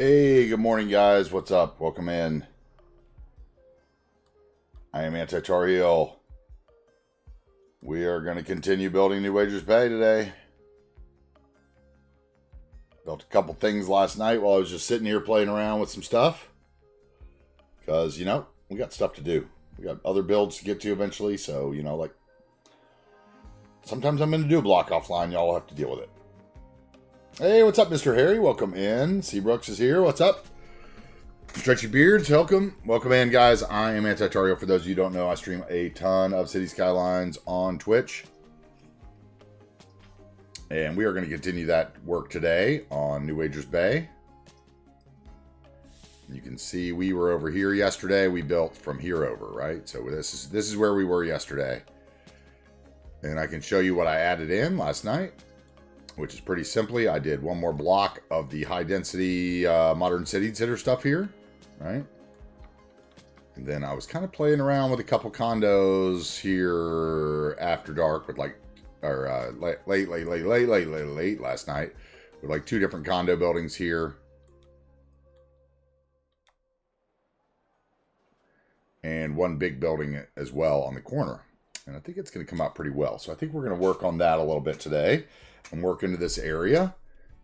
Hey, good morning, guys. What's up? Welcome in. I am AntiTarheel. We are going to continue building New Wagers Bay today. Built a couple things last night while I was just sitting here playing around with some stuff. Because, we got stuff to do. We got other builds to get to eventually. So, sometimes I'm going to do a block offline. Y'all have to deal with it. Hey, what's up, Mr. Harry? Welcome in. Seabrooks is here. What's up? Stretchy Beards, welcome. Welcome in, guys. I am AntiTarheel. For those of you who don't know, I stream a ton of City Skylines on Twitch. And we are going to continue that work today on New Wagers Bay. You can see we were over here yesterday. We built from here over, right? So this is where we were yesterday. And I can show you what I added in last night, which is pretty simply, I did one more block of the high-density modern city center stuff here, right? And then I was kind of playing around with a couple condos here after dark with late last night with like two different condo buildings here. And one big building as well on the corner. And I think it's going to come out pretty well. So I think we're going to work on that a little bit today and work into this area,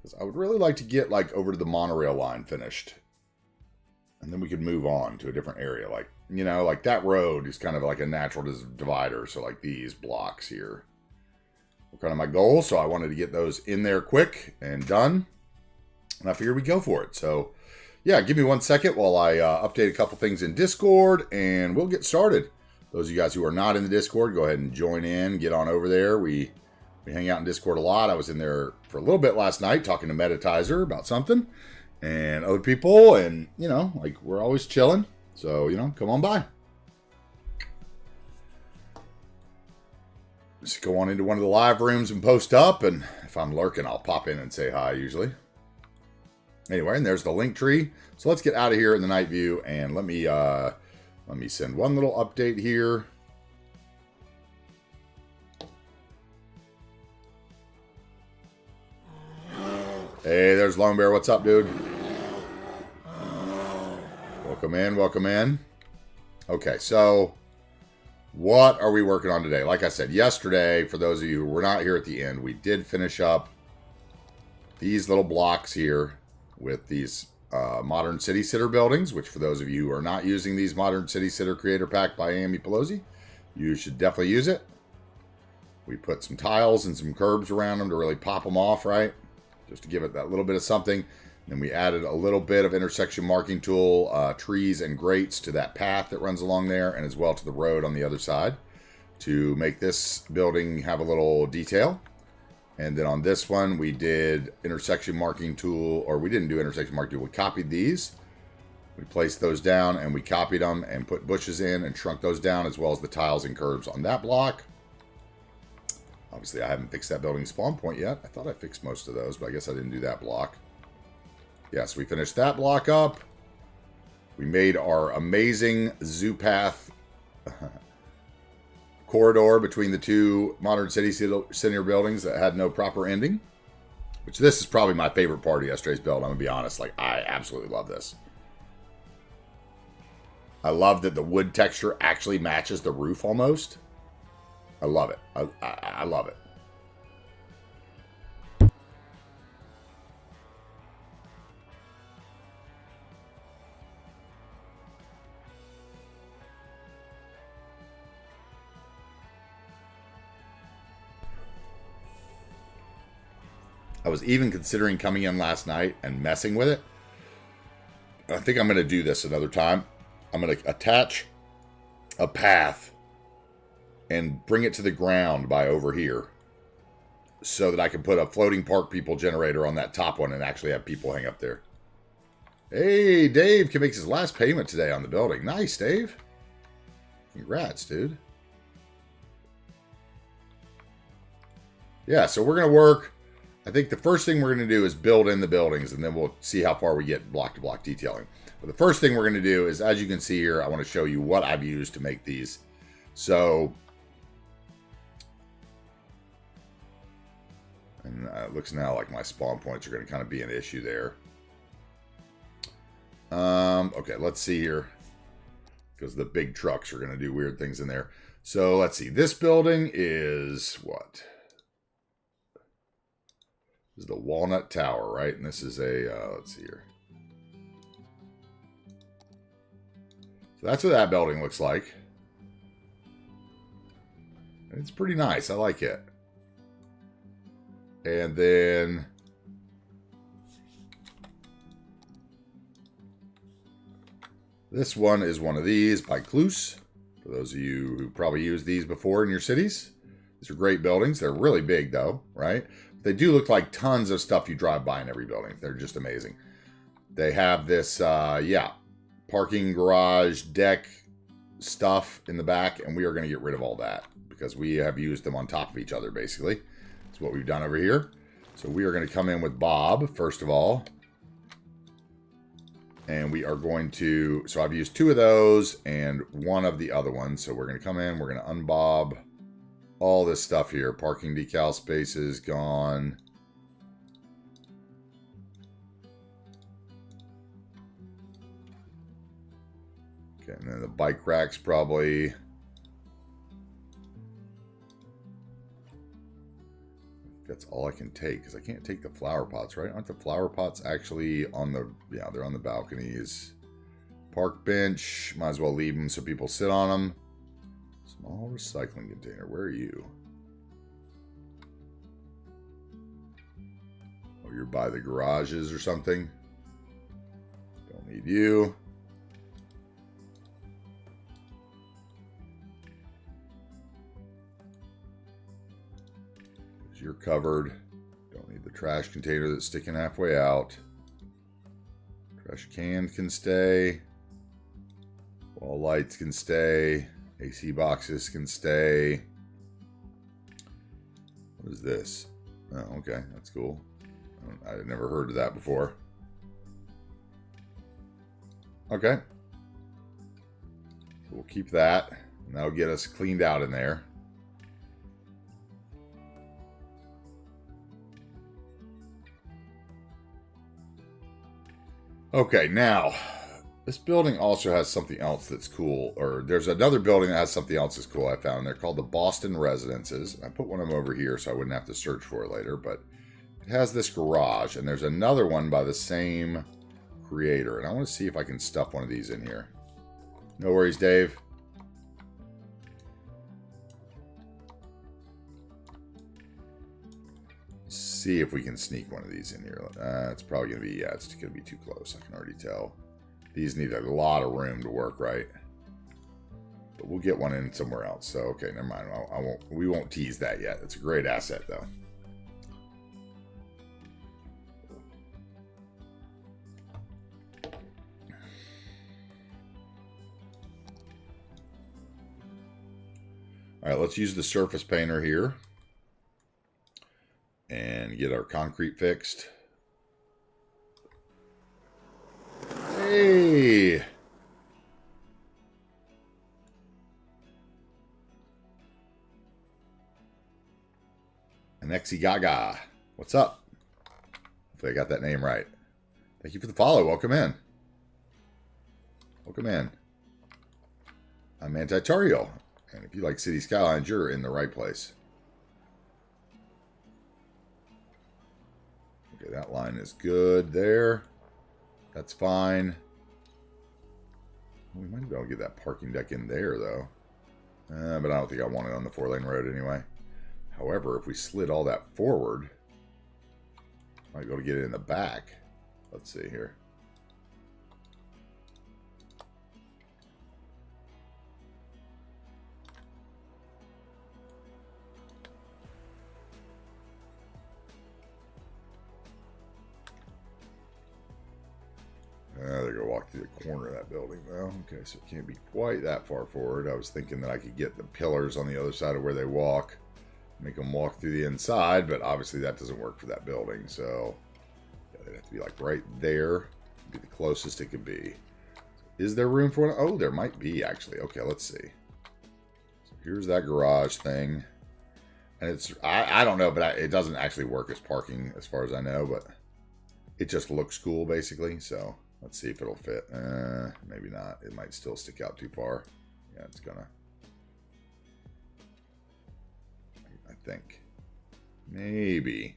because I would really like to get like over to the monorail line finished, and then we could move on to a different area. Like, like that road is kind of like a natural divider. So like these blocks here were kind of my goal. So I wanted to get those in there quick and done. And I figured we'd go for it. So yeah, give me 1 second while I update a couple things in Discord and we'll get started. Those of you guys who are not in the Discord, go ahead and join in, get on over there. We hang out in Discord a lot. I was in there for a little bit last night talking to Meditizer about something and other people. And, like we're always chilling. So, come on by. Just go on into one of the live rooms and post up. And if I'm lurking, I'll pop in and say hi usually. Anyway, and there's the link tree. So let's get out of here in the night view. And let me send one little update here. Hey, there's Lone Bear. What's up, dude? Welcome in, welcome in. Okay, so what are we working on today? Like I said, yesterday, for those of you who were not here at the end, we did finish up these little blocks here with these modern city sitter buildings, which for those of you who are not using these modern city sitter creator pack by Amy Pelosi, you should definitely use it. We put some tiles and some curbs around them to really pop them off, right? Just to give it that little bit of something. Then we added a little bit of intersection marking tool, trees and grates to that path that runs along there, and as well to the road on the other side to make this building have a little detail. And then on this one, we did intersection marking tool, or we didn't do intersection marking tool. We copied these. We placed those down and we copied them and put bushes in and shrunk those down, as well as the tiles and curbs on that block. Obviously, I haven't fixed that building spawn point yet. I thought I fixed most of those, but I guess I didn't do that block. Yeah, so we finished that block up. We made our amazing zoo path corridor between the two modern city center buildings that had no proper ending. Which this is probably my favorite part of yesterday's build. I'm going to be honest. Like, I absolutely love this. I love that the wood texture actually matches the roof almost. I love it. I love it. I was even considering coming in last night and messing with it. I think I'm going to do this another time. I'm going to attach a path and bring it to the ground by over here so that I can put a floating park people generator on that top one and actually have people hang up there. Hey, Dave can make his last payment today on the building. Nice, Dave. Congrats, dude. Yeah, so we're going to work. I think the first thing we're going to do is build in the buildings, and then we'll see how far we get block-to-block detailing. But the first thing we're going to do is, as you can see here, I want to show you what I've used to make these. So, and it looks now like my spawn points are going to kind of be an issue there. Okay, let's see here. Because the big trucks are going to do weird things in there. So let's see. This building is what? This is the Walnut Tower, right? And this is a, let's see here. So that's what that building looks like. It's pretty nice. I like it. And then this one is one of these by Kloos. For those of you who probably used these before in your cities. These are great buildings. They're really big though, right? They do look like tons of stuff you drive by in every building. They're just amazing. They have this, parking garage deck stuff in the back, and we are going to get rid of all that because we have used them on top of each other, basically. That's what we've done over here. So we are going to come in with Bob, first of all. And we are going to, so I've used 2 of those and 1 of the other ones. So we're going to come in, we're going to unbob all this stuff here. Parking decal spaces gone. Okay, and then the bike racks probably. That's all I can take because I can't take the flower pots, right? Aren't the flower pots actually on the, yeah, they're on the balconies. Park bench, might as well leave them so people sit on them. Small recycling container, where are you? Oh, you're by the garages or something? Don't need you. You're covered. Don't need the trash container that's sticking halfway out. Trash can can stay. Wall lights can stay. AC boxes can stay. What is this? Oh, okay. That's cool. I'd never heard of that before. Okay. So we'll keep that. And that'll get us cleaned out in there. Okay, now, this building also has something else that's cool, or there's another building that has something else that's cool I found. They're called the Boston Residences. I put one of them over here so I wouldn't have to search for it later, but it has this garage, and there's another one by the same creator, and I want to see if I can stuff one of these in here. No worries, Dave. See if we can sneak one of these in here. It's probably going to be, yeah, it's going to be too close. I can already tell. These need a lot of room to work, right? But we'll get one in somewhere else. So, okay, never mind. I won't. We won't tease that yet. It's a great asset, though. All right, let's use the surface painter here. And get our concrete fixed. Hey! Anexi Gaga. What's up? Hopefully I got that name right. Thank you for the follow. Welcome in. Welcome in. I'm AntiTarheel. And if you like City Skylines, you're in the right place. Okay, that line is good there. That's fine. We might be able to get that parking deck in there, though. But I don't think I want it on the 4-lane road anyway. However, if we slid all that forward, might be able to get it in the back. Let's see here. They're going to walk through the corner of that building, though. Okay, so it can't be quite that far forward. I was thinking that I could get the pillars on the other side of where they walk, make them walk through the inside, but obviously that doesn't work for that building. So yeah, they'd have to be like right there, be the closest it could be. Is there room for one? Oh, there might be, actually. Okay, let's see. So here's that garage thing. And it's, I don't know, but it doesn't actually work as parking as far as I know, but it just looks cool, basically, so... Let's see if it'll fit. Maybe not. It might still stick out too far. Yeah, it's gonna. I think. Maybe.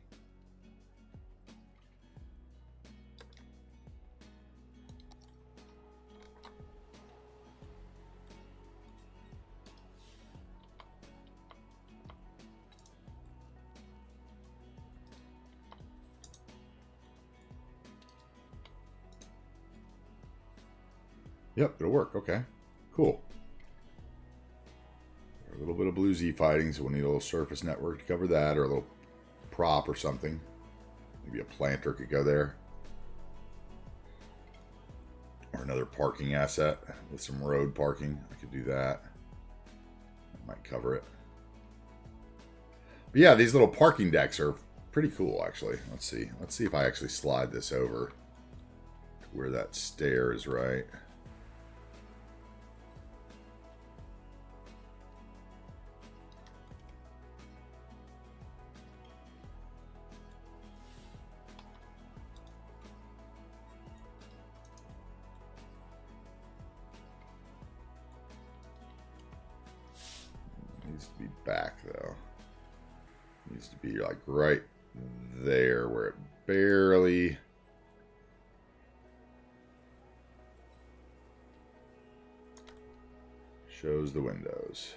Yep, it'll work. Okay, cool. A little bit of Blue Z fighting, so we'll need a little surface network to cover that, or a little prop or something. Maybe a planter could go there. Or another parking asset with some road parking. I could do that. That might cover it. But yeah, these little parking decks are pretty cool, actually. Let's see. Let's see if I actually slide this over to where that stair is right. Needs to be back though. Needs to be like right there where it barely shows the windows.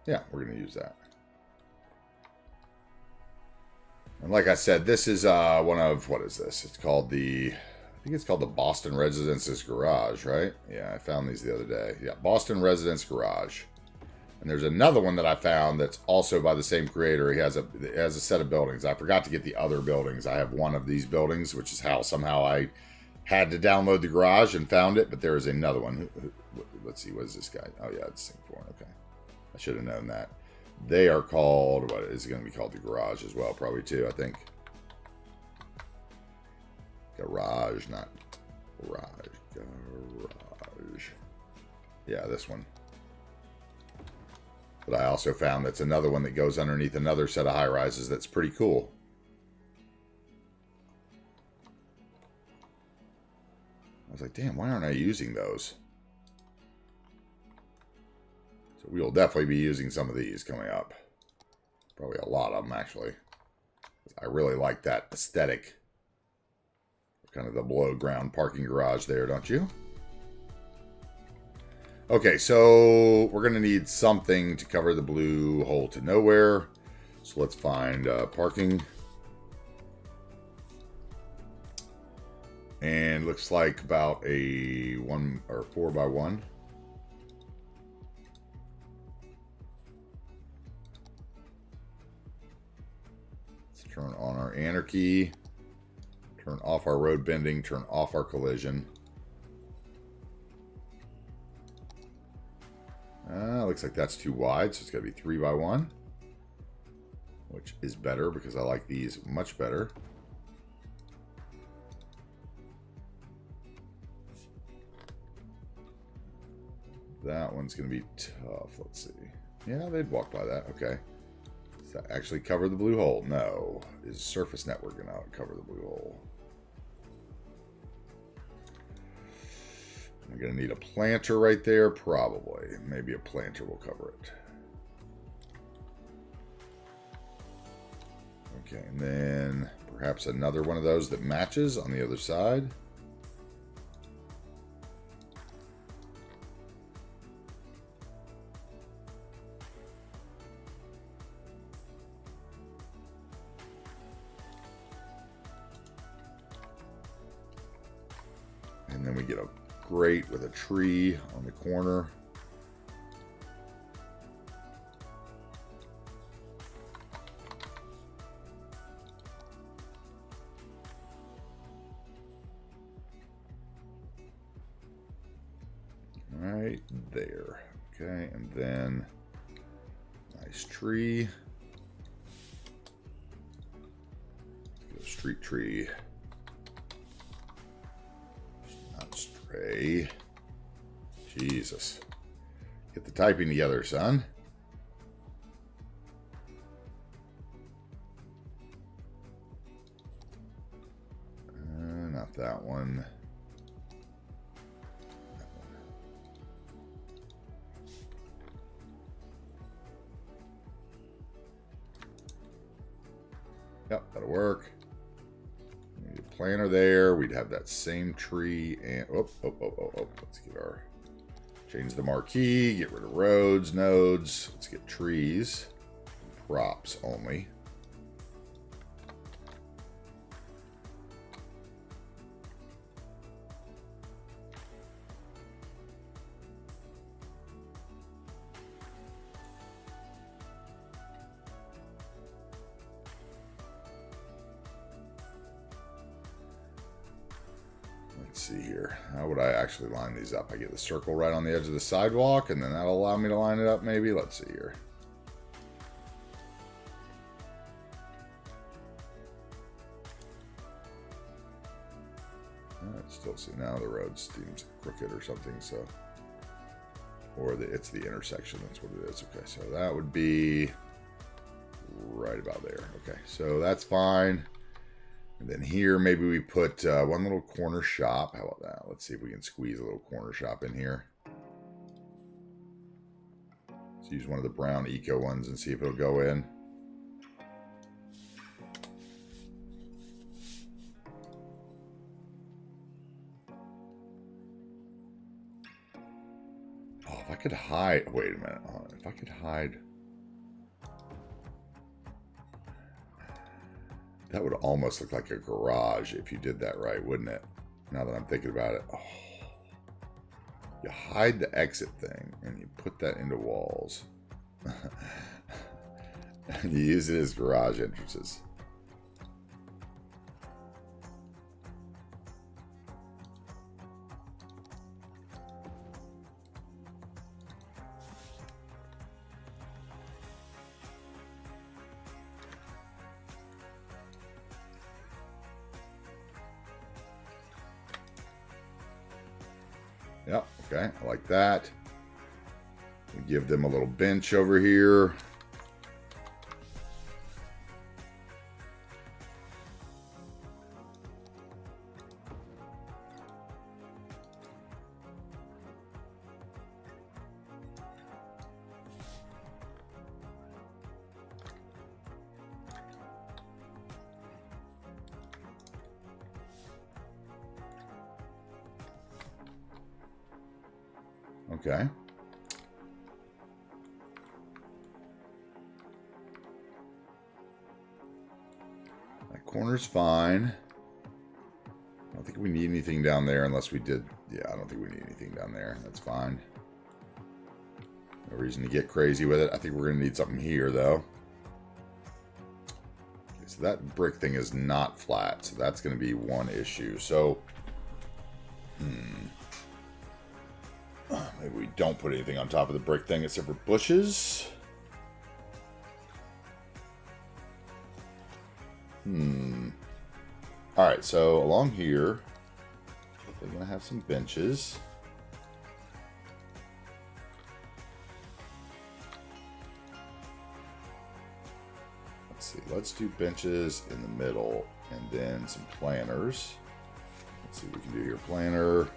Yeah, we're going to use that. And like I said, this is one of, what is this? It's called the, I think it's called the Boston Residences Garage, right? Yeah, I found these the other day. Yeah, Boston Residence Garage. And there's another one that I found that's also by the same creator. He has a set of buildings. I forgot to get the other buildings. I have one of these buildings, which is how somehow I had to download the garage and found it. But there is another one. Let's see, what is this guy? Oh, yeah, it's Singapore. Okay. I should have known that. They are called, what is it going to be called? The garage as well, probably too, I think. Garage, not garage. Garage. Yeah, this one. But I also found that's another one that goes underneath another set of high-rises that's pretty cool. I was like, damn, why aren't I using those? So we will definitely be using some of these coming up. Probably a lot of them, actually. I really like that aesthetic. Kind of the below-ground parking garage there, don't you? Okay, so we're going to need something to cover the blue hole to nowhere. So let's find parking. And looks like about a 1 or 4x1. Let's turn on our anarchy. Turn off our road bending. Turn off our collision. Looks like that's too wide, so it's got to be 3x1. Which is better because I like these much better. That one's going to be tough. Let's see. Yeah, they'd walk by that. Okay. Does that actually cover the blue hole? No. Is surface network going to cover the blue hole? I'm going to need a planter right there. Probably. Maybe a planter will cover it. Okay, and then perhaps another one of those that matches on the other side. And then we get a grate with a tree on the corner. Right there. Okay, and then nice tree. Street tree. Not stray. Jesus. Get the typing together, son. Yep, that'll work. We need a planter there. We'd have that same tree and let's get our change the marquee, get rid of roads, nodes. Let's get trees, props only. Let's see here. How would I actually line these up? I get the circle right on the edge of the sidewalk, and then that'll allow me to line it up maybe. Let's see here. I still see now the road seems crooked or something, so. Or it's the intersection, that's what it is. Okay, so that would be right about there. Okay, so that's fine. And then here, maybe we put one little corner shop. How about that? Let's see if we can squeeze a little corner shop in here. Let's use one of the brown eco ones and see if it'll go in. Oh, if I could hide. Wait a minute. Oh, if I could hide. That would almost look like a garage if you did that right, wouldn't it? Now that I'm thinking about it. Oh. You hide the exit thing and you put that into walls. And you use it as garage entrances. Yep, okay, I like that. We give them a little bench over here. Okay. That corner's fine. I don't think we need anything down there unless we did. Yeah, I don't think we need anything down there. That's fine. No reason to get crazy with it. I think we're going to need something here, though. Okay, so that brick thing is not flat, so that's going to be one issue. So, maybe we don't put anything on top of the brick thing except for bushes. Alright, so along here, we're going to have some benches. Let's see, let's do benches in the middle and then some planters. Let's see what we can do here. Planter.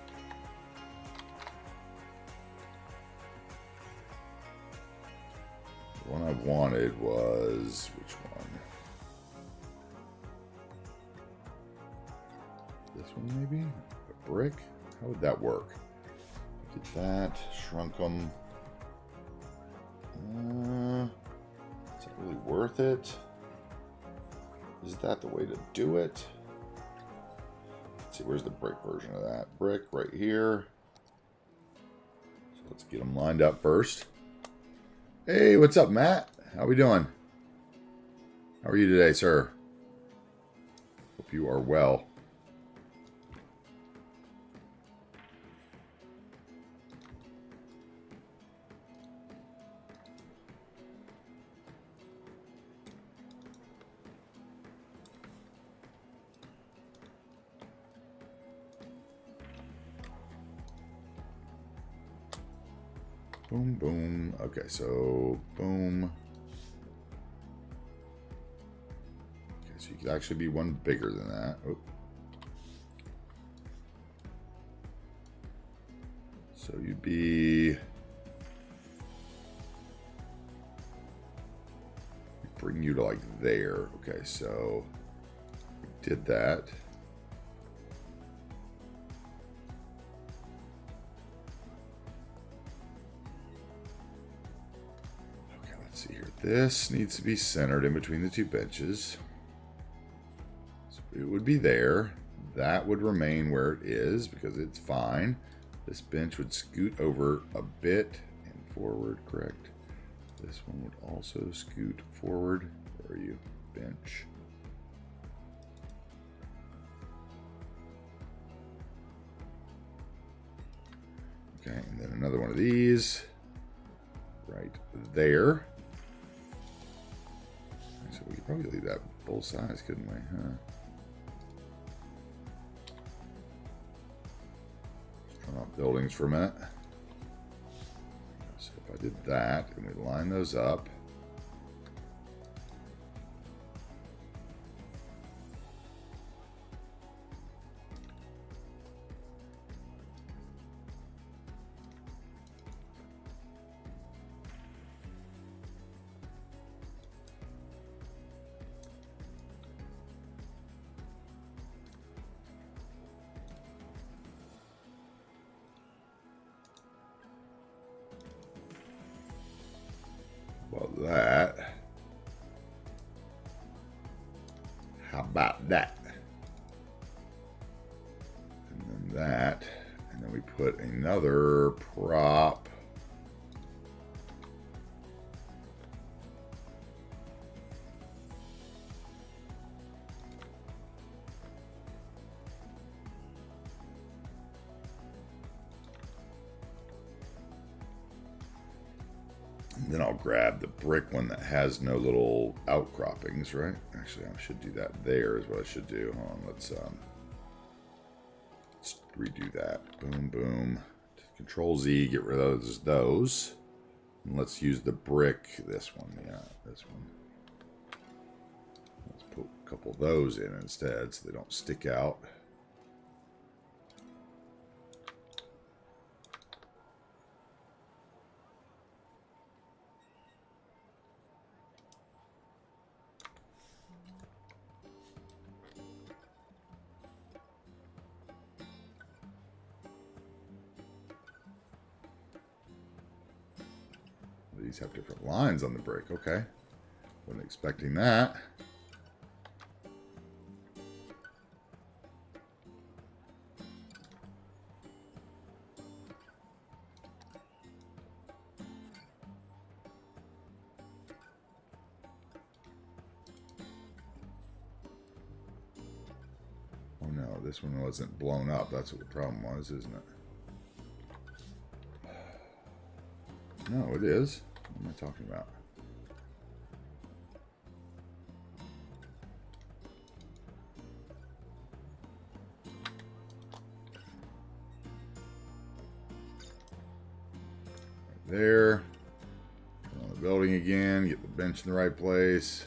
The one I wanted was, which one? This one maybe? A brick? How would that work? Did that, shrunk them. Is that really worth it? Is that the way to do it? Let's see, where's the brick version of that? Brick right here. So let's get them lined up first. Hey, what's up, Matt? How we doing? How are you today, sir? Hope you are well. Boom, boom. Okay, so boom. Okay, so you could actually be one bigger than that. Oh. So you'd be bring you to like there. Okay, so we did that. Okay, let's see here. This needs to be centered in between the two benches. So it would be there. That would remain where it is because it's fine. This bench would scoot over a bit and forward, correct? This one would also scoot forward. Where are you? Bench. Okay, and then another one of these right there. So we could probably leave that both sides, couldn't we? Huh? Let's turn off buildings for a minute. So if I did that and we line those up. Well, that. How about that? And then that. And then we put another prop. And then I'll grab the brick one that has no little outcroppings, right? Actually, I should do that there is what I should do. Hold on, let's redo that. Boom, boom. Control Z, get rid of those. And let's use the brick, this one, yeah, this one. Let's put a couple of those in instead so they don't stick out. These have different lines on the brick. Okay. Wasn't expecting that. Oh no, this one wasn't blown up. That's what the problem was, isn't it? No, it is. What am I talking about? Right there. Turn on the building again. Get the bench in the right place.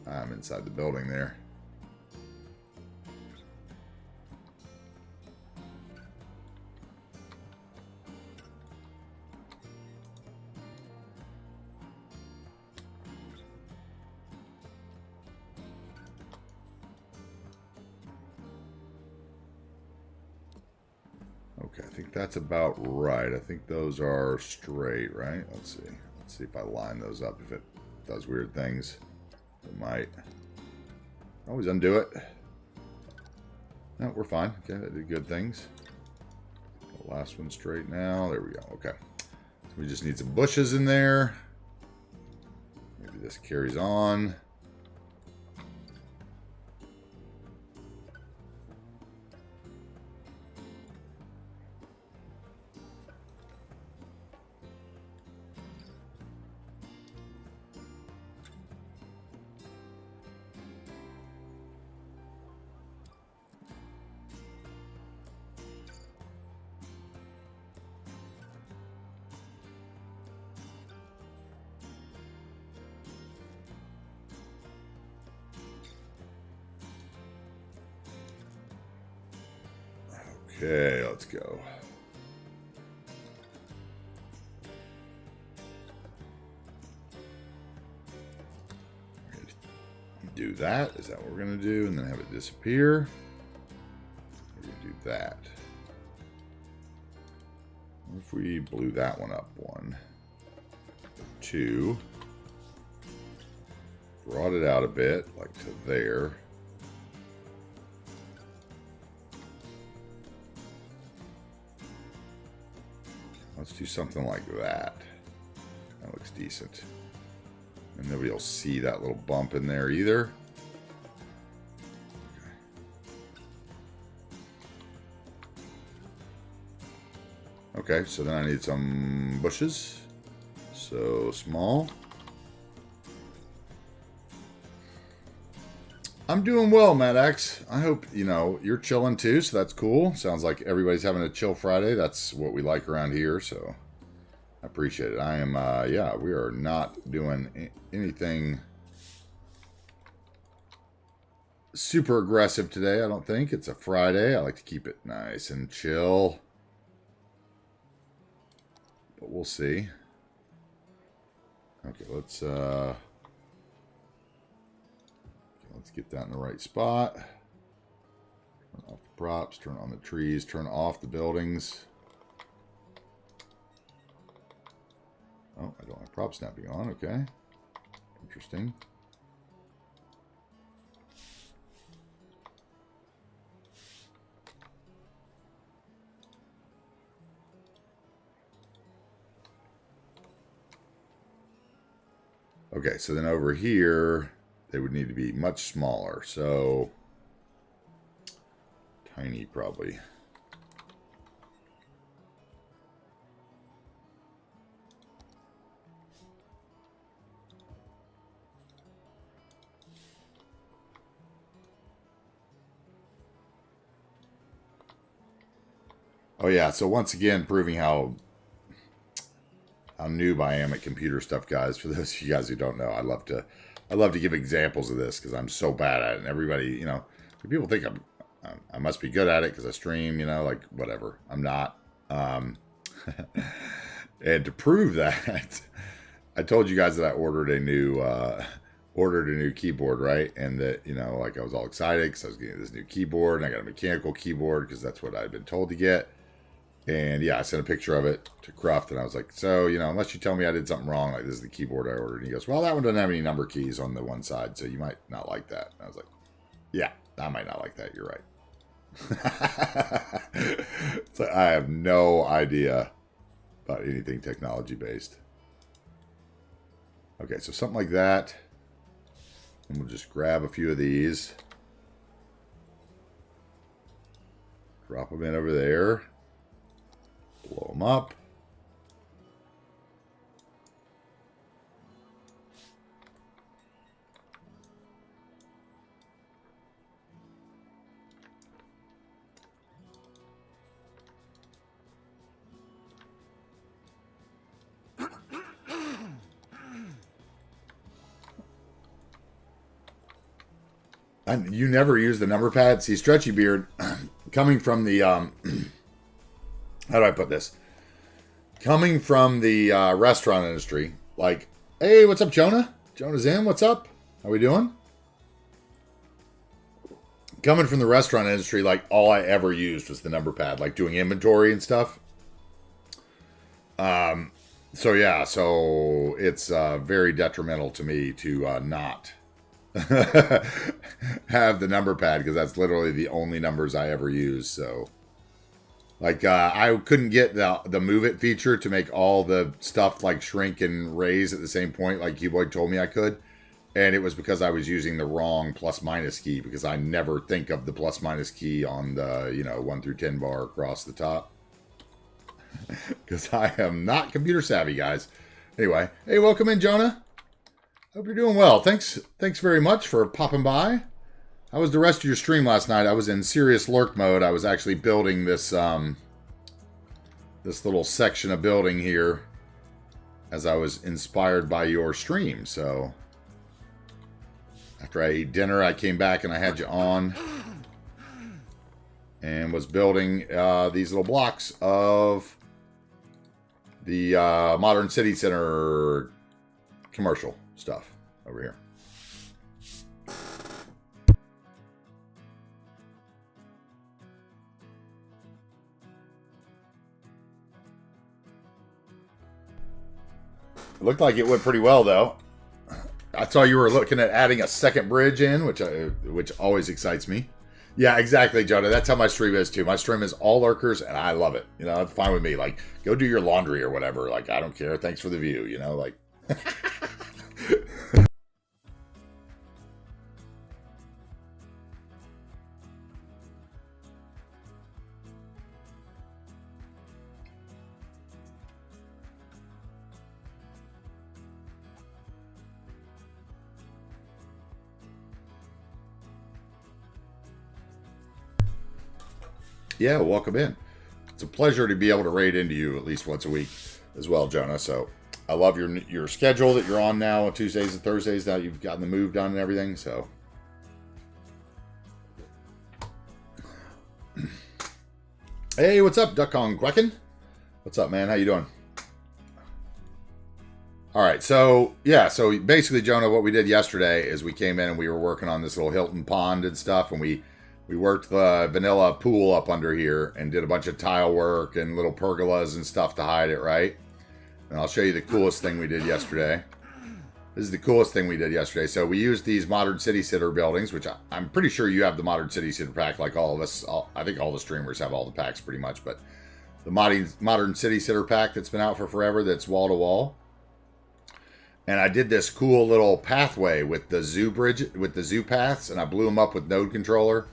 I'm inside the building there. Okay, I think that's about right. I think those are straight, right? Let's see. Let's see if I line those up. If it does weird things, it might. Always undo it. No, we're fine. Okay, I did good things. The last one straight now. There we go. Okay. So we just need some bushes in there. Maybe this carries on. Okay, let's go. Do that. Is that what we're going to do? And then have it disappear. We're going to do that. What if we blew that one up? 1, 2. Brought it out a bit, like to there. Let's do something like that. That looks decent. And nobody will see that little bump in there either. Okay, so then I need some bushes. So small. I'm doing well, Matt X. I hope, you're chilling too, so that's cool. Sounds like everybody's having a chill Friday. That's what we like around here, so I appreciate it. I am, we are not doing anything super aggressive today, I don't think. It's a Friday. I like to keep it nice and chill. But we'll see. Okay, let's get that in the right spot. Turn off the props, turn on the trees, turn off the buildings. Oh, I don't have prop snapping on. Okay. Interesting. Okay, so then over here, they would need to be much smaller. So, tiny probably. Oh yeah, so once again, proving how noob I am at computer stuff, guys. For those of you guys who don't know, I love to give examples of this because I'm so bad at it. And everybody, people think I must be good at it because I stream, like whatever. I'm not. And to prove that, I told you guys that I ordered a new keyboard, right? And that, like I was all excited because I was getting this new keyboard, and I got a mechanical keyboard because that's what I'd been told to get. And yeah, I sent a picture of it to Cruft, and I was like, so, unless you tell me I did something wrong, like this is the keyboard I ordered. And he goes, well, that one doesn't have any number keys on the one side, so you might not like that. And I was like, yeah, I might not like that. You're right. So I have no idea about anything technology based. Okay, so something like that. And we'll just grab a few of these. Drop them in over there. Blow them up. And you never use the number pad. See, Stretchy Beard, coming from the how do I put this? Coming from the restaurant industry, like, hey, what's up, Jonah? Jonah's in. What's up? How we doing? Coming from the restaurant industry, like, all I ever used was the number pad, like doing inventory and stuff. So yeah, so it's very detrimental to me to not have the number pad because that's literally the only numbers I ever use. So. Like, I couldn't get the move it feature to make all the stuff like shrink and raise at the same point like Keyboy told me I could. And it was because I was using the wrong plus minus key because I never think of the plus minus key on the, 1 through 10 bar across the top. Because I am not computer savvy, guys. Anyway, hey, welcome in, Jonah. Hope you're doing well. Thanks very much for popping by. How was the rest of your stream last night? I was in serious lurk mode. I was actually building this this little section of building here as I was inspired by your stream. So after I ate dinner, I came back and I had you on. and was building these little blocks of the Modern City Center commercial stuff over here. It looked like it went pretty well, though. I saw you were looking at adding a second bridge in, which always excites me. Yeah, exactly, Jonah. That's how my stream is, too. My stream is all lurkers, and I love it. You know, it's fine with me. Like, go do your laundry or whatever. Like, I don't care. Thanks for the view, you know? Like... Yeah, welcome in. It's a pleasure to be able to raid into you at least once a week as well, Jonah. So I love your schedule that you're on now on Tuesdays and Thursdays. Now you've gotten the move done and everything. So hey, what's up, Duck Kong Quacken? What's up, man? How you doing? All right, so yeah, so basically, Jonah, what we did yesterday is we came in and we were working on this little Hilton pond and stuff, and we worked the vanilla pool up under here and did a bunch of tile work and little pergolas and stuff to hide it, right? And I'll show you the coolest thing we did yesterday. This is the coolest thing we did yesterday. So we used these Modern City Sitter buildings, which I'm pretty sure you have the Modern City Sitter pack like all of us. I think all the streamers have all the packs pretty much, but the Modern City Sitter pack that's been out for forever, that's wall to wall. And I did this cool little pathway with the zoo bridge, with the zoo paths, and I blew them up with node controller.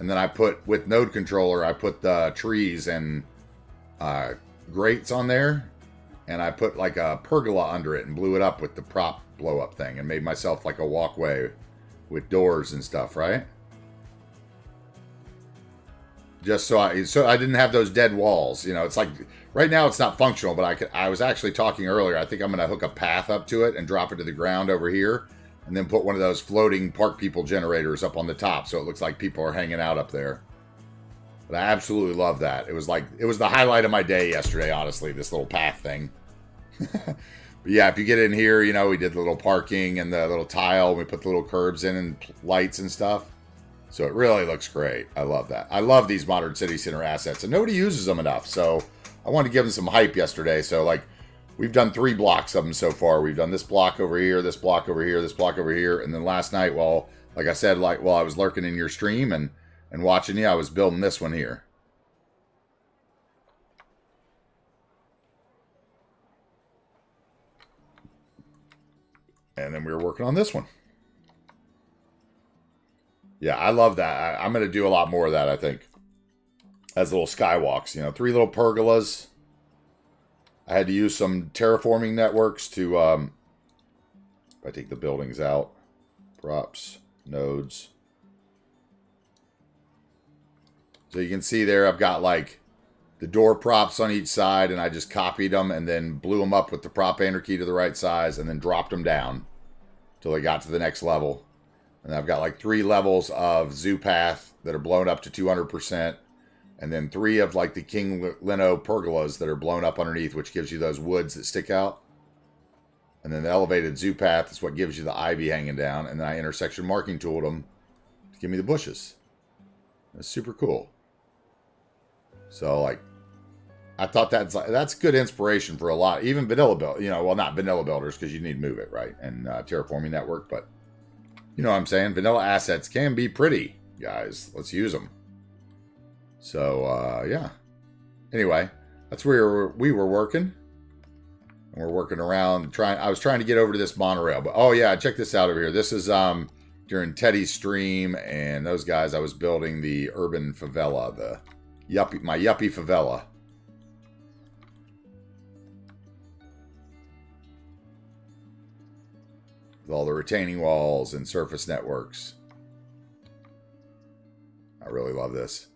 And then I put, with node controller, I put the trees and grates on there. And I put like a pergola under it and blew it up with the prop blow up thing. And made myself like a walkway with doors and stuff, right? Just so I didn't have those dead walls. You know, it's like, right now it's not functional, but I was actually talking earlier. I think I'm going to hook a path up to it and drop it to the ground over here. And then put one of those floating park people generators up on the top so it looks like people are hanging out up there. But I absolutely love that. It was the highlight of my day yesterday, honestly, this little path thing. But yeah, if you get in here, you know, we did the little parking and the little tile. We put the little curbs in and lights and stuff. So it really looks great. I love that. I love these Modern City Center assets. And nobody uses them enough. So I wanted to give them some hype yesterday. So like, we've done 3 blocks of them so far. We've done this block over here, this block over here, this block over here. And then last night, well, like I said, while I was lurking in your stream and watching you, I was building this one here. And then we were working on this one. Yeah, I love that. I'm going to do a lot more of that, I think. As little skywalks, you know, 3 little pergolas. I had to use some terraforming networks to, if I take the buildings out, props, nodes. So you can see there, I've got like the door props on each side, and I just copied them and then blew them up with the prop anarchy to the right size and then dropped them down till they got to the next level. And I've got like 3 levels of zoo path that are blown up to 200%. And then 3 of like the King Lino pergolas that are blown up underneath, which gives you those woods that stick out. And then the elevated zoo path is what gives you the ivy hanging down. And then I intersection marking tooled them to give me the bushes. That's super cool. So like, I thought that's good inspiration for a lot, even vanilla build. You know, well, not vanilla builders because you need to move it, right? And terraforming network, but you know what I'm saying. Vanilla assets can be pretty, guys. Let's use them. So, yeah. Anyway, that's where we were working. And we're working around I was trying to get over to this monorail. But, oh, yeah, check this out over here. This is during Teddy's stream and those guys. I was building the urban favela, my yuppie favela. With all the retaining walls and surface networks. I really love this.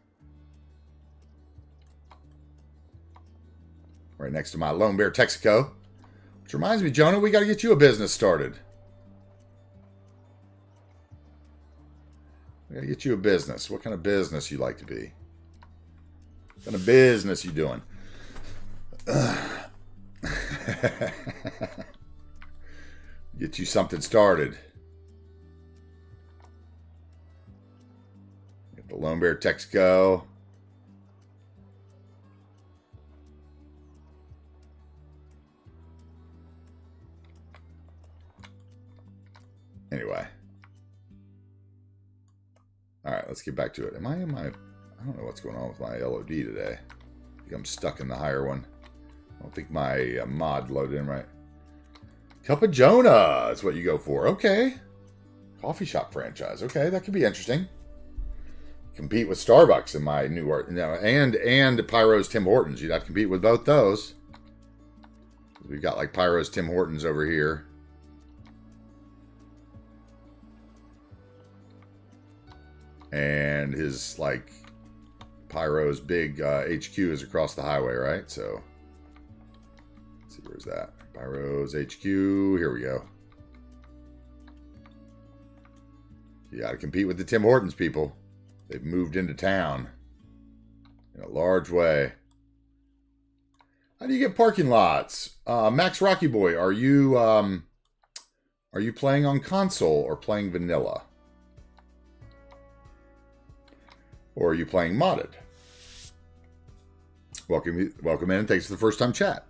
Right next to my Lone Bear Texaco. Which reminds me, Jonah, we got to get you a business started. We got to get you a business. What kind of business you like to be? What kind of business you doing? Get you something started. Get the Lone Bear Texaco. Anyway. All right, let's get back to it. I don't know what's going on with my LOD today. I think I'm stuck in the higher one. I don't think my mod loaded in right. Cup of Jonah is what you go for. Okay. Coffee shop franchise. Okay, that could be interesting. Compete with Starbucks in my new art. And Pyro's Tim Hortons. You'd have to compete with both those. We've got like Pyro's Tim Hortons over here. And his, like, Pyro's big HQ is across the highway, right? So, let's see, where's that? Pyro's HQ. Here we go. You got to compete with the Tim Hortons people. They've moved into town in a large way. How do you get parking lots? Max Rocky Boy, are you playing on console or playing vanilla? Or are you playing modded? Welcome in. Thanks for the first time chat.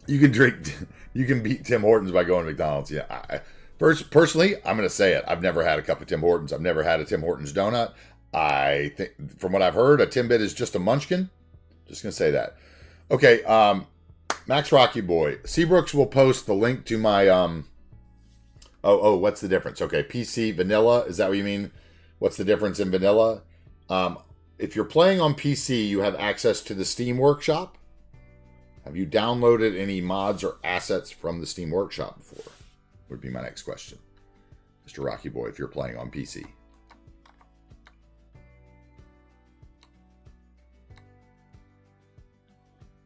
You can beat Tim Hortons by going to McDonald's. Yeah. Personally, I'm going to say it. I've never had a cup of Tim Hortons. I've never had a Tim Hortons donut. I think, from what I've heard, a Timbit is just a munchkin. Just going to say that. Okay. Max Rocky Boy. Seabrooks will post the link to my, Oh, what's the difference? Okay, PC, vanilla, is that what you mean? What's the difference in vanilla? If you're playing on PC, you have access to the Steam Workshop. Have you downloaded any mods or assets from the Steam Workshop before? Would be my next question. Mr. Rocky Boy, if you're playing on PC.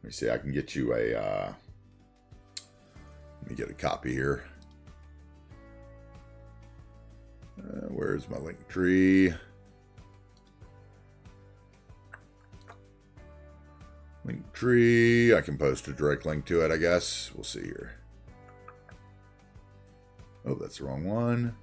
Let me see, I can get you a... let me get a copy here. Where's my link tree? Link tree. I can post a direct link to it, I guess. We'll see here. Oh, that's the wrong one.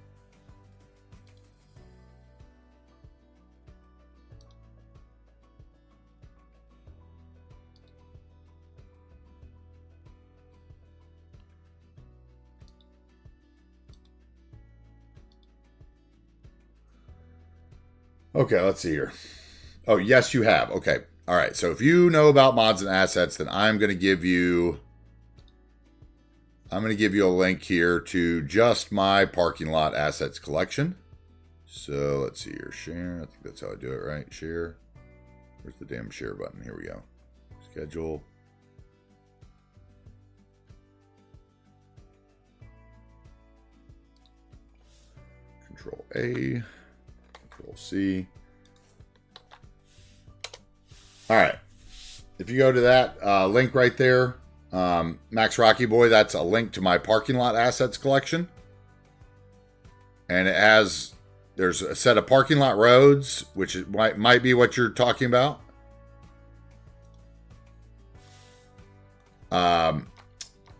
Okay, let's see here. Oh, yes, you have. Okay. All right. So if you know about mods and assets, then I'm going to give you a link here to just my parking lot assets collection. So let's see here. Share. I think that's how I do it, right? Share. Where's the damn share button? Here we go. Schedule. Control A. Control C. All right. If you go to that link right there, Max Rocky Boy, that's a link to my parking lot assets collection. And it has, there's a set of parking lot roads, which might be what you're talking about.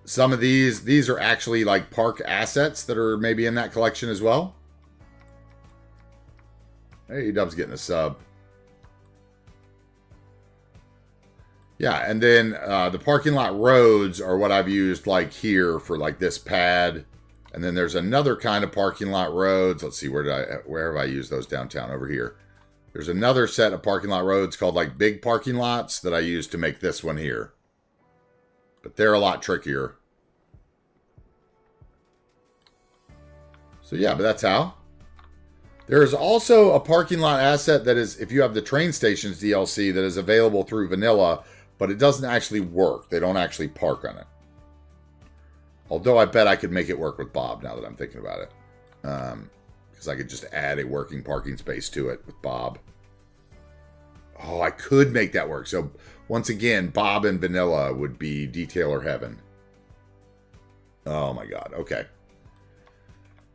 Some of these are actually like park assets that are maybe in that collection as well. Hey, Dub's getting a sub. Yeah, and then the parking lot roads are what I've used like here for like this pad. And then there's another kind of parking lot roads. Let's see, where have I used those downtown? Over here. There's another set of parking lot roads called like big parking lots that I use to make this one here. But they're a lot trickier. So yeah, but that's how. There is also a parking lot asset that is, if you have the train stations DLC, that is available through vanilla, but it doesn't actually work. They don't actually park on it. Although I bet I could make it work with Bob now that I'm thinking about it. Because I could just add a working parking space to it with Bob. Oh, I could make that work. So once again, Bob and vanilla would be detailer heaven. Oh my God. Okay.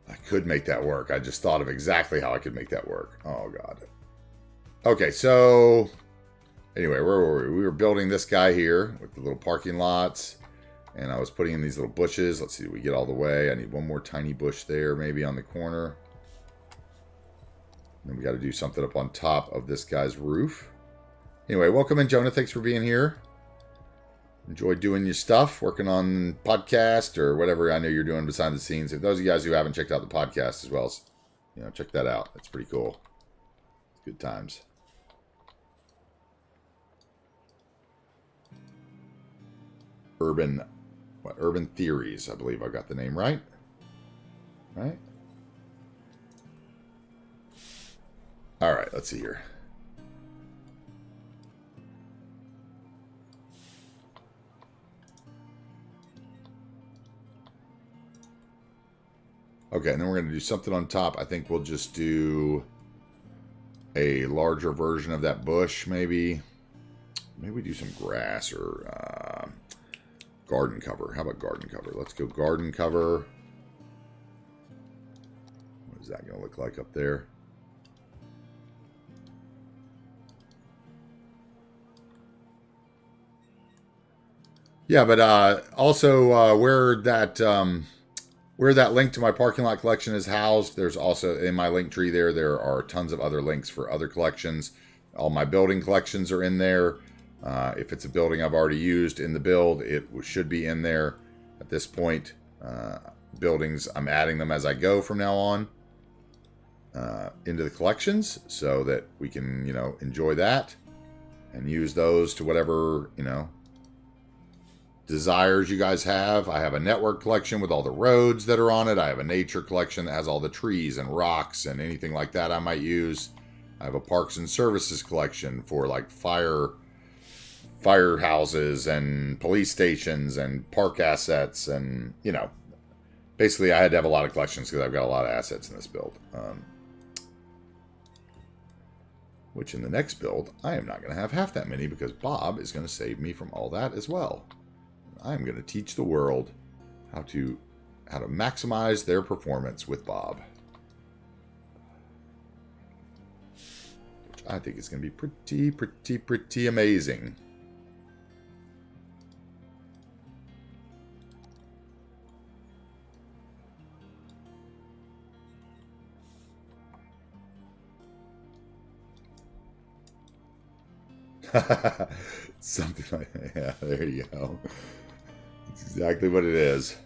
I could make that work. I just thought of exactly how I could make that work. Oh, God. Okay, so anyway, where were we? We were building this guy here with the little parking lots. And I was putting in these little bushes. Let's see, we get all the way. I need one more tiny bush there, maybe on the corner. Then we got to do something up on top of this guy's roof. Anyway, welcome in, Jonah. Thanks for being here. Enjoy doing your stuff, working on podcast or whatever I know you're doing behind the scenes. If those of you guys who haven't checked out the podcast as well, check that out. It's pretty cool. Good times. Urban Theories, I believe I got the name right. Right? All right, let's see here. Okay, and then we're going to do something on top. I think we'll just do a larger version of that bush, maybe. Maybe we do some grass or garden cover. How about garden cover? Let's go garden cover. What is that going to look like up there? Yeah, but also where that link to my parking lot collection is housed, there's also in my link tree there are tons of other links for other collections. All my building collections are in there. If it's a building I've already used in the build, it should be in there at this point. Buildings, I'm adding them as I go from now on into the collections so that we can, enjoy that and use those to whatever, desires you guys have. I have a network collection with all the roads that are on it. I have a nature collection that has all the trees and rocks and anything like that I might use. I have a parks and services collection for like firehouses and police stations and park assets and, basically I had to have a lot of collections because I've got a lot of assets in this build. Which in the next build, I am not going to have half that many because Bob is going to save me from all that as well. I'm going to teach the world how to maximize their performance with Bob. Which I think is going to be pretty amazing. Something like that. Yeah, there you go. That's exactly what it is.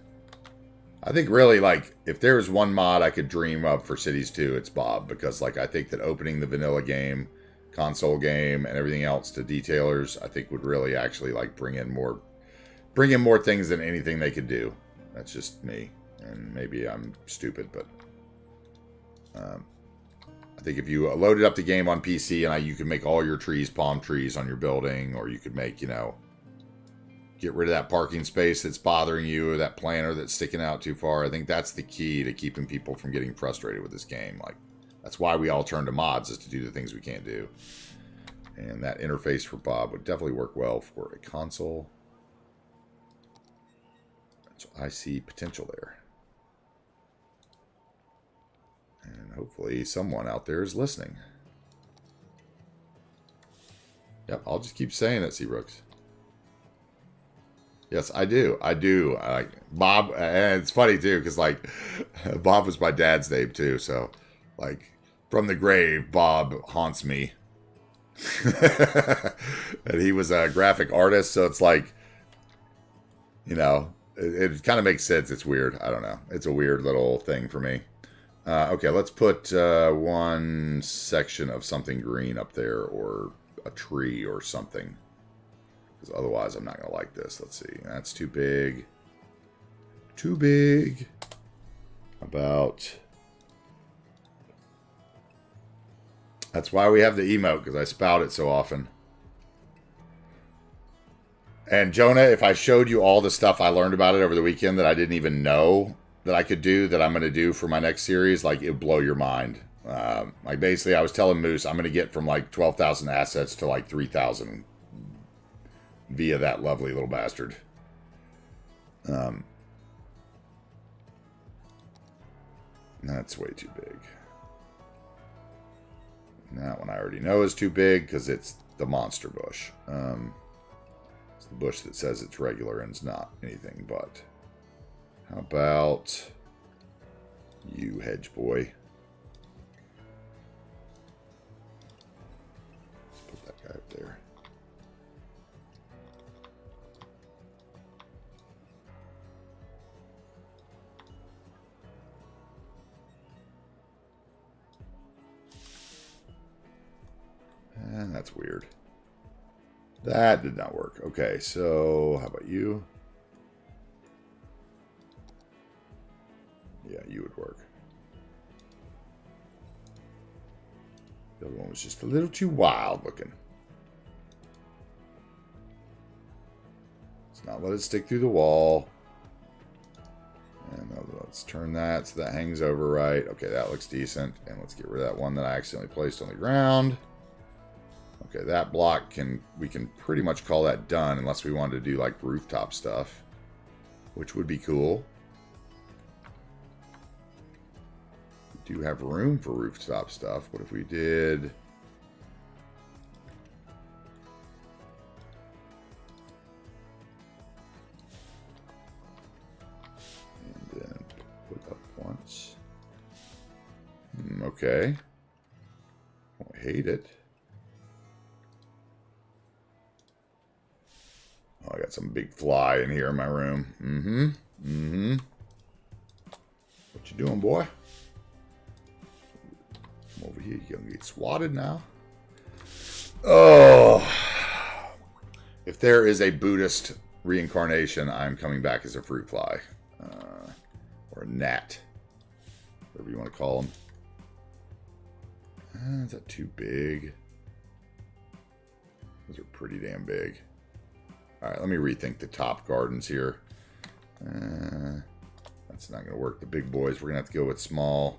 I think really, if there's one mod I could dream up for Cities 2, it's Bob. Because, I think that opening the vanilla game, console game, and everything else to detailers, I think would really actually, bring in more things than anything they could do. That's just me. And maybe I'm stupid, but... I think if you loaded up the game on PC and you could make all your trees palm trees on your building, or you could make, get rid of that parking space that's bothering you or that planter that's sticking out too far. I think that's the key to keeping people from getting frustrated with this game. That's why we all turn to mods, is to do the things we can't do. And that interface for Bob would definitely work well for a console. So I see potential there. And hopefully someone out there is listening. Yep, I'll just keep saying it, Seabrooks. Yes, I do. Bob, and it's funny too, because Bob was my dad's name too. So, from the grave, Bob haunts me. And he was a graphic artist, so it's it kind of makes sense. It's weird. I don't know. It's a weird little thing for me. Okay, let's put one section of something green up there, or a tree or something. Because otherwise I'm not going to like this. Let's see. That's too big. Too big. About... That's why we have the emote, because I spout it so often. And Jonah, if I showed you all the stuff I learned about it over the weekend that I didn't even know that I could do, that I'm going to do for my next series, it would blow your mind. Basically, I was telling Moose I'm going to get from 12,000 assets to 3,000 via that lovely little bastard. That's way too big. And that one I already know is too big because it's the monster bush. It's the bush that says it's regular and it's not anything but. How about you, hedge boy? Let's put that guy up there. And that's weird. That did not work. Okay, so how about you? Yeah, you would work. The other one was just a little too wild looking. Let's not let it stick through the wall. And let's turn that so that hangs over right. Okay, that looks decent. And let's get rid of that one that I accidentally placed on the ground. Okay, that block we can pretty much call that done unless we wanted to do like rooftop stuff, which would be cool. We do have room for rooftop stuff. What if we did... and then put up once. Okay. I hate it. Oh, I got some big fly in here in my room. What you doing, boy? Come over here. You're going to get swatted now. Oh. If there is a Buddhist reincarnation, I'm coming back as a fruit fly. Or a gnat. Whatever you want to call them. Is that too big? Those are pretty damn big. Alright, let me rethink the top gardens here. That's not going to work. The big boys, we're going to have to go with small.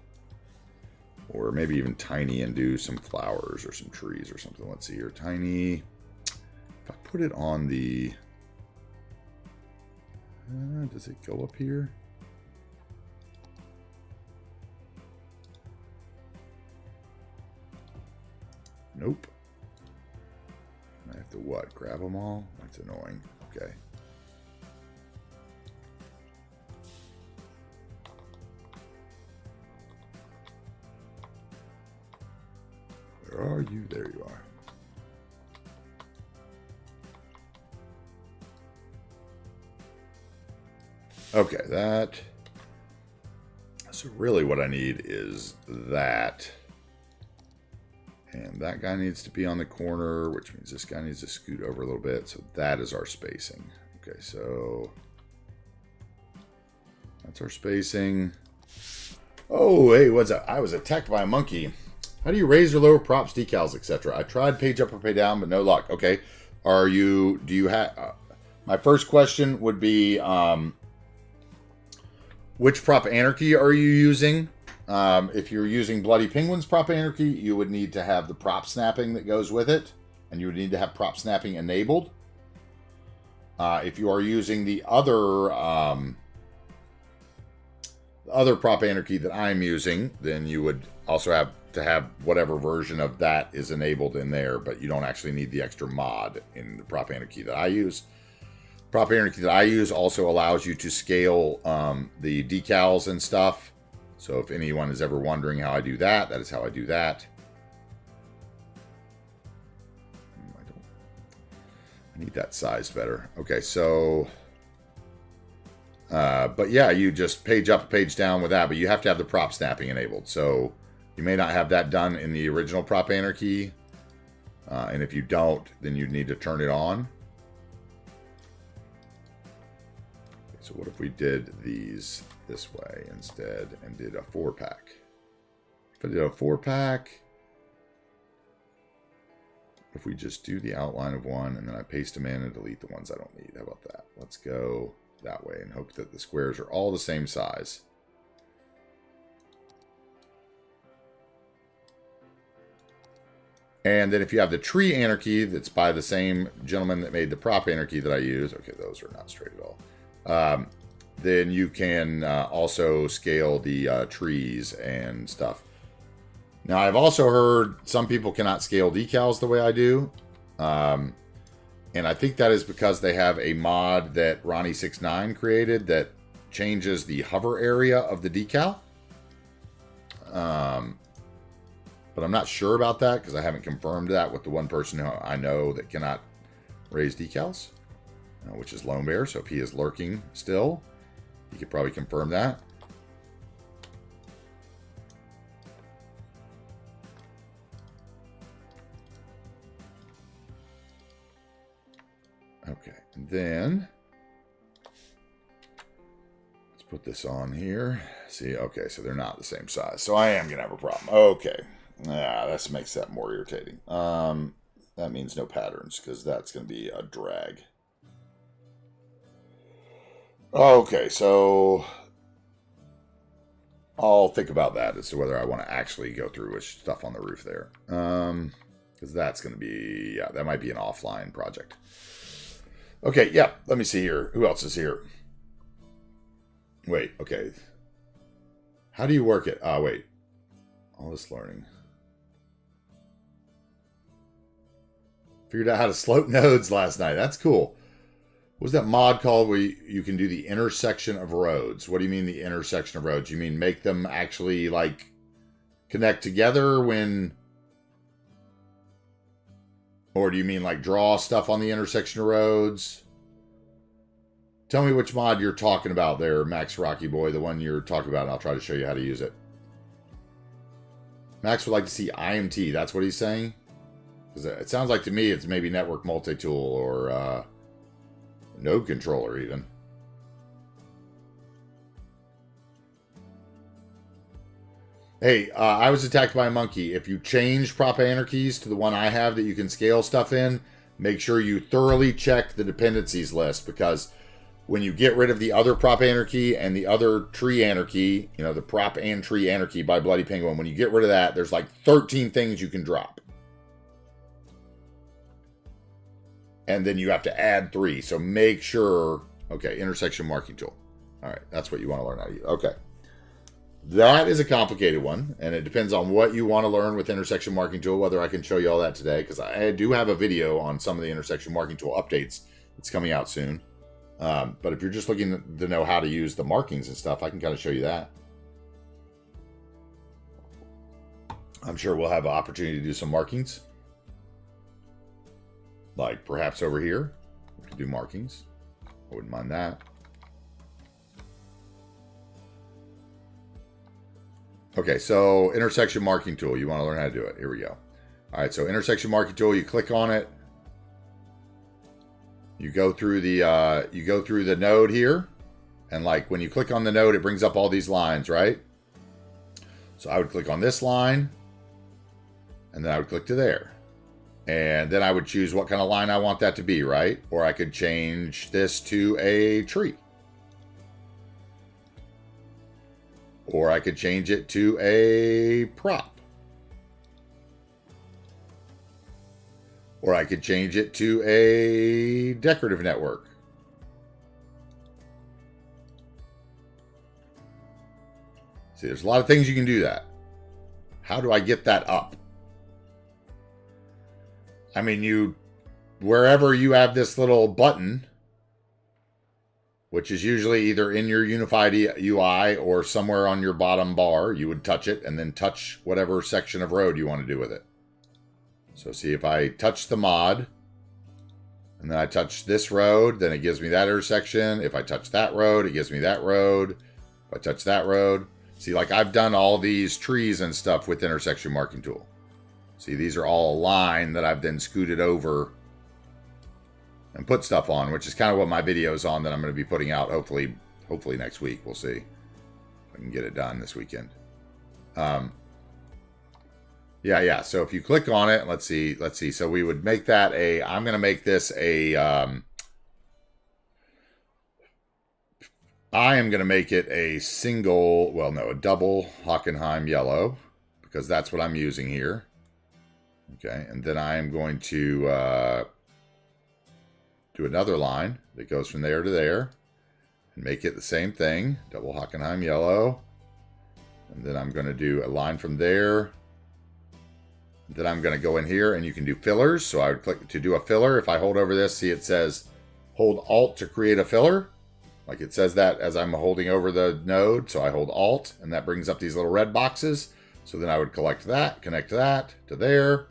Or maybe even tiny and do some flowers or some trees or something. Let's see here. Tiny. If I put it on the... does it go up here? Nope. I have to what? Grab them all? That's annoying. Okay. Where are you? There you are. Okay, that. So really what I need is that. And that guy needs to be on the corner, which means this guy needs to scoot over a little bit. So that is our spacing. Okay, so that's our spacing. Oh, hey, what's up? I was attacked by a monkey. How do you raise or lower props, decals, etc.? I tried page up or page down, but no luck. Okay, do you have... my first question would be, which prop anarchy are you using? If you're using Bloody Penguins prop anarchy, you would need to have the prop snapping that goes with it, and you would need to have prop snapping enabled. If you are using the other prop anarchy that I'm using, then you would also have to have whatever version of that is enabled in there, but you don't actually need the extra mod in the prop anarchy that I use. Prop anarchy that I use also allows you to scale the decals and stuff. So if anyone is ever wondering how I do that, that is how I do that. I need that size better. Okay, so... but yeah, you just page up, page down with that, but you have to have the prop snapping enabled. So you may not have that done in the original prop anarchy. And if you don't, then you need to turn it on. So what if we did these this way instead and did a 4-pack? If I did a 4-pack, if we just do the outline of one and then I paste them in and delete the ones I don't need. How about that? Let's go that way and hope that the squares are all the same size. And then if you have the tree anarchy that's by the same gentleman that made the prop anarchy that I use. Okay, those are not straight at all. then you can also scale the trees and stuff. Now, I've also heard some people cannot scale decals the way I do. And I think that is because they have a mod that Ronnie69 created that changes the hover area of the decal. But I'm not sure about that because I haven't confirmed that with the one person who I know that cannot raise decals, which is Lone Bear. So if he is lurking still, he could probably confirm that. Okay, and then let's put this on here. See, okay, so they're not the same size. So I am going to have a problem. Okay, this makes that more irritating. That means no patterns because that's going to be a drag. Okay, so I'll think about that as to whether I want to actually go through with stuff on the roof there. Because that's going to be, yeah, that might be an offline project. Okay, yeah, let me see here. Who else is here? Wait, okay. How do you work it? Wait. All this learning. Figured out how to slope nodes last night. That's cool. What was that mod called where you can do the intersection of roads? What do you mean the intersection of roads? You mean make them actually, like, connect together when... Or do you mean, like, draw stuff on the intersection of roads? Tell me which mod you're talking about there, Max Rocky Boy, the one you're talking about, and I'll try to show you how to use it. Max would like to see IMT. That's what he's saying? Because it sounds like to me it's maybe Network Multi-Tool or Node Controller even. Hey, I was attacked by a monkey. If you change prop anarchies to the one I have that you can scale stuff in, make sure you thoroughly check the dependencies list, because when you get rid of the other prop anarchy and the other tree anarchy, you know, the prop and tree anarchy by Bloody Penguin, when you get rid of that, there's like 13 things you can drop. And then you have to add 3. So make sure, okay, intersection marking tool. All right, that's what you want to learn how to use. Okay. That is a complicated one, and it depends on what you want to learn with intersection marking tool, whether I can show you all that today, because I do have a video on some of the intersection marking tool updates. It's coming out soon. But if you're just looking to know how to use the markings and stuff, I can kind of show you that. I'm sure we'll have an opportunity to do some markings. Like perhaps over here, we could do markings. I wouldn't mind that. Okay, so intersection marking tool. You want to learn how to do it. Here we go. All right, so intersection marking tool. You click on it. You go through the node here, and like when you click on the node, it brings up all these lines, right? So I would click on this line, and then I would click to there, and then I would choose what kind of line I want that to be, right? Or I could change this to a tree. Or I could change it to a prop. Or I could change it to a decorative network. See, there's a lot of things you can do that. How do I get that up? I mean, wherever you have this little button, which is usually either in your unified UI or somewhere on your bottom bar, you would touch it and then touch whatever section of road you want to do with it. So see, if I touch the mod, and then I touch this road, then it gives me that intersection. If I touch that road, it gives me that road. If I touch that road. See, like I've done all these trees and stuff with intersection marking tool. See, these are all a line that I've then scooted over and put stuff on, which is kind of what my video is on that I'm going to be putting out hopefully next week. We'll see if I can get it done this weekend. Yeah. So if you click on it, let's see. So we would make that I'm going to make this I am going to make it a single, well, no, a double Hockenheim yellow, because that's what I'm using here. Okay. And then I am going to, do another line that goes from there to there. and make it the same thing. Double Hockenheim yellow. And then I'm going to do a line from there. Then I'm going to go in here and you can do fillers. So I would click to do a filler. If I hold over this, see it says hold Alt to create a filler. Like it says that as I'm holding over the node. So I hold Alt and that brings up these little red boxes. So then I would connect that to there.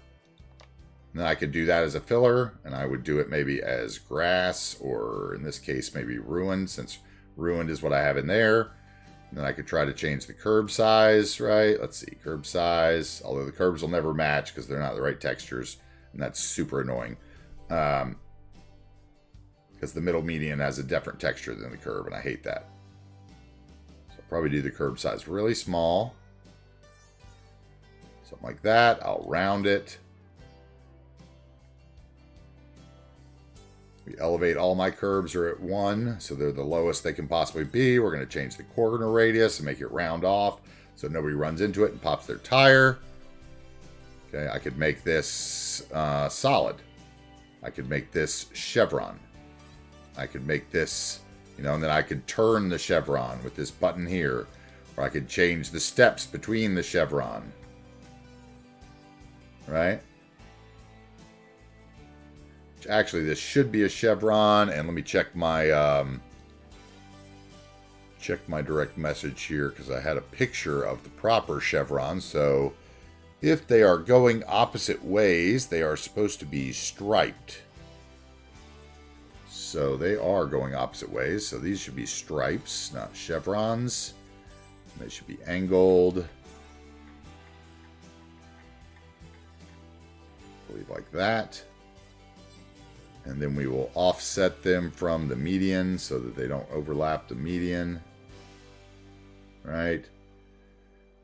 And then I could do that as a filler. And I would do it maybe as grass, or in this case, maybe ruined, since ruined is what I have in there. And then I could try to change the curb size, right? Let's see, curb size. Although the curbs will never match because they're not the right textures. And that's super annoying. Because the middle median has a different texture than the curb, and I hate that. So I'll probably do the curb size really small. Something like that. I'll round it. We elevate all my curbs are at 1, so they're the lowest they can possibly be. We're going to change the corner radius and make it round off so nobody runs into it and pops their tire. Okay, I could make this solid. I could make this chevron. I could make this, and then I could turn the chevron with this button here. Or I could change the steps between the chevron. Right? Actually, this should be a chevron, and let me check my direct message here because I had a picture of the proper chevron. So if they are going opposite ways, they are supposed to be striped. So they are going opposite ways. So these should be stripes, not chevrons. They should be angled. I believe like that. And then we will offset them from the median so that they don't overlap the median. Right?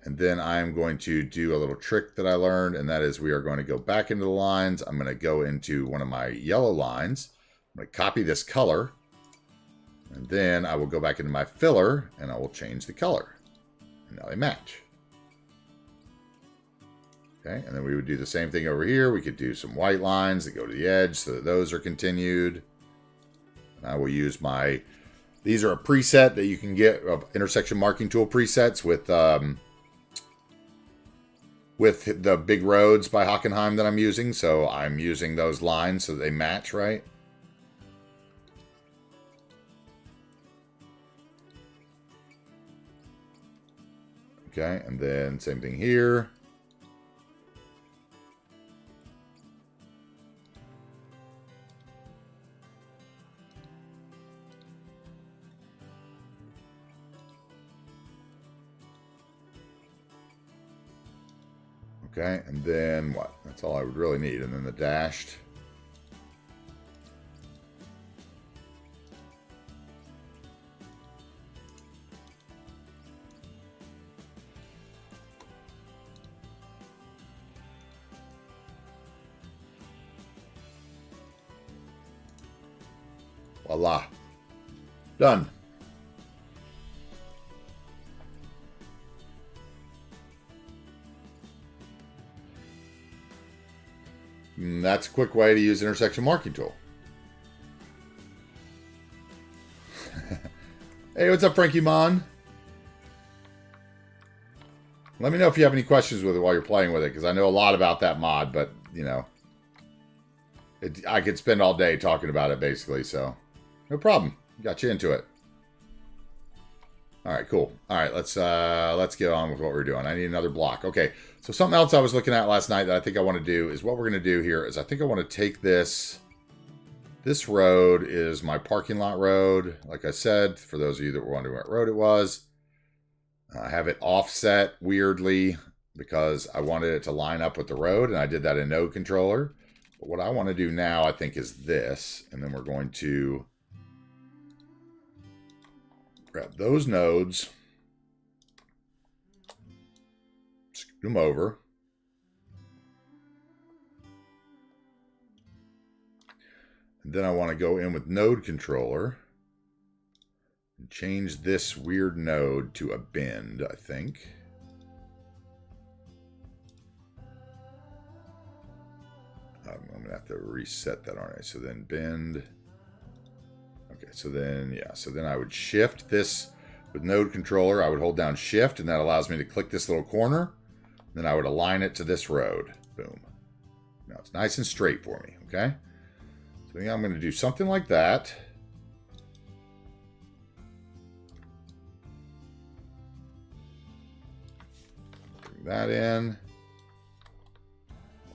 And then I'm going to do a little trick that I learned, and that is we are going to go back into the lines. I'm going to go into one of my yellow lines. I'm going to copy this color. And then I will go back into my filler, and I will change the color. And now they match. Okay, and then we would do the same thing over here. We could do some white lines that go to the edge so that those are continued. And I will use my... These are a preset that you can get, intersection marking tool presets with the big roads by Hockenheim that I'm using. So I'm using those lines so that they match, right? Okay, and then same thing here. Okay, and then what? That's all I would really need. And then the dashed. Voila. Done. And that's a quick way to use intersection marking tool. Hey, what's up, Frankie Mon? Let me know if you have any questions with it while you're playing with it, because I know a lot about that mod, but, I could spend all day talking about it, basically, so no problem. Got you into it. All right, cool. All right, let's get on with what we're doing. I need another block. Okay, so something else I was looking at last night that I think I want to do is what we're going to do here is I think I want to take this. This road is my parking lot road. Like I said, for those of you that were wondering what road it was, I have it offset weirdly because I wanted it to line up with the road, and I did that in Node Controller. But what I want to do now, I think, is this, and then we're going to grab those nodes, scoot them over, and then I want to go in with Node Controller and change this weird node to a bend, I think. I'm going to have to reset that, aren't I? So then bend. Okay, so then, yeah, so then I would shift this with node controller. I would hold down shift, and that allows me to click this little corner. Then I would align it to this road. Boom. Now it's nice and straight for me, okay? So I think I'm going to do something like that. Bring that in.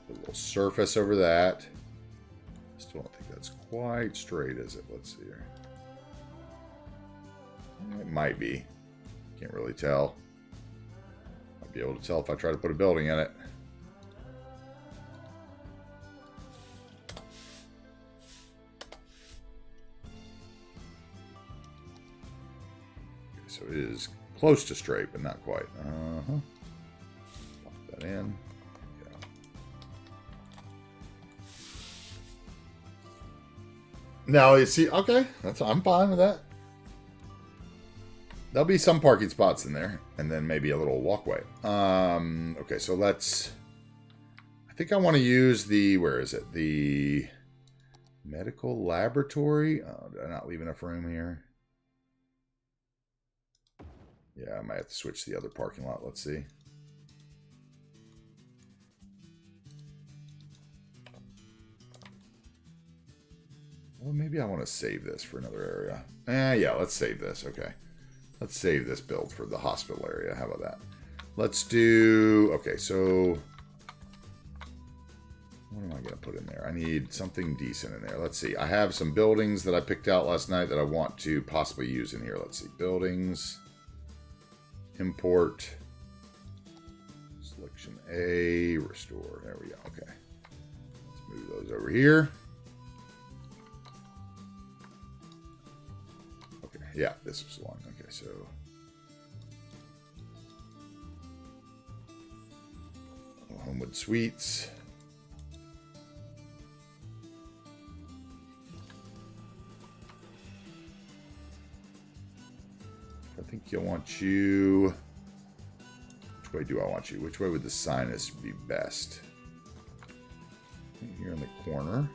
Put a little surface over that. Still don't think that's quite straight, is it? Let's see here. It might be. Can't really tell. Might be able to tell if I try to put a building in it. Okay, so it is close to straight, but not quite. Pop that in. Now you see, okay, I'm fine with that. There'll be some parking spots in there, and then maybe a little walkway. Okay, so let's. I think I want to use the. Where is it? The medical laboratory. Oh, did I not leave enough room here? Yeah, I might have to switch to the other parking lot. Let's see. Well, maybe I want to save this for another area. Yeah, let's save this. Okay. Let's save this build for the hospital area. How about that? Let's do... Okay, so... What am I going to put in there? I need something decent in there. Let's see. I have some buildings that I picked out last night that I want to possibly use in here. Let's see. Buildings. Import. Selection A. Restore. There we go. Okay. Let's move those over here. Yeah, this is the one. Okay, so Homewood Suites. I think you'll want you. Which way do I want you? Which way would the sinus be best? Here in the corner.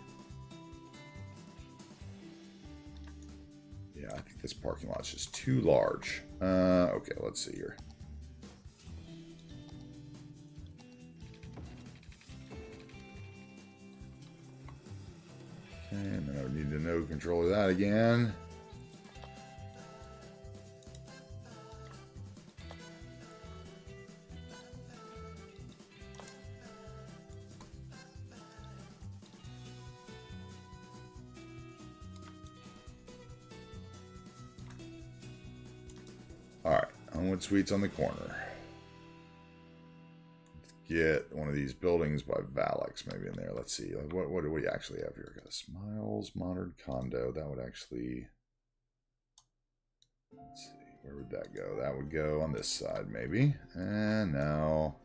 Yeah, I think this parking lot's just too large. Okay, let's see here. Okay, and then I would need to node control that again. Alright, Homewood Suites on the corner. Let's get one of these buildings by Valix maybe in there. Let's see. What do we actually have here? Got a Smiles Modern Condo. That would actually... Let's see. Where would that go? That would go on this side maybe. And now,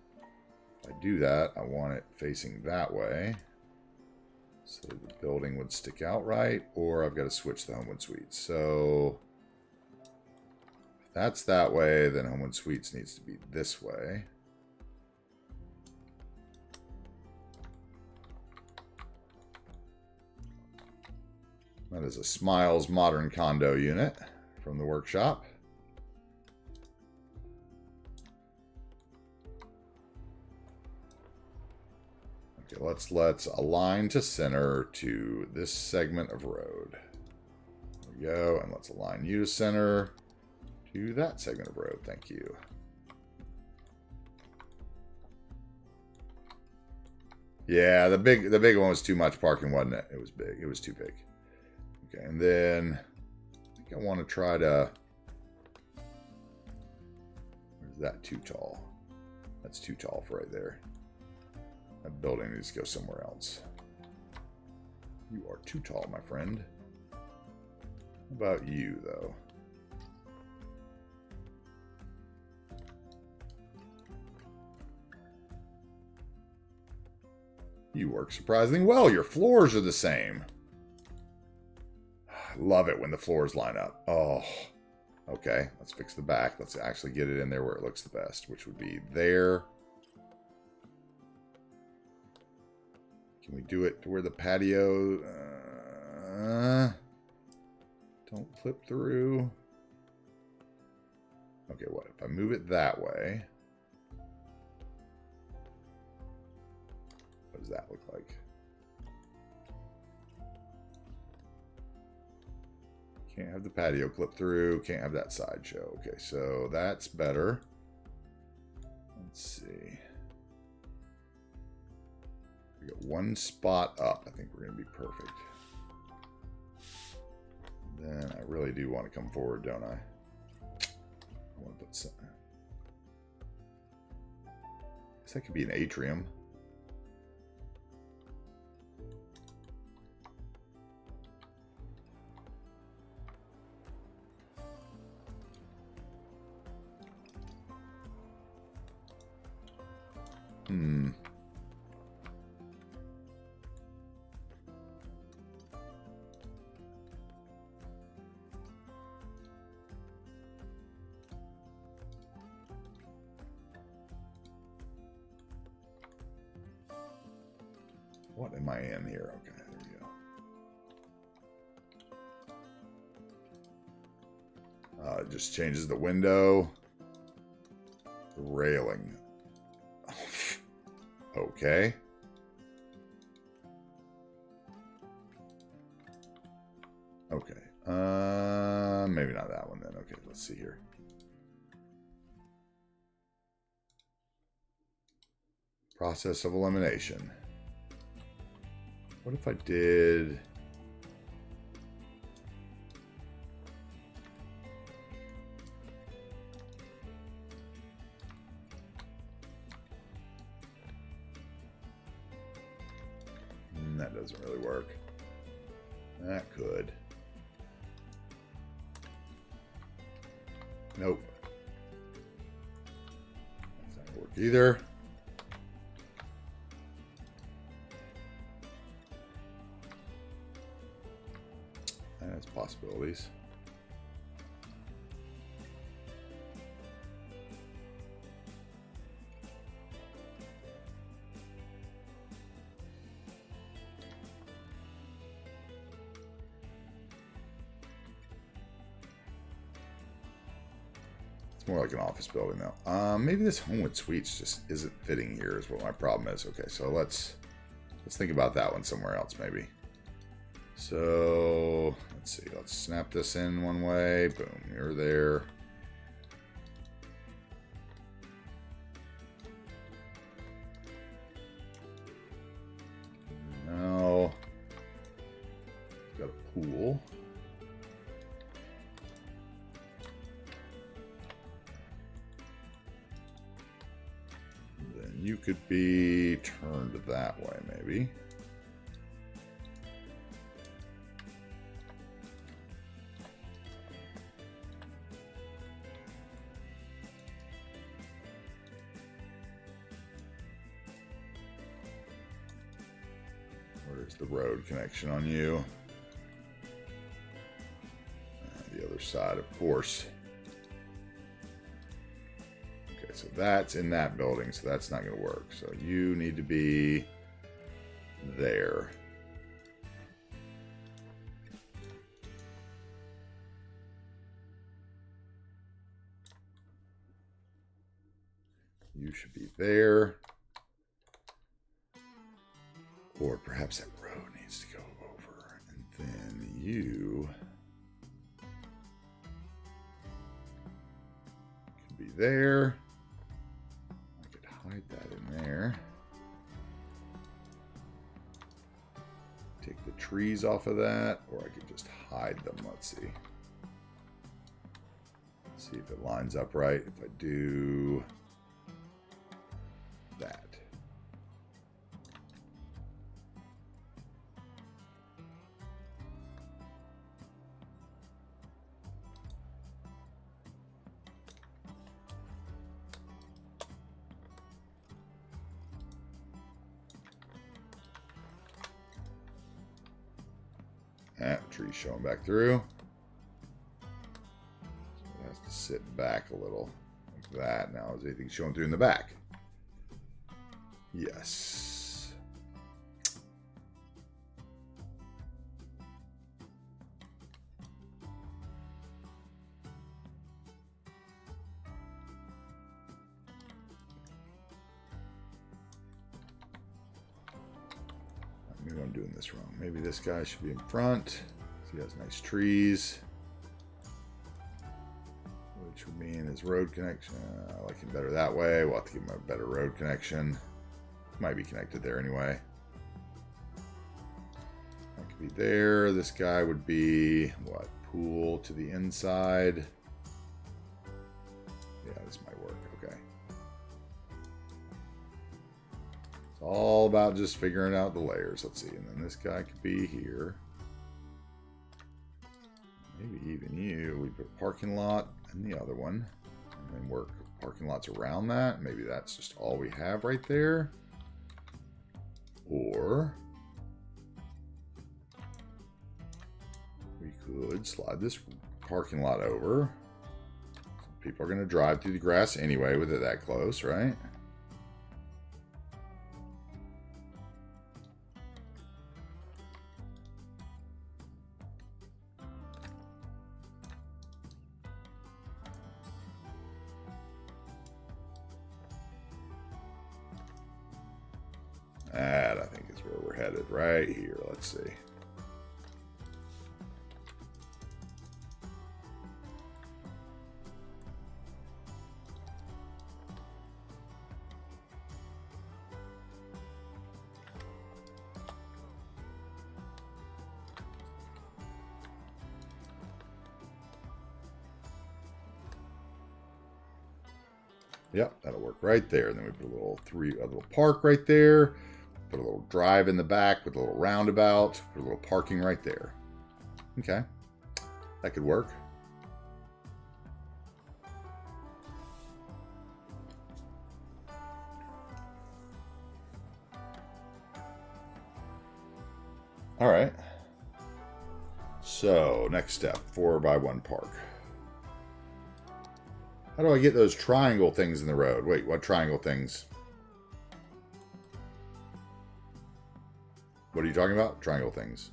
if I do that, I want it facing that way. So the building would stick out right. Or I've got to switch the Homewood Suites. So... That's that way, then Homewood Suites needs to be this way. That is a Smiles Modern Condo unit from the workshop. Okay, let's align to center to this segment of road. There we go, and let's align you to center to that segment of road. Thank you. Yeah, the big one was too much parking, wasn't it? It was big. It was too big. Okay, and then I think I want to try to... Where's that too tall? That's too tall for right there. That building needs to go somewhere else. You are too tall, my friend. How about you, though? You work surprisingly well. Your floors are the same. I love it when the floors line up. Oh, okay. Let's fix the back. Let's actually get it in there where it looks the best, which would be there. Can we do it to where the patio Don't clip through. Okay, what if I move it that way? What does that look like? Can't have the patio clip through. Can't have that sideshow. Okay, so that's better. Let's see. We got one spot up. I think we're going to be perfect. Then I really do want to come forward, don't I? I want to put some. I guess that could be an atrium. What am I in here? Okay, there we go. It just changes the window. The railing. Okay. Okay. Maybe not that one then. Okay, let's see here. Process of elimination. What if I did... That doesn't really work. That could. Nope. That's not gonna work either. That's possibilities. More like an office building though. Maybe this Homewood Suites just isn't fitting here is what my problem is. Okay, so let's think about that one somewhere else maybe. So let's see, let's snap this in one way. Boom, you're there. Now got a pool. You could be turned that way, maybe. Where's the road connection on you? The other side, of course. So that's in that building, so that's not going to work. So you need to be there. You should be there. Or perhaps that road needs to go over. And then you can be there. Hide that in there. Take the trees off of that, or I could just hide them. Let's see. See if it lines up right. If I do that. That tree's showing back through. So it has to sit back a little like that. Now, is anything showing through in the back? Yes. Maybe I'm doing this wrong. Maybe this guy should be in front. He has nice trees. Which would mean his road connection. I like him better that way. We'll have to give him a better road connection. Might be connected there anyway. That could be there. This guy would be, what, pool to the inside. Yeah, this might work. Okay. It's all about just figuring out the layers. Let's see. And then this guy could be here. Maybe even you. We put a parking lot in the other one. And then work parking lots around that. Maybe that's just all we have right there. Or we could slide this parking lot over. People are going to drive through the grass anyway with it that close, right? That, I think, is where we're headed right here. Let's see. Yep, that'll work right there. And then we put a little park right there. Put a little drive in the back with a little roundabout. Put a little parking right there. Okay. That could work. All right. So, next step, 4x1 park. How do I get those triangle things in the road? Wait, what triangle things? What are you talking about? Triangle things.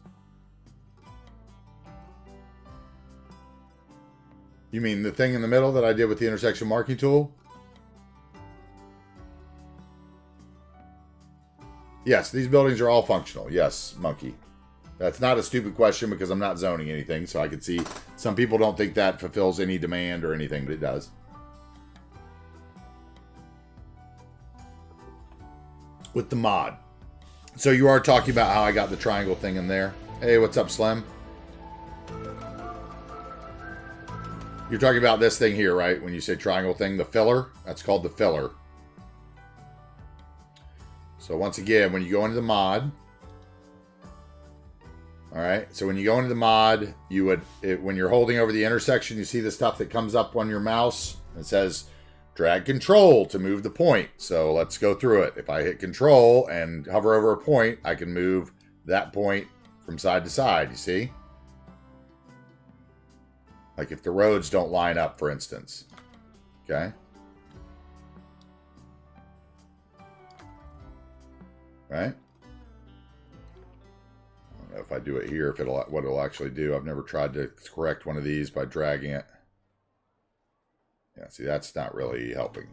You mean the thing in the middle that I did with the intersection marking tool? Yes, these buildings are all functional. Yes, monkey. That's not a stupid question because I'm not zoning anything, so I can see some people don't think that fulfills any demand or anything, but it does. With the mod. So you are talking about how I got the triangle thing in there. Hey, what's up, Slim? You're talking about this thing here, right? When you say triangle thing, the filler. That's called the filler. So once again, when you go into the mod, all right. So when you go into the mod, you would, when you're holding over the intersection, you see the stuff that comes up on your mouse. It says drag control to move the point. So let's go through it. If I hit control and hover over a point, I can move that point from side to side, you see? Like if the roads don't line up, for instance. Okay? Right? I don't know if I do it here, if what it'll actually do. I've never tried to correct one of these by dragging it. Yeah, see, that's not really helping.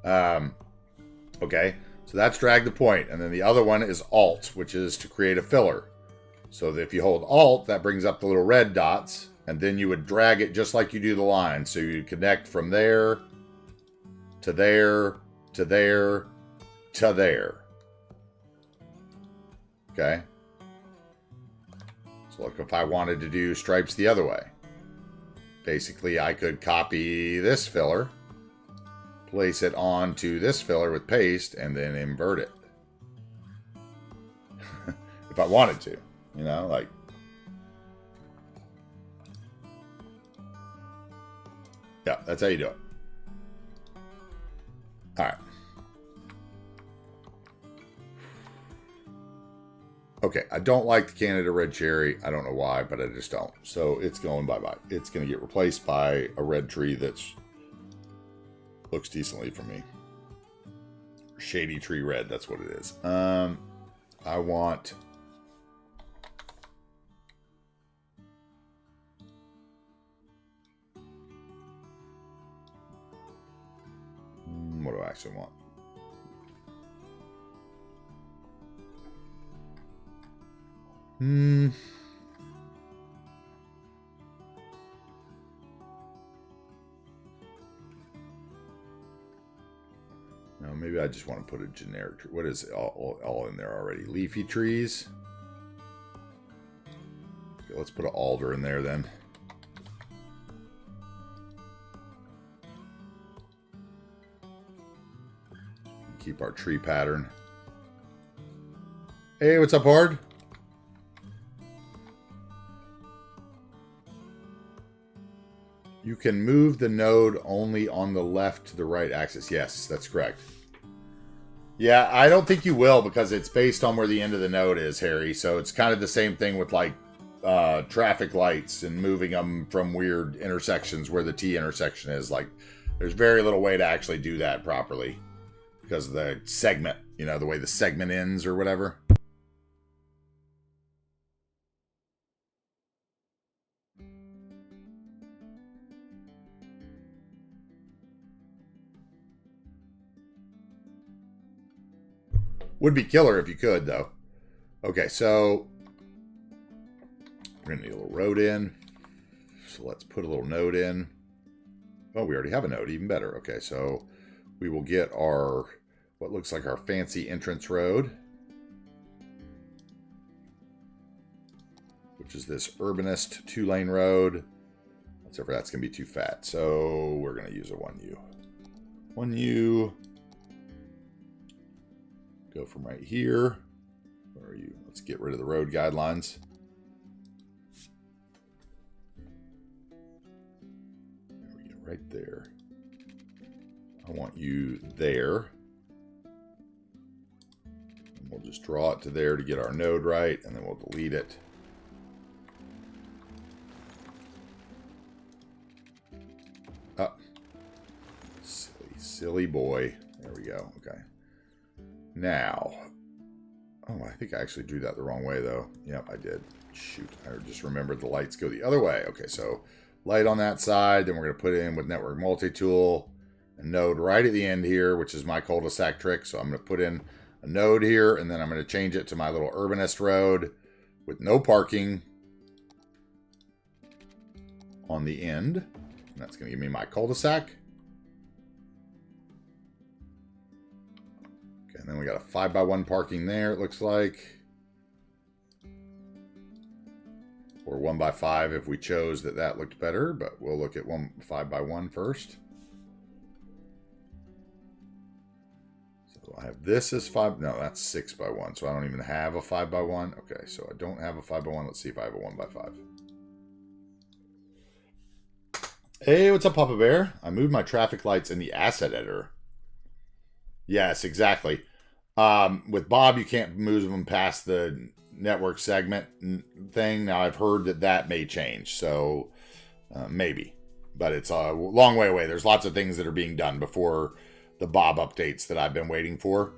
Okay, so that's drag the point. And then the other one is Alt, which is to create a filler. So that if you hold Alt, that brings up the little red dots. And then you would drag it just like you do the line. So you connect from there to there to there to there. Okay. So look, if I wanted to do stripes the other way. Basically, I could copy this filler, place it onto this filler with paste, and then invert it. If I wanted to, you know, like. Yeah, that's how you do it. All right. Okay, I don't like the Canada Red Cherry. I don't know why, but I just don't. So it's going bye-bye. It's going to get replaced by a red tree that looks decently for me. Shady tree red, that's what it is. I want... What do I actually want? No, maybe I just want to put a generic tree. What is it? All in there already? Leafy trees. Okay, let's put an alder in there then. Keep our tree pattern. Hey, what's up, Hard? You can move the node only on the left to the right axis. Yes, that's correct. Yeah, I don't think you will because it's based on where the end of the node is, Harry. So it's kind of the same thing with like traffic lights and moving them from weird intersections where the T intersection is. Like, there's very little way to actually do that properly because of the segment, you know, the way the segment ends or whatever. Would be killer if you could, though. Okay, so we're going to need a little road in. So let's put a little node in. Oh, we already have a node. Even better. Okay, so we will get our, what looks like our fancy entrance road, which is this urbanist 2-lane road. Except for that's going to be too fat. So we're going to use a 1U. 1U. Go from right here. Where are you? Let's get rid of the road guidelines. There we go, right there. I want you there. And we'll just draw it to there to get our node right, and then we'll delete it. Oh. Silly boy. There we go. Okay. Now, oh, I think I actually drew that the wrong way, though. Yep, I did. Shoot, I just remembered the lights go the other way. Okay, so light on that side, then we're going to put it in with Network Multi-Tool, a node right at the end here, which is my cul-de-sac trick. So I'm going to put in a node here, and then I'm going to change it to my little urbanist road with no parking on the end. And that's going to give me my cul-de-sac. And then we got a 5x1 parking there, it looks like. Or 1x5 if we chose that looked better, but we'll look at 5x1 first. So I have this as 5, no, that's 6x1, so I don't even have a 5x1. Okay, so I don't have a 5x1. Let's see if I have a 1x5. Hey, what's up, Papa Bear? I moved my traffic lights in the asset editor. Yes, exactly. With Bob, you can't move them past the network segment thing. Now, I've heard that may change, so maybe. But it's a long way away. There's lots of things that are being done before the Bob updates that I've been waiting for.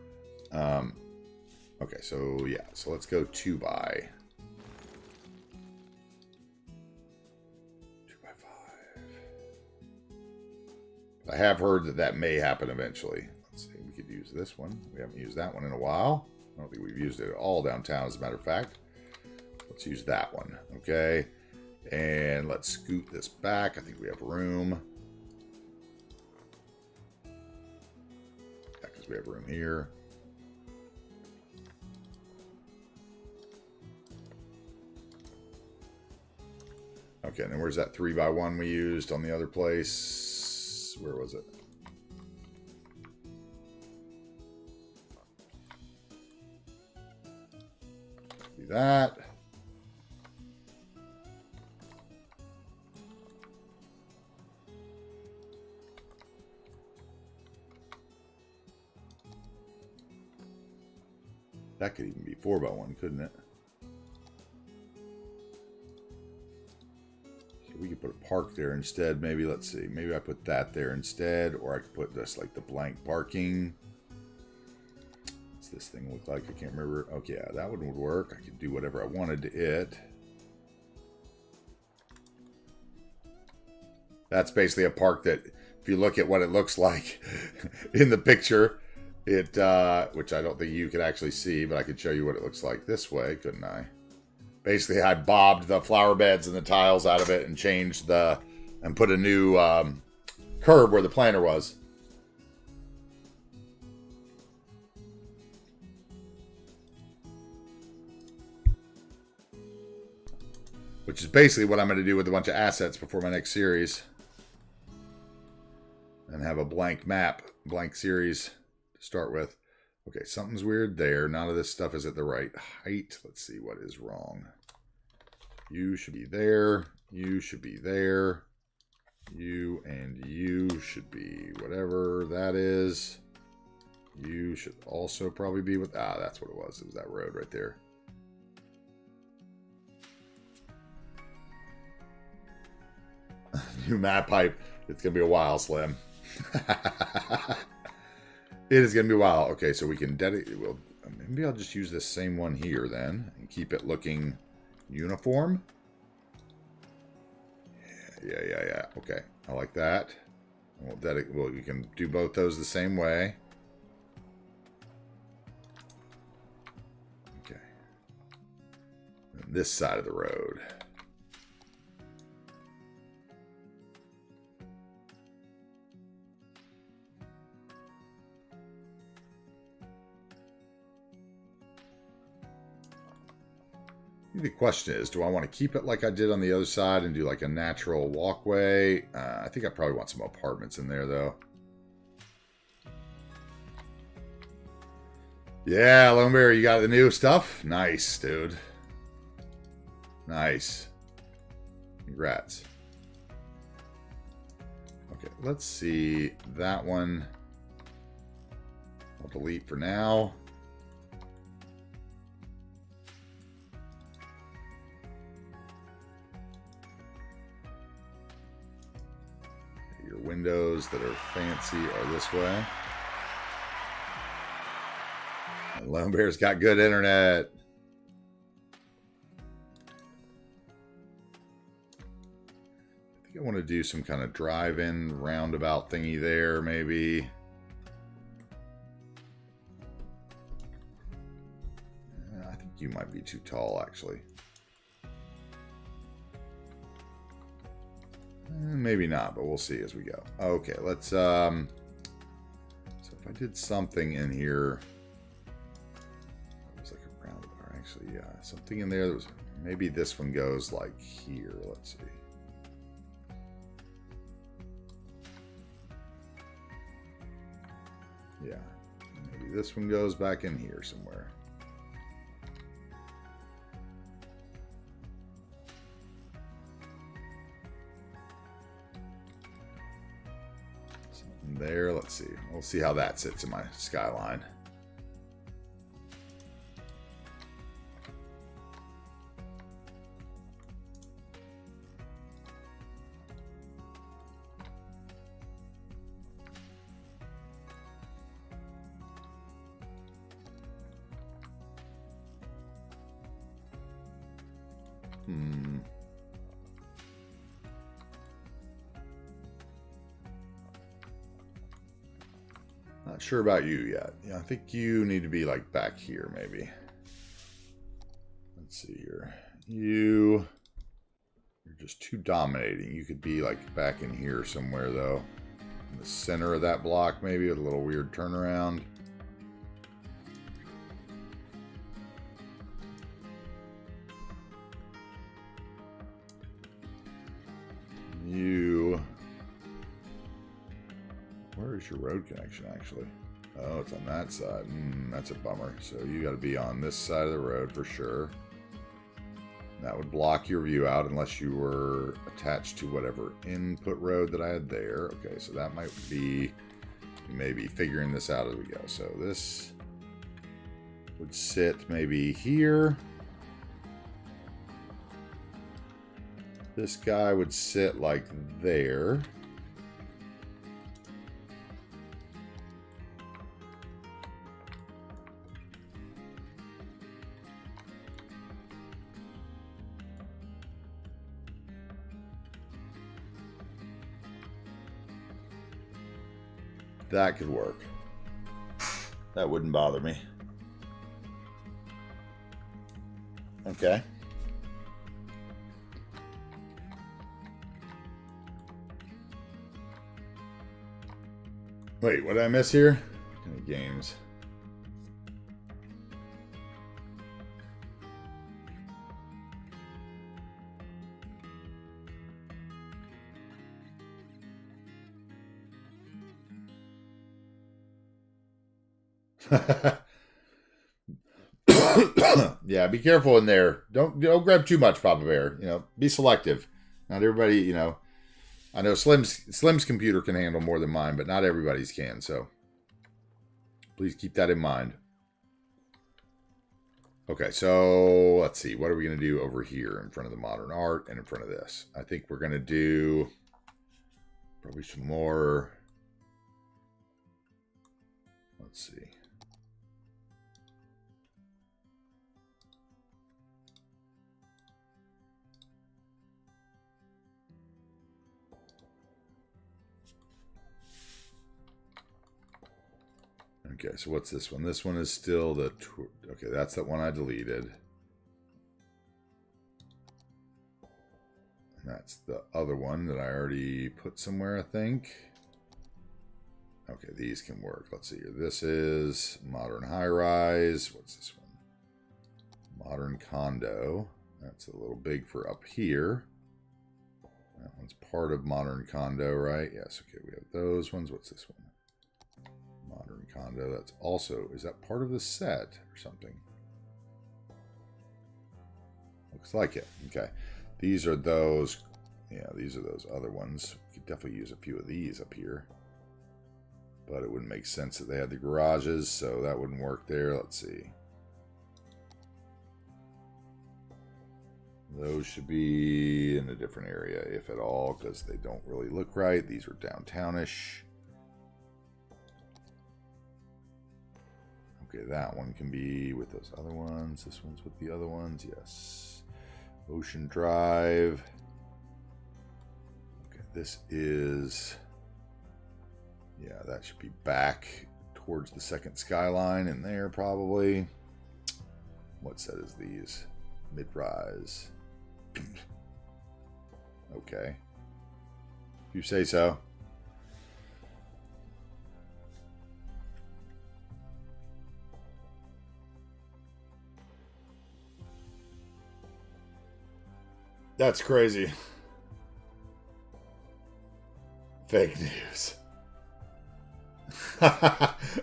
Okay, so yeah. So let's go 2x. 2x5. I have heard that may happen eventually. Let's see. We could use this one. We haven't used that one in a while. I don't think we've used it at all downtown, as a matter of fact. Let's use that one. Okay. And let's scoot this back. I think we have room. Yeah, because we have room here. Okay, and then where's that 3x1 we used on the other place? Where was it? That. That could even be 4x1, couldn't it? So we could put a park there instead. Maybe, let's see. Maybe I put that there instead, or I could put just like the blank parking. This thing look like? I can't remember. Okay, yeah, that one would work. I could do whatever I wanted to it. That's basically a park that, if you look at what it looks like in the picture, it which I don't think you could actually see, but I could show you what it looks like this way, couldn't I? Basically, I bobbed the flower beds and the tiles out of it and changed and put a new curb where the planter was. Which is basically what I'm going to do with a bunch of assets before my next series. And have a blank map, blank series to start with. Okay, something's weird there. None of this stuff is at the right height. Let's see what is wrong. You should be there. You should be there. You and you should be whatever that is. You should also probably be with... Ah, that's what it was. It was that road right there. New map pipe. It's going to be a while, Slim. It is going to be a while. Okay, so we can dedicate... Well, maybe I'll just use this same one here then and keep it looking uniform. Yeah. Okay, I like that. Well, you can do both those the same way. Okay. And this side of the road. The question is, do I want to keep it like I did on the other side and do like a natural walkway? I think I probably want some apartments in there, though. Yeah, Lone Bear, you got the new stuff? Nice, dude. Nice. Congrats. Okay, let's see. That one I'll delete for now. Windows that are fancy are this way. And Lone Bear's got good internet. I think I want to do some kind of drive-in roundabout thingy there, maybe. I think you might be too tall, actually. Maybe not, but we'll see as we go. Okay, let's so if I did something in here, it was like a round, or actually, yeah, something in there that was, maybe this one goes like here. Let's see. Yeah, maybe this one goes back in here somewhere. There, let's see. We'll see how that sits in my skyline. Not sure about you yet. Yeah, I think you need to be like back here, maybe. Let's see here. You're just too dominating. You could be like back in here somewhere, though. In the center of that block, maybe, with a little weird turnaround. Where's your road connection, actually? Oh, it's on that side. That's a bummer. So you got to be on this side of the road for sure. That would block your view out unless you were attached to whatever input road that I had there. Okay, so that might be, maybe figuring this out as we go. So this would sit maybe here. This guy would sit like there. That could work. That wouldn't bother me. Okay. Wait, what did I miss here? Any games? Yeah, be careful in there. Don't grab too much, Papa Bear. You know, be selective. Not everybody, you know. I know Slim's computer can handle more than mine, but not everybody's can. So please keep that in mind. Okay, so let's see. What are we going to do over here in front of the modern art and in front of this? I think we're going to do probably some more. Let's see. Okay, so what's this one? This one is still the... Okay, that's that one I deleted. And that's the other one that I already put somewhere, I think. Okay, these can work. Let's see here. This is modern high-rise. What's this one? Modern condo. That's a little big for up here. That one's part of modern condo, right? Yes, okay, we have those ones. What's this one? Modern condo. That's also... Is that part of the set or something? Looks like it. Okay. These are those... Yeah, these are those other ones. We could definitely use a few of these up here. But it wouldn't make sense that they had the garages, so that wouldn't work there. Let's see. Those should be in a different area, if at all, because they don't really look right. These are downtownish. Okay, that one can be with those other ones. This one's with the other ones. Yes. Ocean Drive. Okay, this is... Yeah, that should be back towards the second skyline in there, probably. What set is these? Mid-rise. Okay. If you say so. That's crazy. Fake news.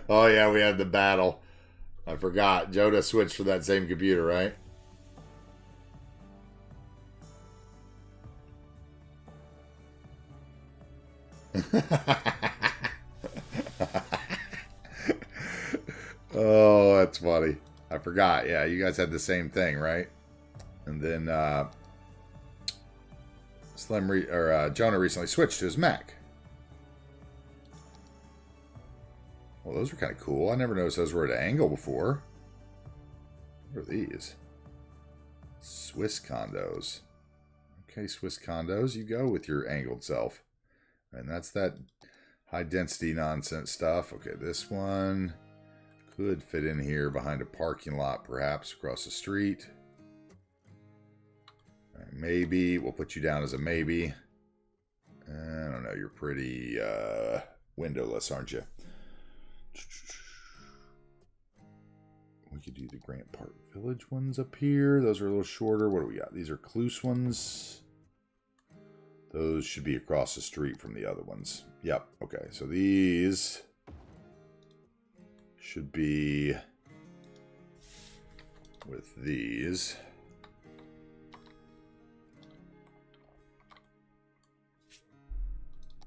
Oh yeah, we had the battle. I forgot. Joda switched for that same computer, right? Oh, that's funny. I forgot. Yeah, you guys had the same thing, right? And then Jonah recently switched to his Mac. Well, those were kind of cool. I never noticed those were at an angle before. What are these? Swiss condos. Okay, Swiss condos. You go with your angled self. And that's that high density nonsense stuff. Okay, this one could fit in here behind a parking lot, perhaps across the street. Right, maybe. We'll put you down as a maybe. I don't know. You're pretty windowless, aren't you? We could do the Grant Park Village ones up here. Those are a little shorter. What do we got? These are Cluse ones. Those should be across the street from the other ones. Yep. Okay. So these should be with these.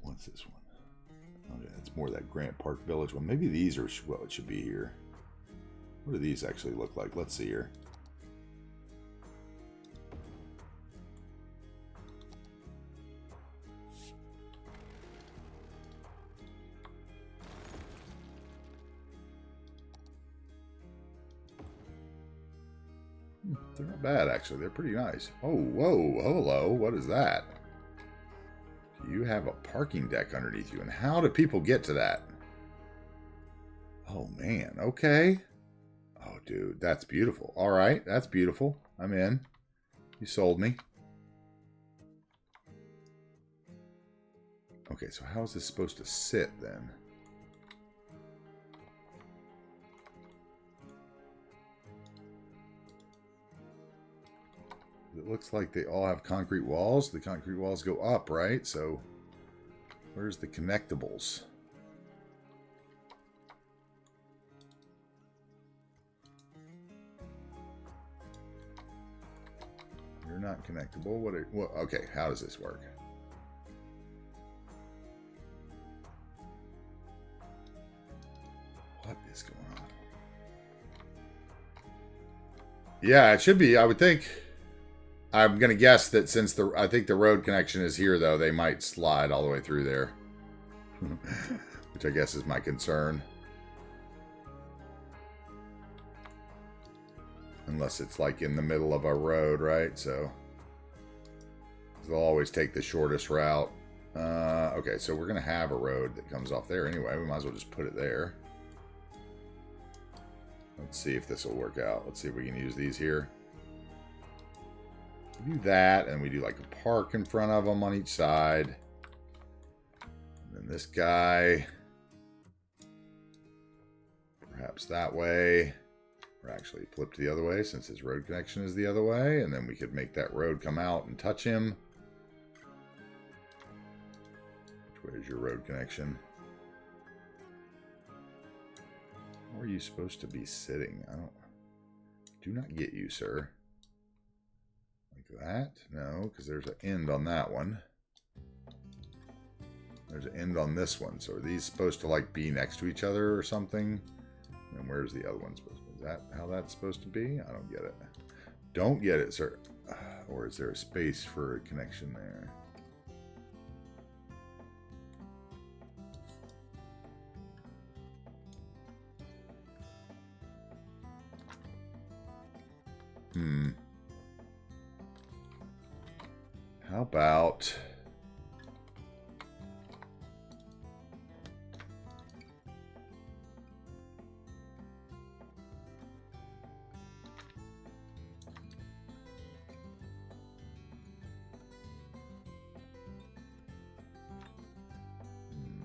What's this one? Okay, it's more that Grant Park Village one. Maybe these are what it should be here. What do these actually look like? Let's see here. They're not bad, actually. They're pretty nice. Oh, whoa, hello. What is that? You have a parking deck underneath you. And how do people get to that? Oh, man. Okay. Oh, dude. That's beautiful. All right. That's beautiful. I'm in. You sold me. Okay, so how is this supposed to sit, then? looks like they all have concrete walls. The concrete walls go up, right? So where's the connectables? You're not connectable. Okay, how does this work? What is going on? Yeah, it should be, I would think. I'm going to guess that since I think the road connection is here, though, they might slide all the way through there. Which I guess is my concern. Unless it's like in the middle of a road, right? So they'll always take the shortest route. Okay, so we're going to have a road that comes off there anyway. We might as well just put it there. Let's see if this will work out. Let's see if we can use these here. We do that, and we do like a park in front of them on each side. And then this guy. Perhaps that way. Or actually flip the other way since his road connection is the other way. And then we could make that road come out and touch him. Which way is your road connection? Where are you supposed to be sitting? Do not get you, sir. Like that? No, because there's an end on that one. There's an end on this one. So are these supposed to like be next to each other or something? And where's the other one supposed to be? Is that how that's supposed to be? I don't get it. Don't get it, sir. Or is there a space for a connection there? How about...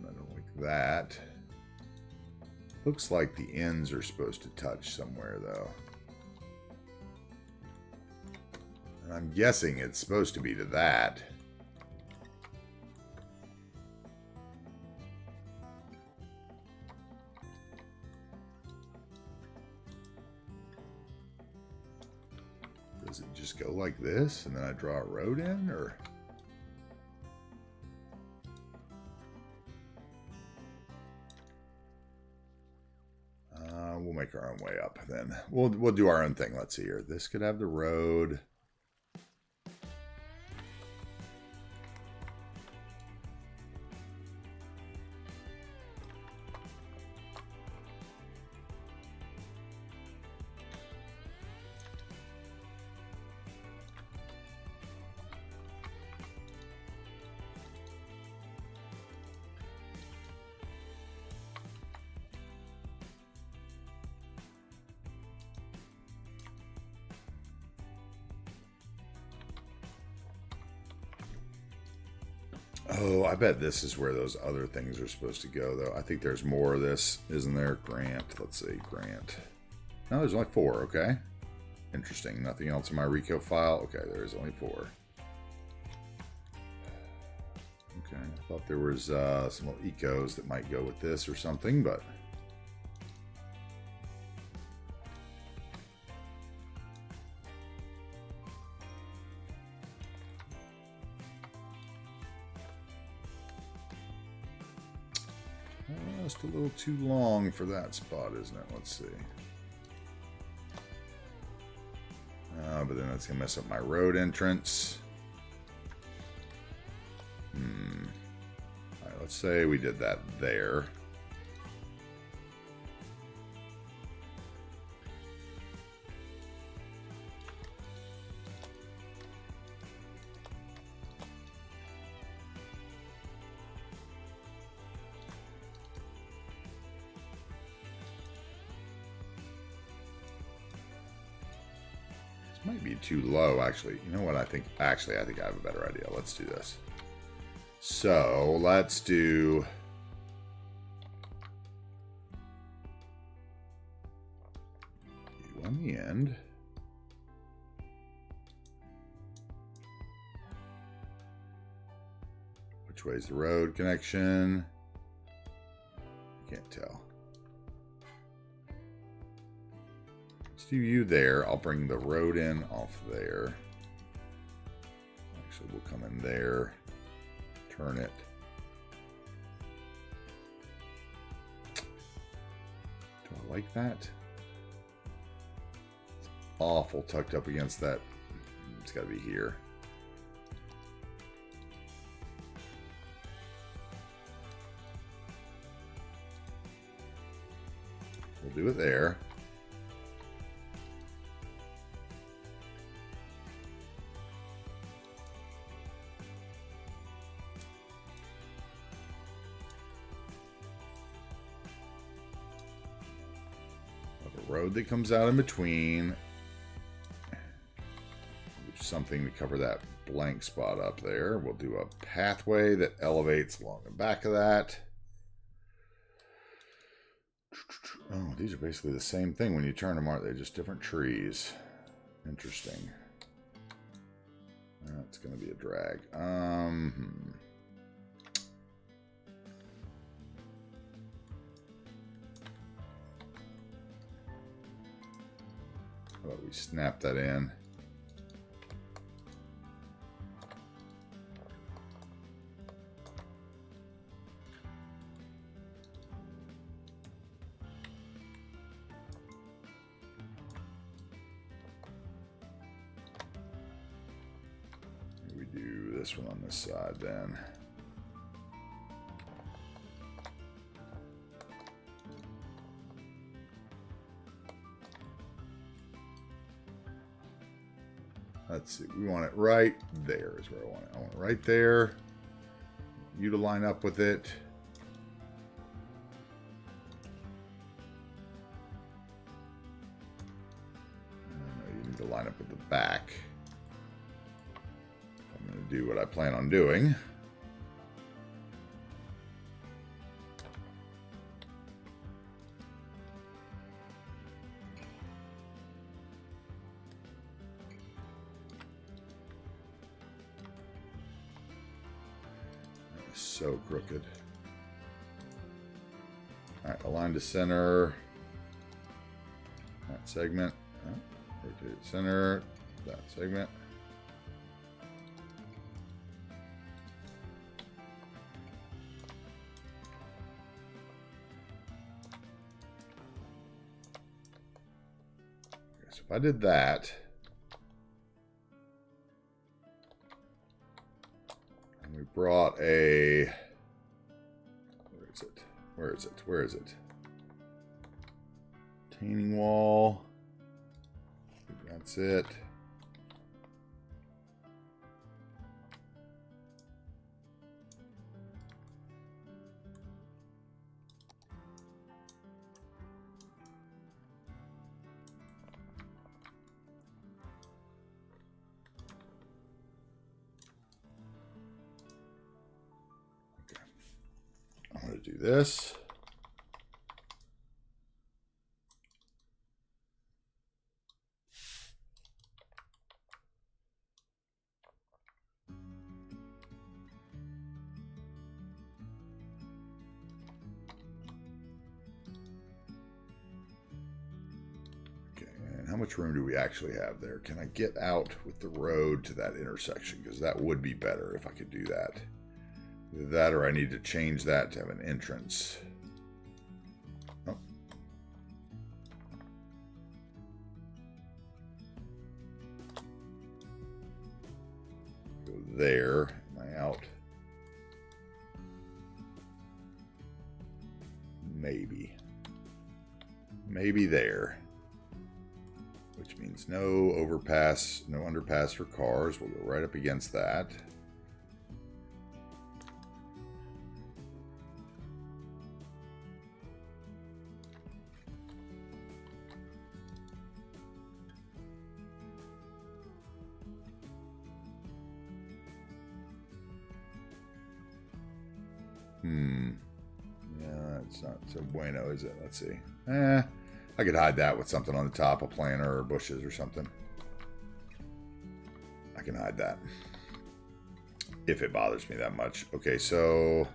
I don't like that. Looks like the ends are supposed to touch somewhere, though. And I'm guessing it's supposed to be to that. Does it just go like this and then I draw a road in, or? We'll make our own way up then. We'll do our own thing. Let's see here. This could have the road. Oh, I bet this is where those other things are supposed to go, though. I think there's more of this, isn't there? Grant. Let's see. Grant. No, there's only 4. Okay. Interesting. Nothing else in my Rico file. Okay, there's only 4. Okay. I thought there was some little ecos that might go with this or something, but... just a little too long for that spot, isn't it? Let's see. But then that's going to mess up my road entrance. All right, let's say we did that there. Might be too low, actually. You know what? I think I have a better idea. Let's do this. So let's do... you on the end. Which way's the road connection? Can't tell. Let's do you there. I'll bring the road in off there. Actually, we'll come in there. Turn it. Do I like that? It's awful tucked up against that. It's got to be here. We'll do it there. A road that comes out in between. Something to cover that blank spot up there. We'll do a pathway that elevates along the back of that. Oh, these are basically the same thing when you turn them, aren't they? Just different trees. Interesting. That's going to be a drag. How about we snap that in? This one on this side then. Let's see, we want it right there is where I want it. I want it right there. You to line up with it. No, you need to line up with the back. Do what I plan on doing. That is so crooked. All right, align to center. That segment. Rotate center. That segment. If I did that, and we brought a, where is it? Where is it? Where is it? Retaining wall. That's it. I'm going to do this. Okay, and how much room do we actually have there? Can I get out with the road to that intersection? Because that would be better if I could do that. Either that or I need to change that to have an entrance. Oh. Go there. Am I out? Maybe. Maybe there. Which means no overpass, no underpass for cars. We'll go right up against that. Yeah, it's not so bueno, is it? Let's see. I could hide that with something on the top, a planter or bushes or something. I can hide that. if it bothers me that much. Okay, so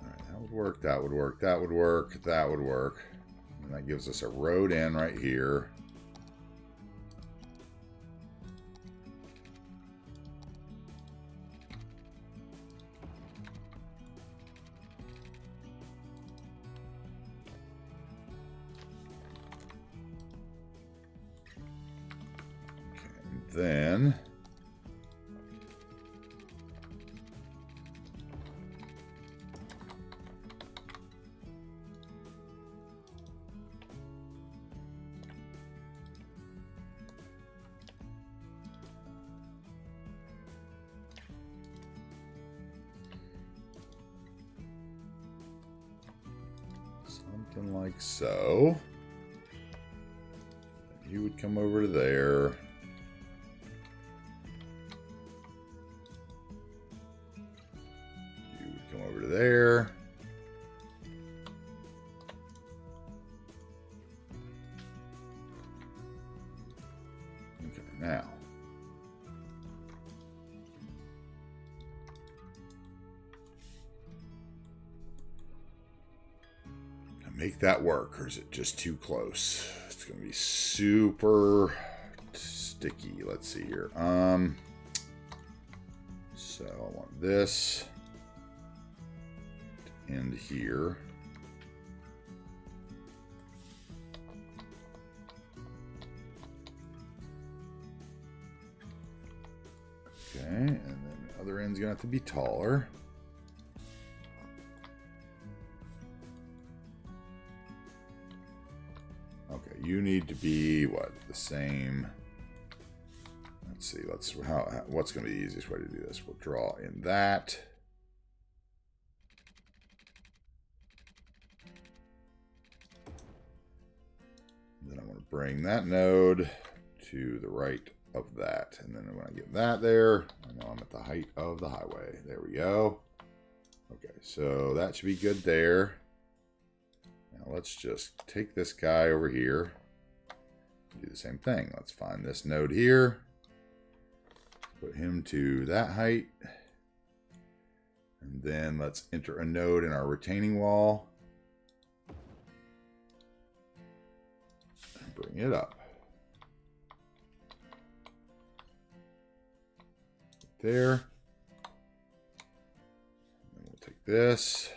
all right, that would work, that would work, that would work, that would work. And that gives us a road in right here. Then something like so. You would come over to there. Over to there. Okay, now. Make that work, or is it just too close? It's going to be super sticky. Let's see here. So I want this end here. Okay, and then the other end's gonna have to be taller. Okay, you need to be what? The same. Let's see. What's gonna be the easiest way to do this? We'll draw in that. Then I want to bring that node to the right of that. And then when I get that there, I know I'm at the height of the highway. There we go. Okay, so that should be good there. Now let's just take this guy over here. Do the same thing. Let's find this node here. Put him to that height. And then let's enter a node in our retaining wall. Bring it up. There. And then we'll take this.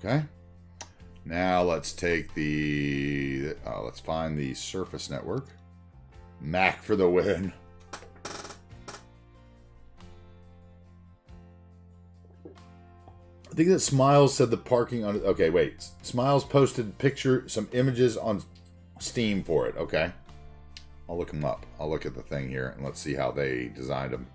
Okay. Now let's take the, let's find the surface network. Mac for the win. I think that Smiles said the parking on, okay, wait. Smiles posted some images on Steam for it. Okay. I'll look them up. I'll look at the thing here and let's see how they designed them.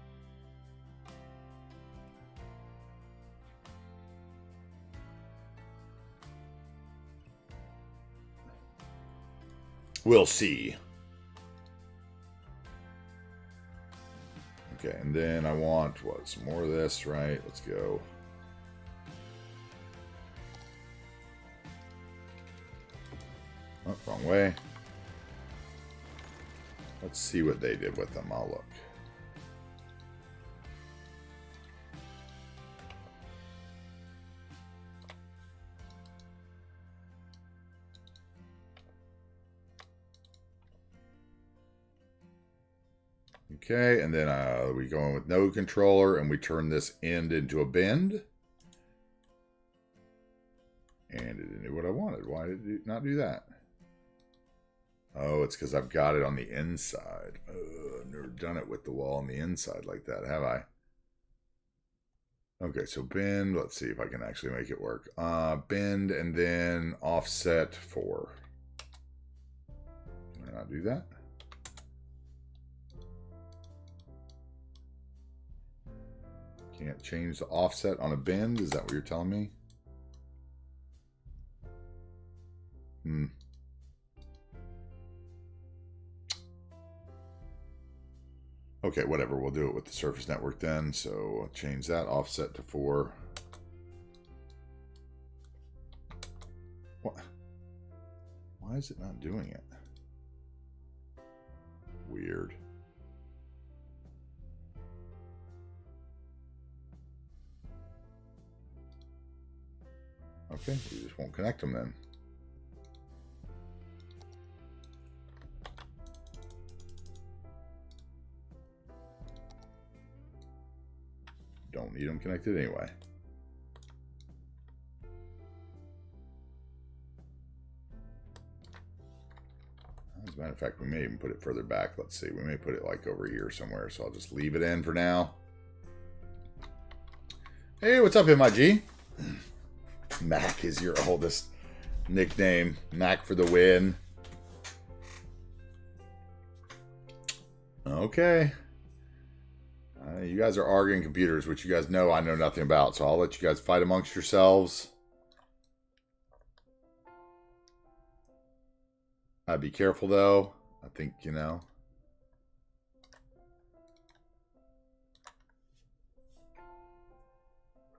We'll see. Okay, and then I want, what, some more of this, right? Let's go. Oh, wrong way. Let's see what they did with them. I'll look. Okay, and then we go in with node controller and we turn this end into a bend. And it didn't do what I wanted. Why did it not do that? Oh, it's because I've got it on the inside. I've never done it with the wall on the inside like that, have I? Okay, so bend. Let's see if I can actually make it work. Bend and then offset 4. Can I not do that? Can't change the offset on a bend? Is that what you're telling me? Okay, whatever. We'll do it with the surface network then. So I'll change that offset to 4. What? Why is it not doing it? Weird. Okay, we just won't connect them then. Don't need them connected anyway. As a matter of fact, we may even put it further back. Let's see. We may put it like over here somewhere. So I'll just leave it in for now. Hey, what's up, MIG? Mac is your oldest nickname. Mac for the win. Okay. You guys are arguing computers, which you guys know I know nothing about. So I'll let you guys fight amongst yourselves. Be careful, though. I think, you know.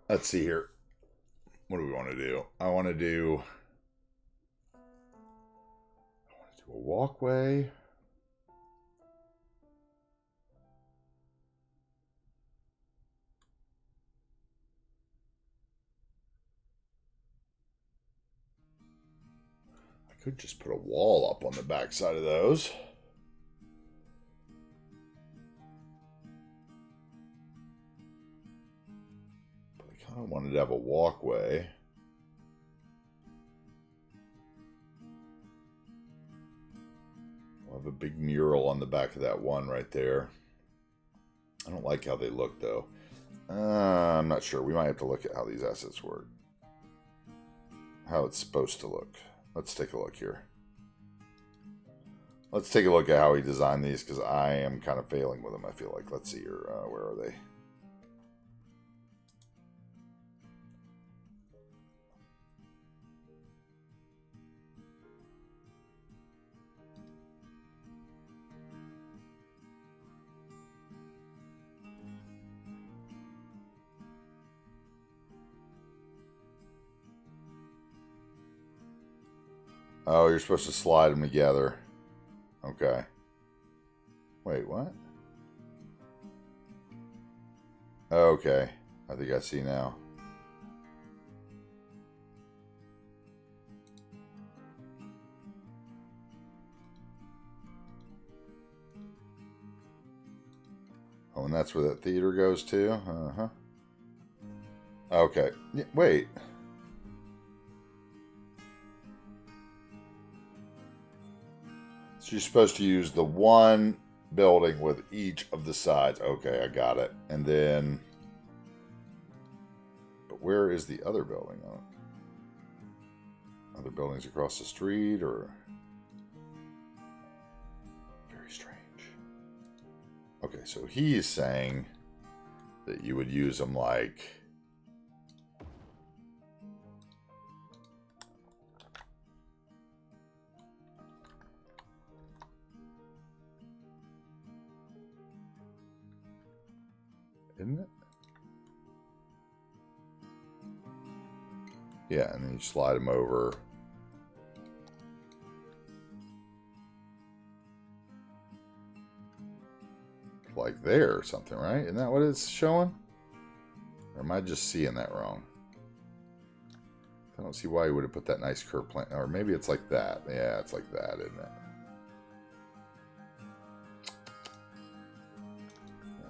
Let's see here. What do we want to do? I want to do a walkway. I could just put a wall up on the back side of those. But I kind of wanted to have a walkway. I'll have a big mural on the back of that one right there. I don't like how they look, though. I'm not sure. We might have to look at how these assets work. How it's supposed to look. Let's take a look here. Let's take a look at how he designed these, because I am kind of failing with them, I feel like. Let's see here. Where are they? Oh, you're supposed to slide them together. Okay. Wait, what? Okay. I think I see now. Oh, and that's where that theater goes to? Uh-huh. Okay. Wait. So you're supposed to use the one building with each of the sides. Okay, I got it. And then... But where is the other building? Other buildings across the street, or... Very strange. Okay, so he's saying that you would use them like... Isn't it? Yeah, and then you slide them over. Like there or something, right? Isn't that what it's showing? Or am I just seeing that wrong? I don't see why you would have put that nice curve plan. Or maybe it's like that. Yeah, it's like that, isn't it?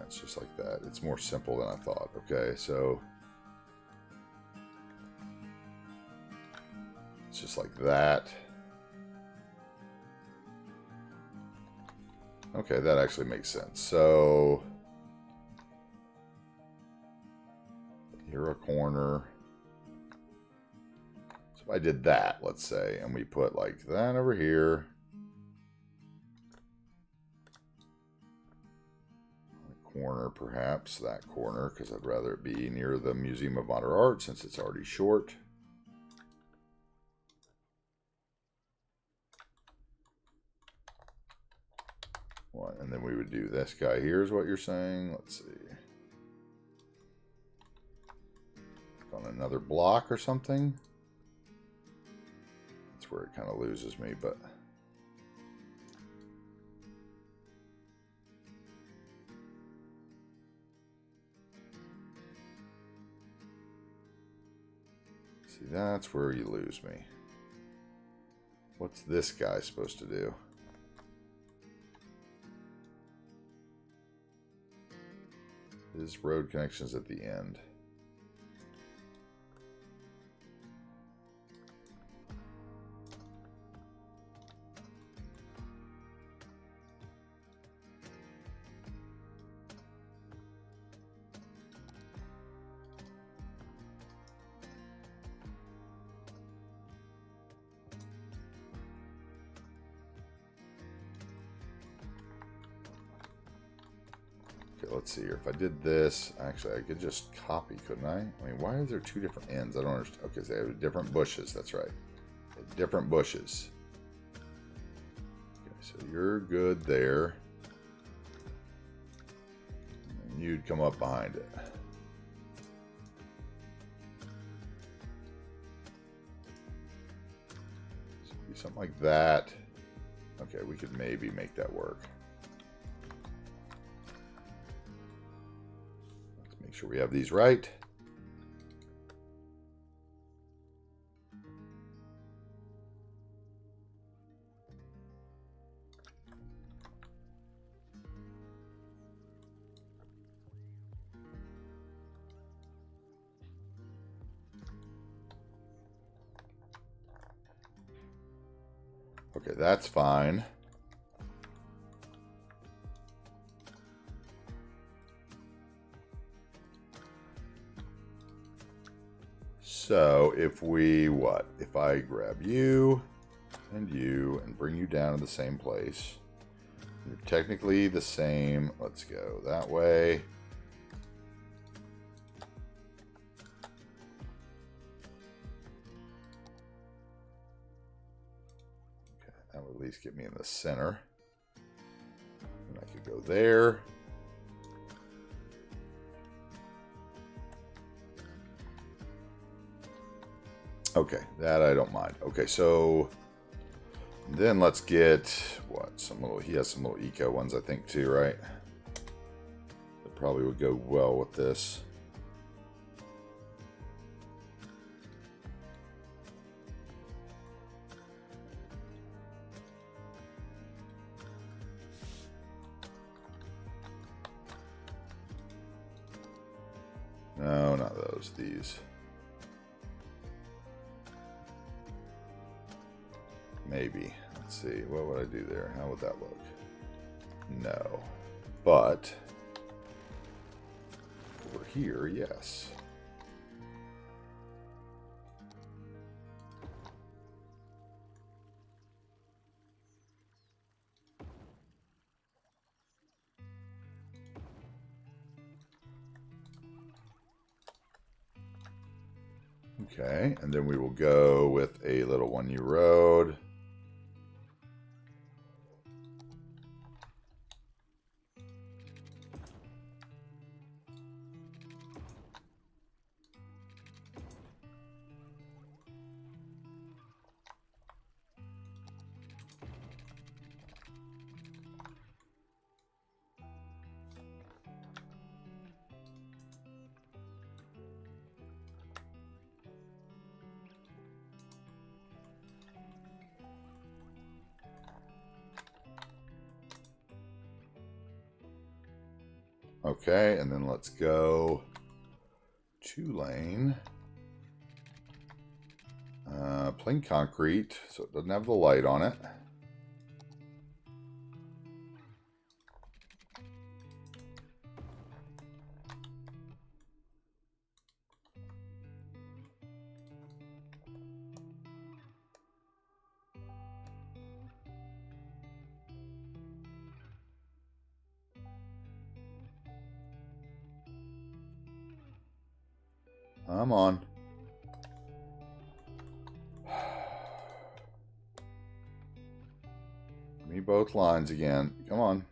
It's just like that. It's more simple than I thought. Okay, so it's just like that. Okay, that actually makes sense. So here a corner. So if I did that, let's say, and we put like that over here. Corner, perhaps that corner, because I'd rather it be near the Museum of Modern Art since it's already short. What? And then we would do this guy here is what you're saying. Let's see. On another block or something. That's where it kind of loses me, but see, that's where you lose me. What's this guy supposed to do? His road connection's at the end. Let's see here. If I did this, actually, I could just copy, couldn't I? I mean, why is there two different ends? I don't understand. Okay, so they have different bushes. That's right. Different bushes. Okay, so you're good there. And you'd come up behind it. So it'd be something like that. Okay, we could maybe make that work. Sure we have these right. Okay, that's fine. So if we, what? If I grab you and bring you down to the same place, you're technically the same. Let's go that way. Okay, that would at least get me in the center. And I could go there. Okay, that I don't mind. Okay, so then let's get what? Some little, he has some little eco ones, I think, too, right? That probably would go well with this. No, not those, these. Maybe. Let's see. What would I do there? How would that look? No. But over here, yes. Okay, and then we will go with a little 1U road. Okay, and then let's go 2-lane. Plain concrete, so it doesn't have the light on it. I'm on. Give me both lines again. Come on.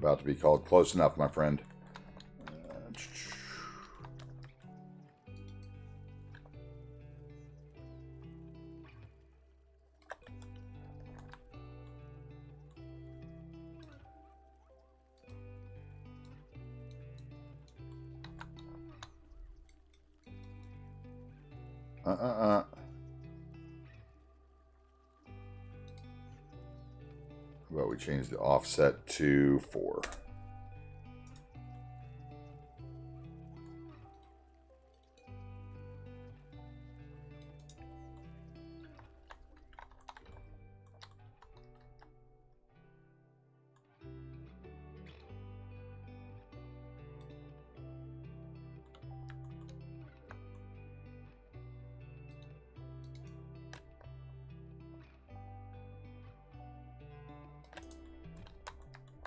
about to be called. Close enough, my friend. How about we change the offset to 4?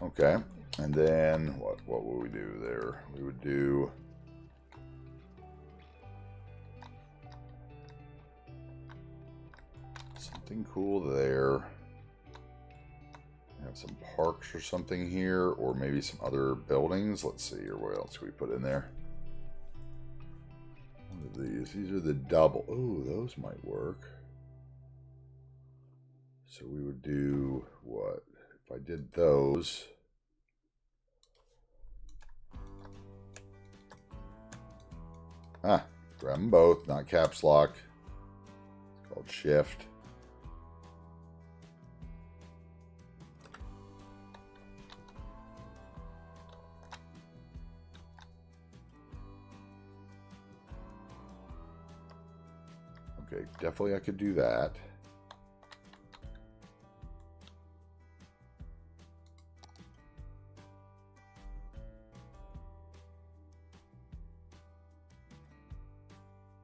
Okay, and then what would we do there? We would do something cool there. Have some parks or something here, or maybe some other buildings. Let's see here. What else can we put in there? What are these? These are the double. Oh, those might work. So we would do what? If I did those. Grab them both, not caps lock. It's called shift. Okay, definitely I could do that.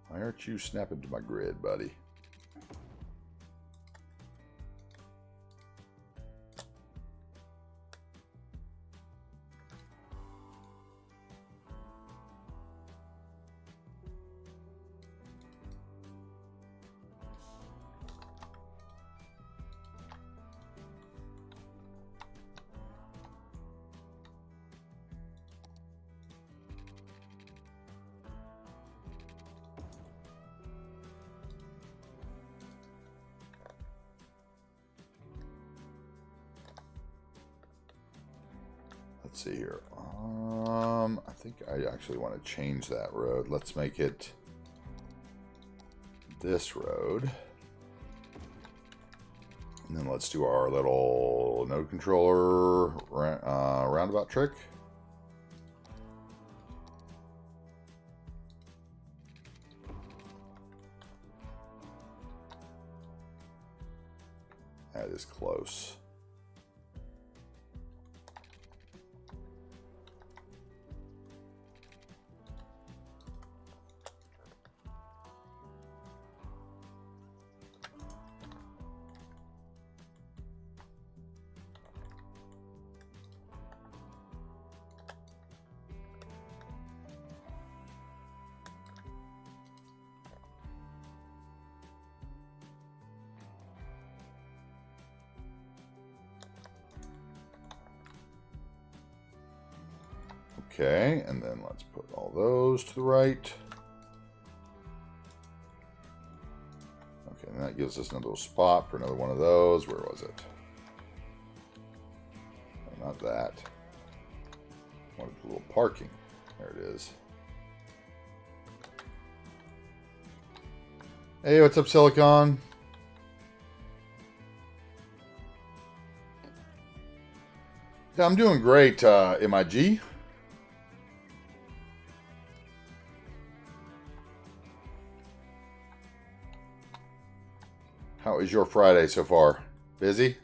Why aren't you snapping to my grid, buddy? Let's see here. I think I actually want to change that road. Let's make it this road. And then let's do our little node controller roundabout trick. That is close. Okay, and then let's put all those to the right. Okay, and that gives us another little spot for another one of those. Where was it? No, not that. I wanted a little parking. There it is. Hey, what's up, Silicon? Yeah, I'm doing great, MIG. How is your Friday so far? Busy?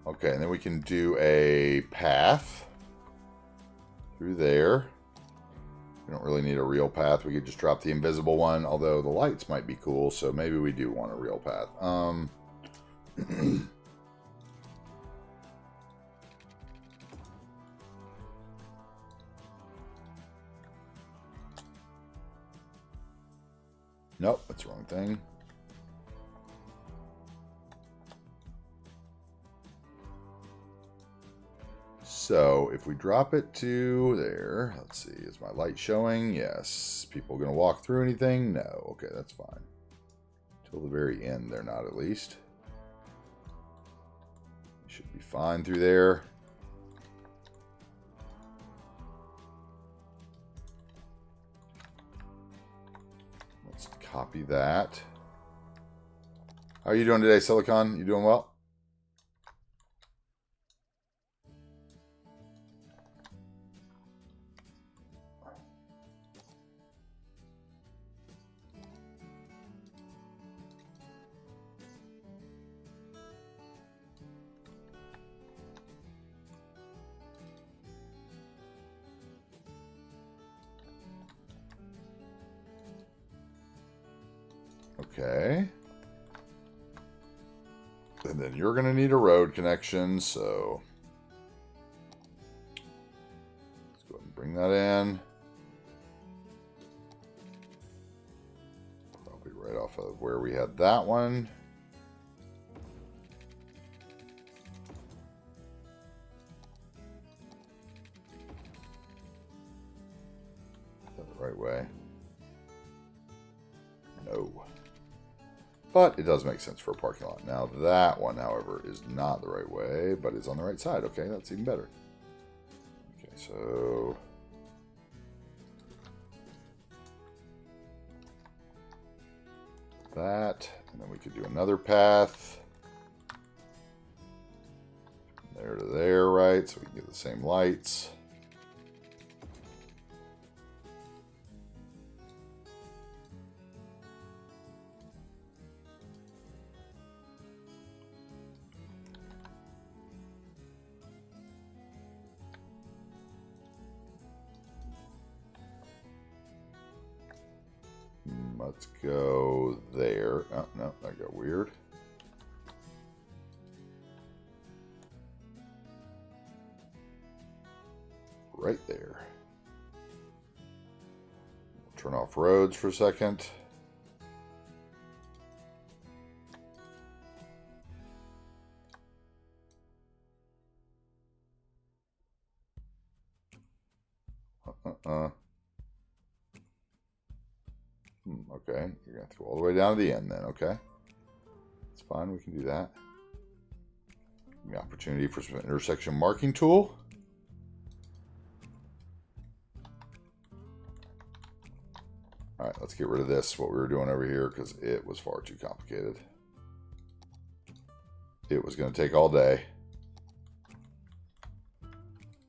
Okay, and then we can do a path through there. We don't really need a real path. We could just drop the invisible one, although the lights might be cool, so maybe we do want a real path. Nope, that's the wrong thing. So if we drop it to there, let's see, is my light showing? Yes. People going to walk through anything? No. Okay, that's fine. Till the very end, they're not, at least. Should be fine through there. Let's copy that. How are you doing today, Silicon? You doing well? Okay. And then you're going to need a road connection, so let's go ahead and bring that in. Probably right off of where we had that one. Is that the right way? No. But it does make sense for a parking lot. Now that one, however, is not the right way, but it's on the right side. Okay, that's even better. Okay, so that, and then we could do another path. From there to there, right? So we can get the same lights. Let's go there. Oh, no, that got weird. Right there. We'll turn off roads for a second. Okay, you're going to have to go all the way down to the end then, okay? It's fine, we can do that. The opportunity for some intersection marking tool. Alright, let's get rid of this, what we were doing over here, because it was far too complicated. It was going to take all day.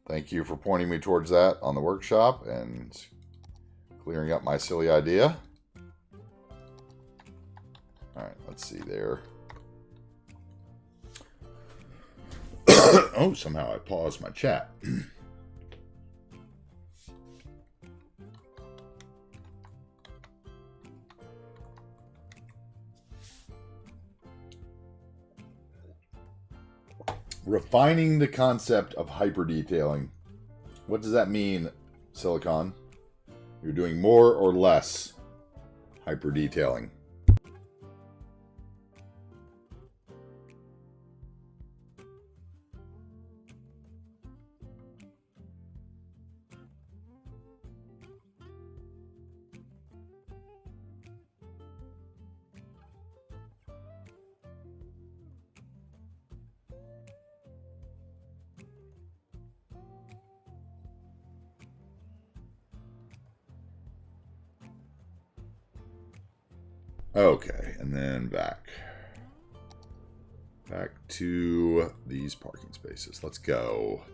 Thank you for pointing me towards that on the workshop and clearing up my silly idea. Alright, let's see there. Oh, somehow I paused my chat. Refining the concept of hyper detailing. What does that mean, Silicon? You're doing more or less hyper detailing. Okay, and then back to these parking spaces. Let's go.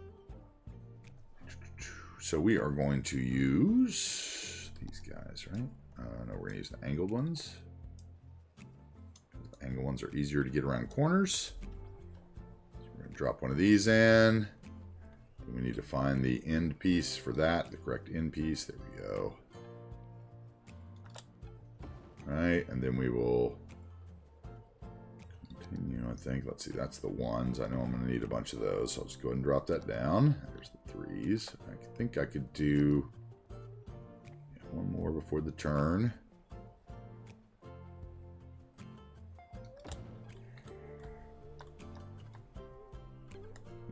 So we are going to use these guys, right? No, we're going to use the angled ones. The angled ones are easier to get around corners. So we're going to drop one of these in. We need to find the end piece for that, the correct end piece. There we go. Right, and then we will continue, I think. Let's see, that's the ones. I know I'm going to need a bunch of those, so I'll just go ahead and drop that down. There's the threes. I think I could do one more before the turn.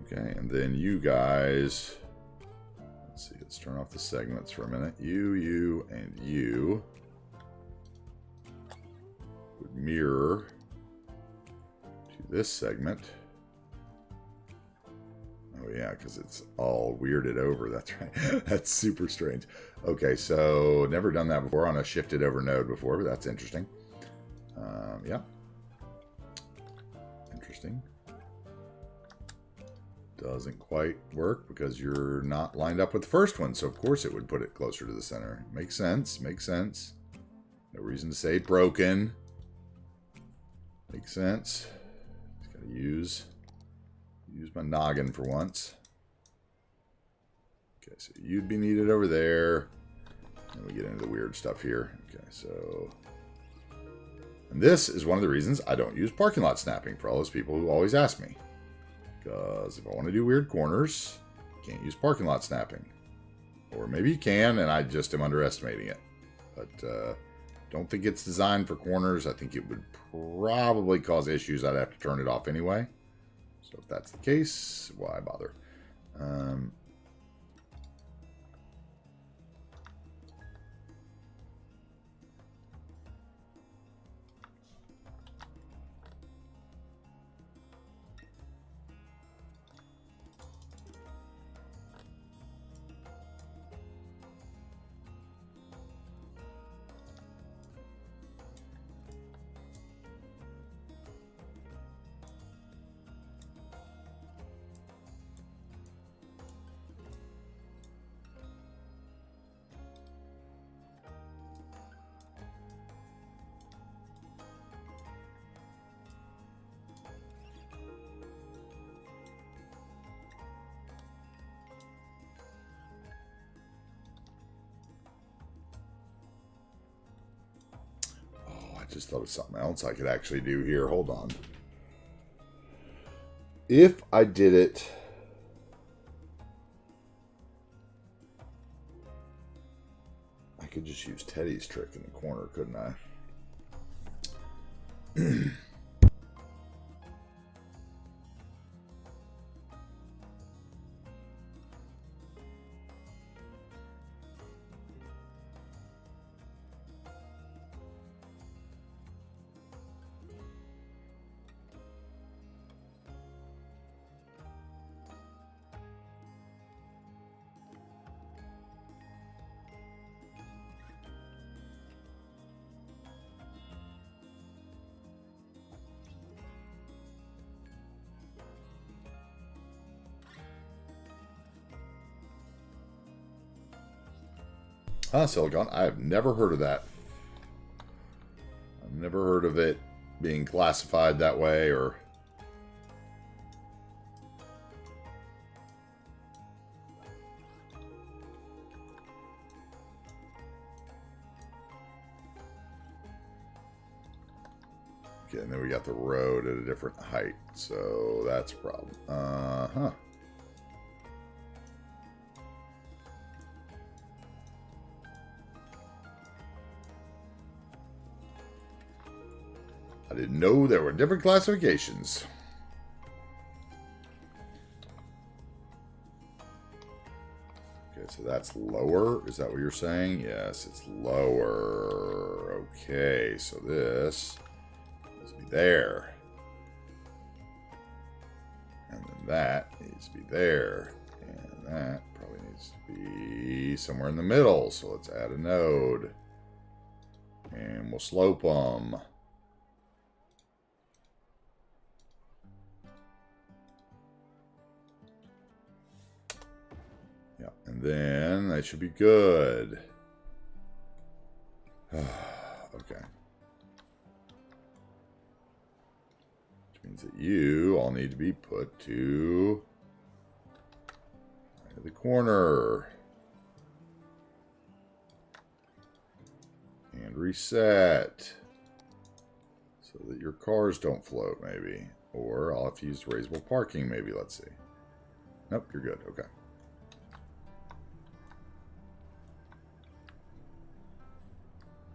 Okay, and then you guys, let's see, let's turn off the segments for a minute. You, and you would mirror to this segment. Oh yeah, because it's all weirded over. That's right. That's super strange. Okay, so never done that before on a shifted over node before, but that's interesting. Yeah. Interesting. Doesn't quite work because you're not lined up with the first one, so of course it would put it closer to the center. Makes sense. Makes sense. No reason to say broken. Makes sense. Just gotta use my noggin for once. Okay, so you'd be needed over there. And we get into the weird stuff here. Okay, so... And this is one of the reasons I don't use parking lot snapping for all those people who always ask me. Because if I want to do weird corners, you can't use parking lot snapping. Or maybe you can, and I just am underestimating it. But don't think it's designed for corners. I think it would probably cause issues. I'd have to turn it off anyway. So if that's the case, why bother? I just thought of something else I could actually do here. Hold on. If I did it... I could just use Teddy's trick in the corner, couldn't I? Silicon. I have never heard of that. I've never heard of it being classified that way, or... Okay, and then we got the road at a different height, so that's a problem. Huh. I didn't know there were different classifications. Okay, so that's lower. Is that what you're saying? Yes, it's lower. Okay, so this needs to be there. And then that needs to be there. And that probably needs to be somewhere in the middle. So let's add a node. And we'll slope them. Yeah, and then that should be good. Okay. Which means that you all need to be put to the corner. And reset. So that your cars don't float, maybe. Or I'll have to use raisable parking, maybe. Let's see. Nope, you're good. Okay.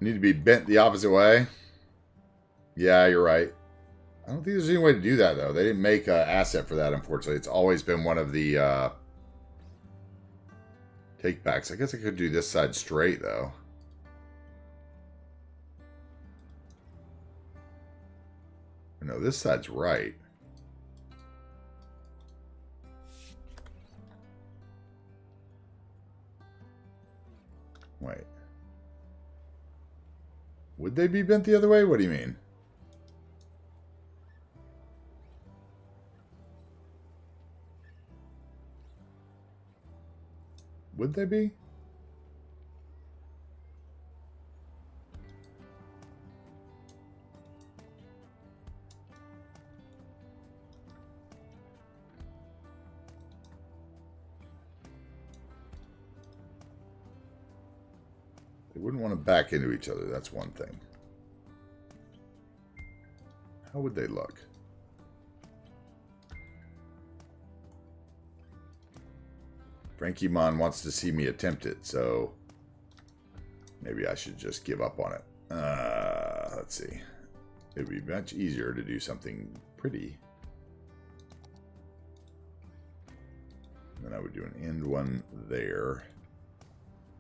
Need to be bent the opposite way. Yeah, you're right. I don't think there's any way to do that, though. They didn't make an asset for that, unfortunately. It's always been one of the take-backs. I guess I could do this side straight, though. No, this side's right. Wait. Would they be bent the other way? What do you mean? Would they be? They wouldn't want to back into each other. That's one thing. How would they look? Frankie Mon wants to see me attempt it, so maybe I should just give up on it. Let's see. It'd be much easier to do something pretty. Then I would do an end one there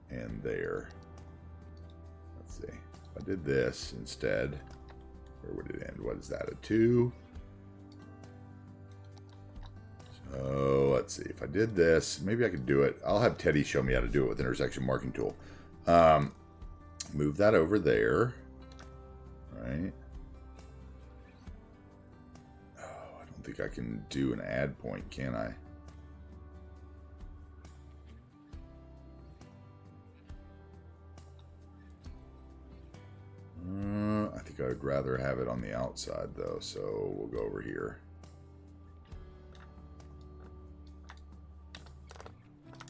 and there. Let's see. If I did this instead, where would it end? What is that? A 2? So let's see. If I did this, maybe I could do it. I'll have Teddy show me how to do it with intersection marking tool. Move that over there. Right. Oh, I don't think I can do an add point, can I? I think I'd rather have it on the outside, though, so we'll go over here.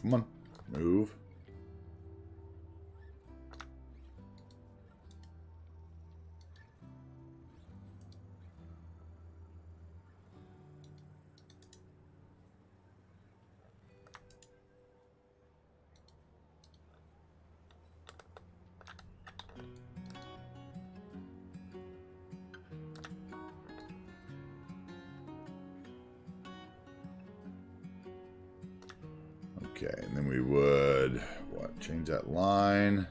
Come on, move. Okay, and then we would, what, change that line.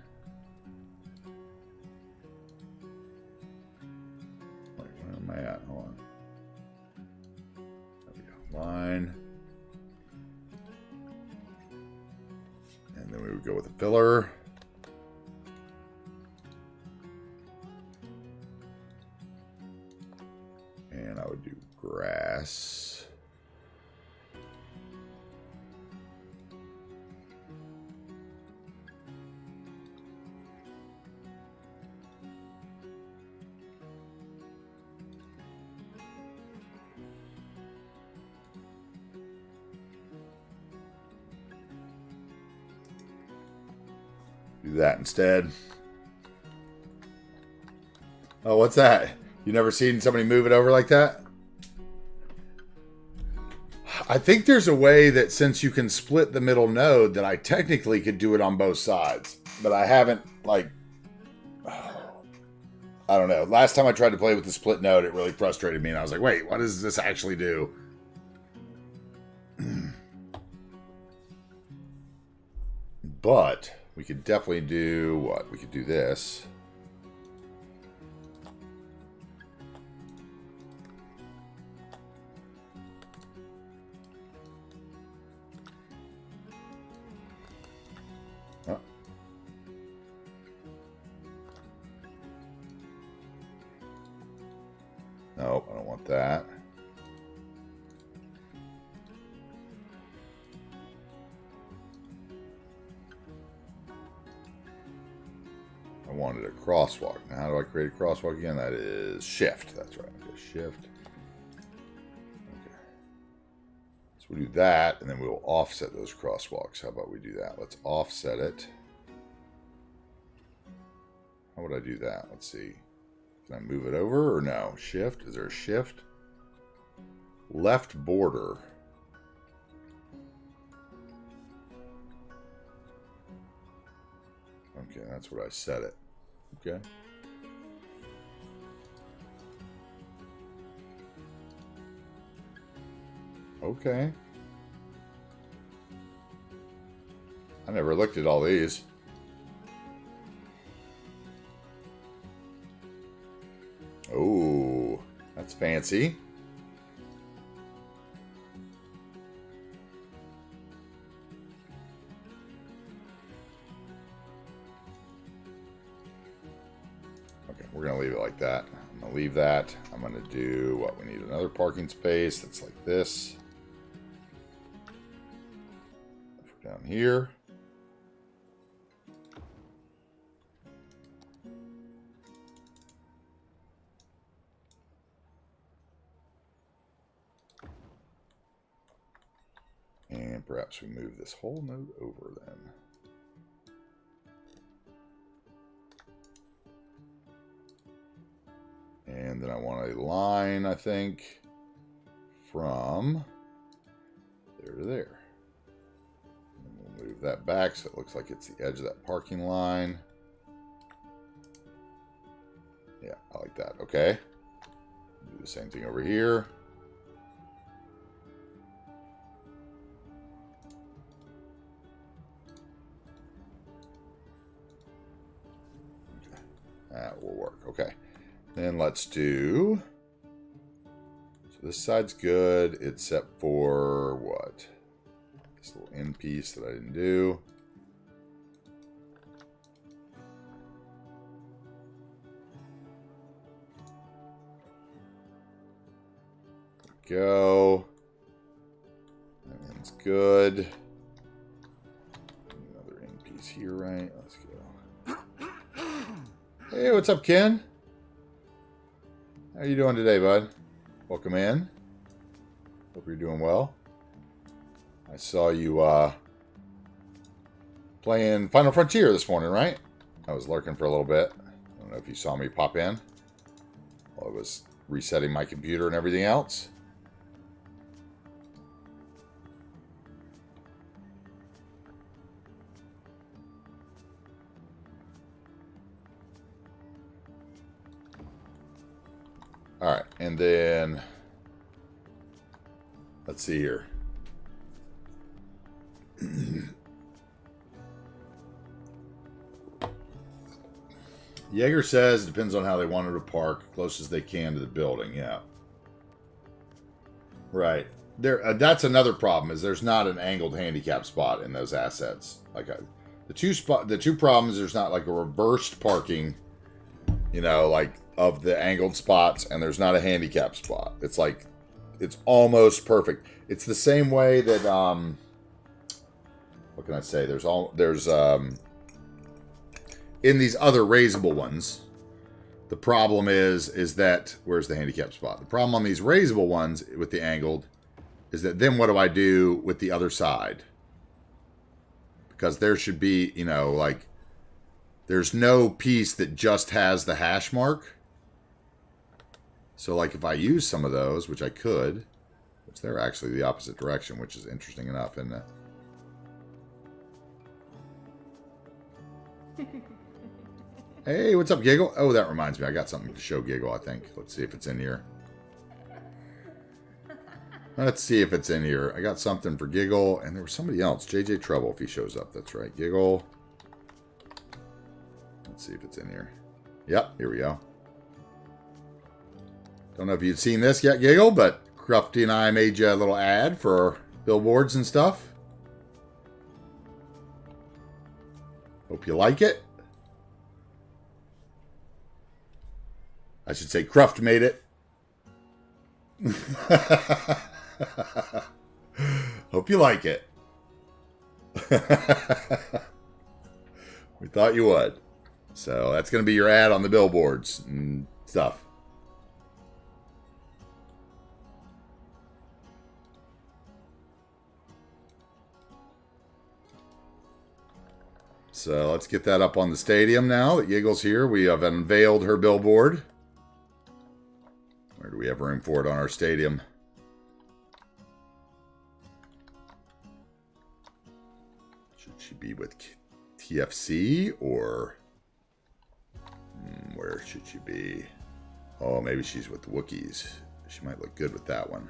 Wait, where am I at? Hold on. There we go. Line. And then we would go with a filler. And I would do grass. Do that instead. Oh, what's that? You never seen somebody move it over like that? I think there's a way that since you can split the middle node that I technically could do it on both sides. But I haven't, like... I don't know. Last time I tried to play with the split node, it really frustrated me. And I was like, wait, what does this actually do? But... we could definitely do what? We could do this. Oh. No, I don't want that. I wanted a crosswalk. Now, how do I create a crosswalk again? That is shift. That's right. Okay, shift. Okay. So we'll do that, and then we'll offset those crosswalks. How about we do that? Let's offset it. How would I do that? Let's see. Can I move it over or no? Shift. Is there a shift? Left border. Okay, that's what I set it. Okay. Okay. I never looked at all these. Oh, that's fancy. Okay, we're going to leave it like that. I'm going to leave that. I'm going to do what? We need another parking space that's like this. Down here. And perhaps we move this whole node over then. And then I want a line, I think, from there to there. And we'll move that back so it looks like it's the edge of that parking line. Yeah, I like that. Okay. Do the same thing over here. Okay. That will work. Okay. Then let's do, so this side's good, except for what? This little end piece that I didn't do. Go. That end's good. Another end piece here, right? Let's go. Hey, what's up, Ken? How you doing today, bud? Welcome in. Hope you're doing well. I saw you playing Final Frontier this morning, right? I was lurking for a little bit. I don't know if you saw me pop in while I was resetting my computer and everything else. All right, and then let's see here. Jaeger says it depends on how they wanted to park, close as they can to the building. Yeah, right. There, that's another problem. Is there's not an angled handicap spot in those assets. Like the two problems. There's not like a reversed parking. You know, like of the angled spots, and there's not a handicap spot. It's like, it's almost perfect. It's the same way that, what can I say? There's in these other raisable ones, the problem is that, where's the handicap spot? The problem on these raisable ones with the angled is that then what do I do with the other side? Because there should be, you know, like, there's no piece that just has the hash mark. So, like, if I use some of those, which I could, which they're actually the opposite direction, which is interesting enough, isn't it? Hey, what's up, Giggle? Oh, that reminds me. I got something to show Giggle, I think. Let's see if it's in here. Let's see if it's in here. I got something for Giggle, and there was somebody else. JJ Trouble, if he shows up. That's right. Giggle. Let's see if it's in here. Yep, here we go. Don't know if you've seen this yet, Giggle, but Crufty and I made you a little ad for billboards and stuff. Hope you like it. I should say Cruft made it. Hope you like it. We thought you would. So that's going to be your ad on the billboards and stuff. So let's get that up on the stadium now that Yiggle's here. We have unveiled her billboard. Where do we have room for it on our stadium? Should she be with TFC or where should she be? Oh, maybe she's with the Wookiees. She might look good with that one.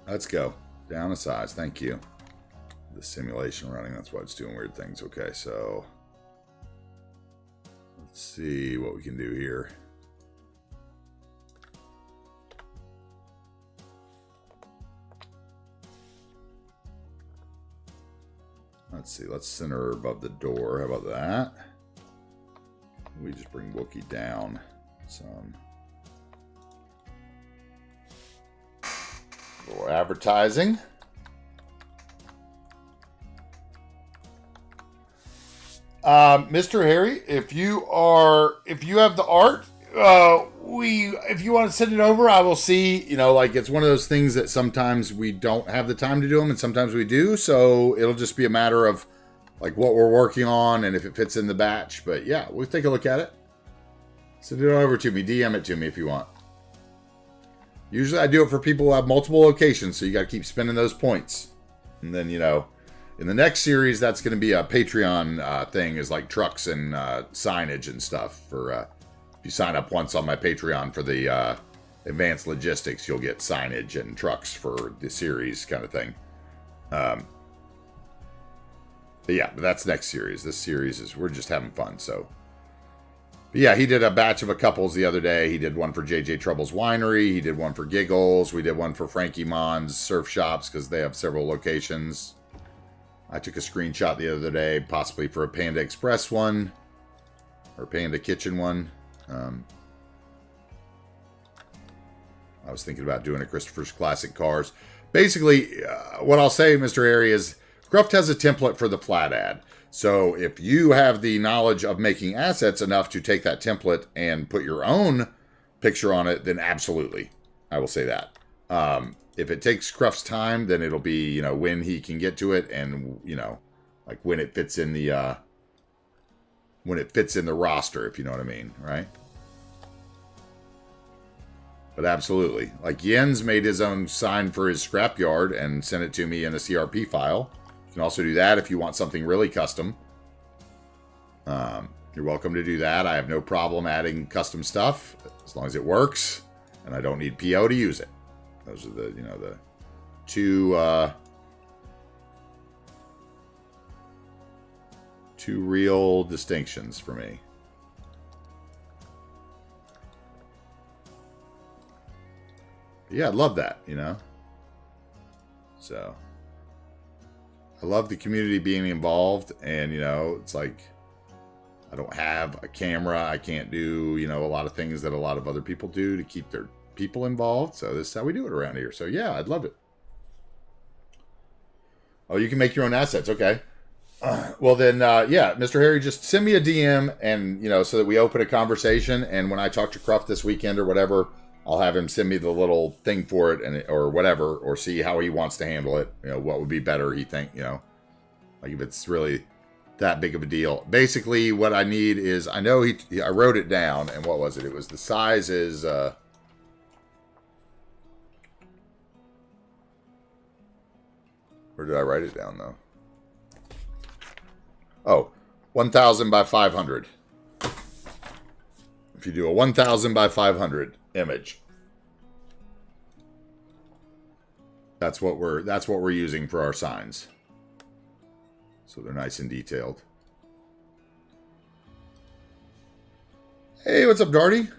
Let's go. Down a size. Thank you. The simulation running. That's why it's doing weird things. Okay, so let's see what we can do here. Let's see. Let's center her above the door. How about that? We just bring Wookiee down some. For advertising. Mr. Harry, if you have the art, if you want to send it over, I will see. You know, like it's one of those things that sometimes we don't have the time to do them, and sometimes we do. So it'll just be a matter of like what we're working on and if it fits in the batch. But yeah, we'll take a look at it. Send it over to me. DM it to me if you want. Usually I do it for people who have multiple locations, so you got to keep spending those points. And then, you know, in the next series, that's going to be a Patreon thing, is like trucks and signage and stuff. For if you sign up once on my Patreon for the advanced logistics, you'll get signage and trucks for the series kind of thing. But yeah, but that's next series. This series is, we're just having fun, so. But yeah, he did a batch of a couples the other day. He did one for JJ Trouble's Winery. He did one for Giggles. We did one for Frankie Mon's Surf Shops because they have several locations. I took a screenshot the other day, possibly for a Panda Express one. Or Panda Kitchen one. I was thinking about doing a Christopher's Classic Cars. Basically, what I'll say, Mr. Harry, is Cruft has a template for the flat ad. So if you have the knowledge of making assets enough to take that template and put your own picture on it, then absolutely. I will say that. If it takes Cruft's time, then it'll be, you know, when he can get to it and, you know, like when it fits in the roster, if you know what I mean, right? But absolutely. Like Jens made his own sign for his scrapyard and sent it to me in a CRP file. You can also do that if you want something really custom. You're welcome to do that. I have no problem adding custom stuff as long as it works and I don't need PO to use it. Those are the, you know, the two real distinctions for me. But yeah, I love that, you know. So I love the community being involved, and, you know, it's like, I don't have a camera. I can't do, you know, a lot of things that a lot of other people do to keep their people involved. So this is how we do it around here. So yeah, I'd love it. Oh, you can make your own assets. Okay. Well then, yeah, Mr. Harry, just send me a DM and, you know, so that we open a conversation. And when I talk to Cruft this weekend or whatever, I'll have him send me the little thing for it, and or whatever, or see how he wants to handle it. You know, what would be better, he think, you know, like if it's really that big of a deal. Basically, what I need is, I know I wrote it down, and what was it? It was the size is, where did I write it down, though? Oh, 1,000 by 500. If you do a 1,000 by 500 image, that's what we're using for our signs. So they're nice and detailed. Hey, what's up, Darty?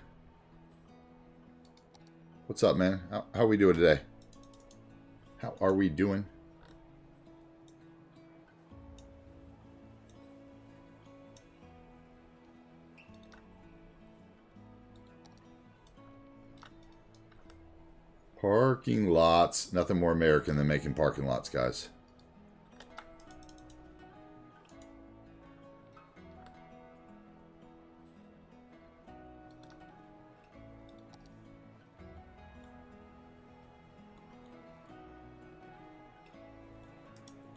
What's up, man? How are we doing today? How are we doing? Parking lots. Nothing more American than making parking lots, guys.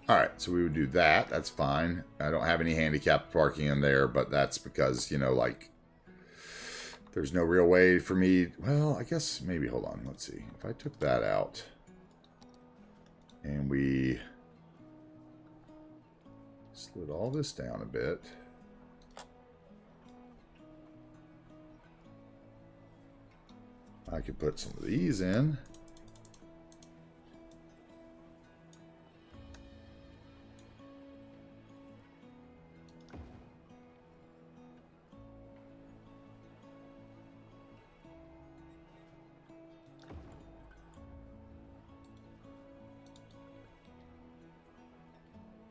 Alright, so we would do that. That's fine. I don't have any handicapped parking in there, but that's because, you know, like, there's no real way for me. Well, I guess maybe, hold on. Let's see. If I took that out and we slid all this down a bit. I could put some of these in.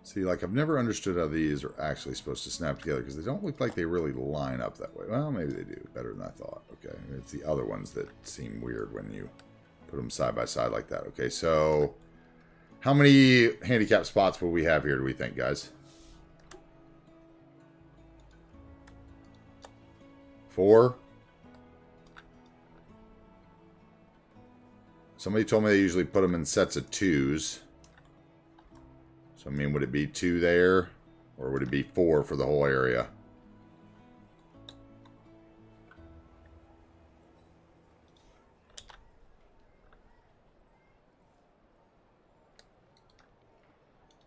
See, like, I've never understood how these are actually supposed to snap together because they don't look like they really line up that way. Well, maybe they do. Better than I thought. Okay. It's the other ones that seem weird when you put them side by side like that. Okay, so how many handicap spots will we have here, do we think, guys? 4? Somebody told me they usually put them in sets of 2s. So, I mean, would it be 2 there? Or would it be 4 for the whole area?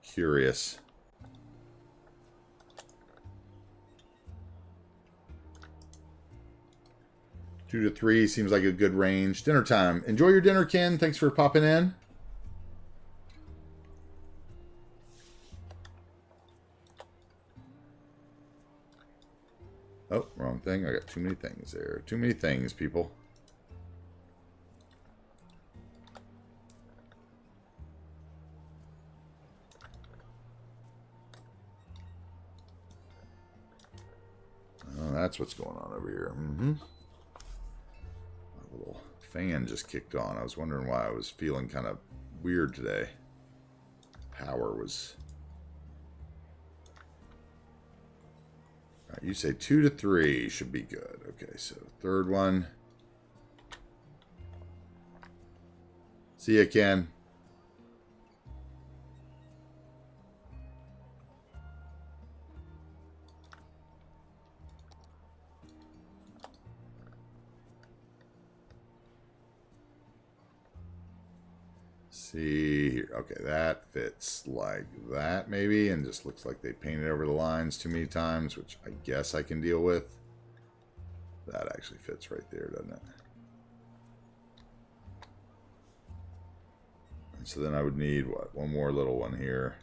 Curious. Two to 3 seems like a good range. Dinner time. Enjoy your dinner, Ken. Thanks for popping in. Oh, wrong thing. I got too many things there. Too many things, people. Oh, that's what's going on over here. Mm-hmm. My little fan just kicked on. I was wondering why I was feeling kind of weird today. Power was... All right, you say 2 to 3 should be good. Okay, so third one. See ya, Ken. See here. Okay, that fits like that maybe, and just looks like they painted over the lines too many times, which I guess I can deal with. That actually fits right there, doesn't it? And so then I would need, what, one more little one here.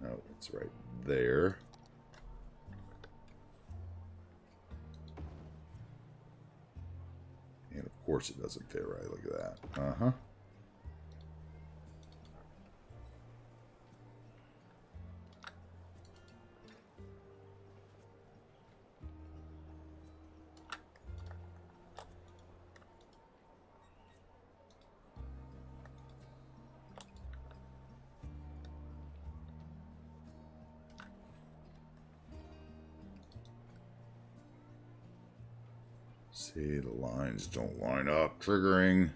No, it's right there. And of course it doesn't fit right. Look at that. Uh-huh. See, the lines don't line up. Triggering.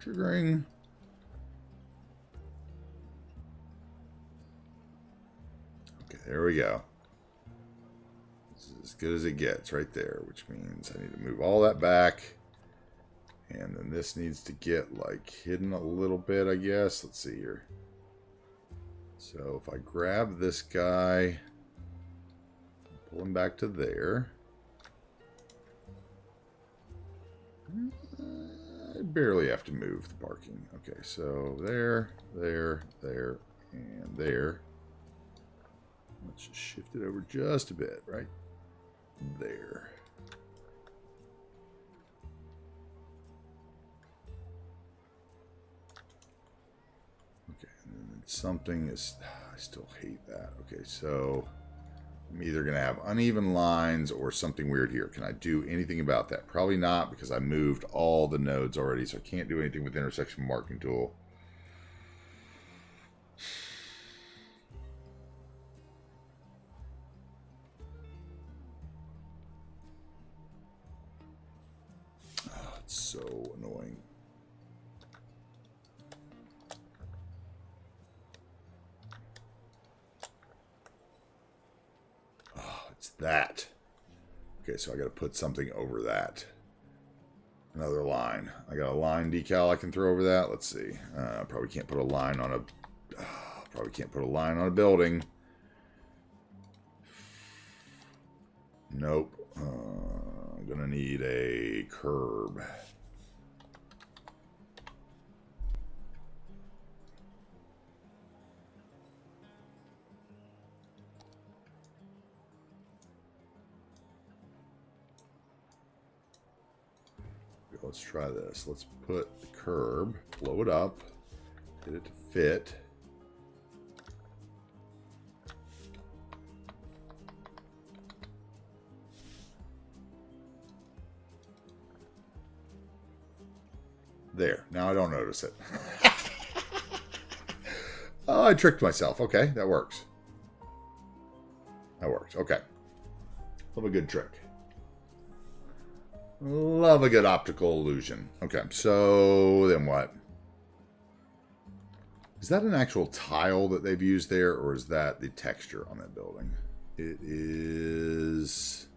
Triggering. Okay, there we go. This is as good as it gets right there, which means I need to move all that back. And then this needs to get, like, hidden a little bit, I guess. Let's see here. So if I grab this guy... Pull him back to there. I barely have to move the parking. Okay, so there, there, there, and there. Let's just shift it over just a bit, right there. Okay, and then something is... I still hate that. Okay, so... I'm either going to have uneven lines or something weird here. Can I do anything about that? Probably not, because I moved all the nodes already, so I can't do anything with intersection marking tool. Oh, it's so annoying. That. Okay, so I got to put something over that. Another line. I got a line decal I can throw over that. Let's see. Probably can't put a line on a... probably can't put a line on a building. Nope. I'm going to need a curb. Let's try this. Let's put the curb, blow it up, get it to fit. There. Now I don't notice it. Oh, I tricked myself. Okay, that works. That works. Okay. Love a good trick. Love a good optical illusion. Okay, so then what? Is that an actual tile that they've used there, or is that the texture on that building? It is...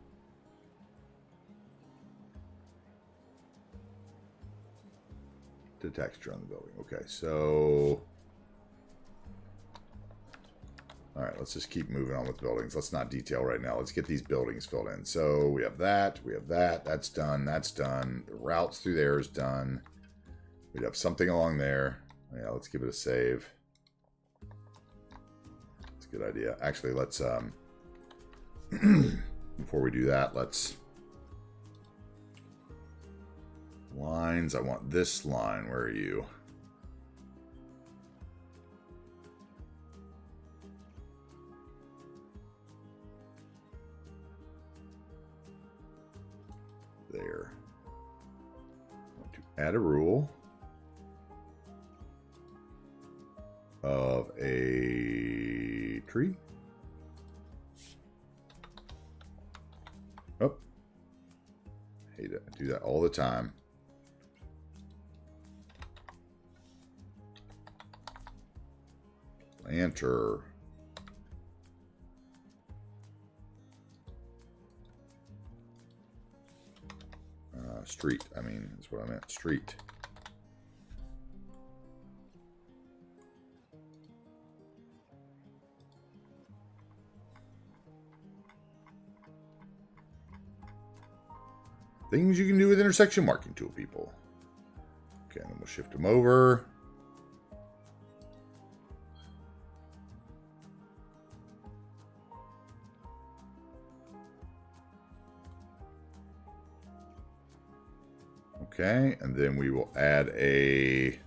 the texture on the building. Okay, so... Alright, let's just keep moving on with buildings. Let's not detail right now. Let's get these buildings filled in. So we have that, that's done, that's done. The routes through there is done. We'd have something along there. Yeah, let's give it a save. That's a good idea. Actually, let's, before we do that, let's... Lines, I want this line. Where are you? There. I want to add a rule of a tree. Oh. Hate it. I do that all the time. Enter. Street, I mean, that's what I meant. Street. Things you can do with intersection marking tool, people. Okay, then we'll shift them over. Okay, and then we will add a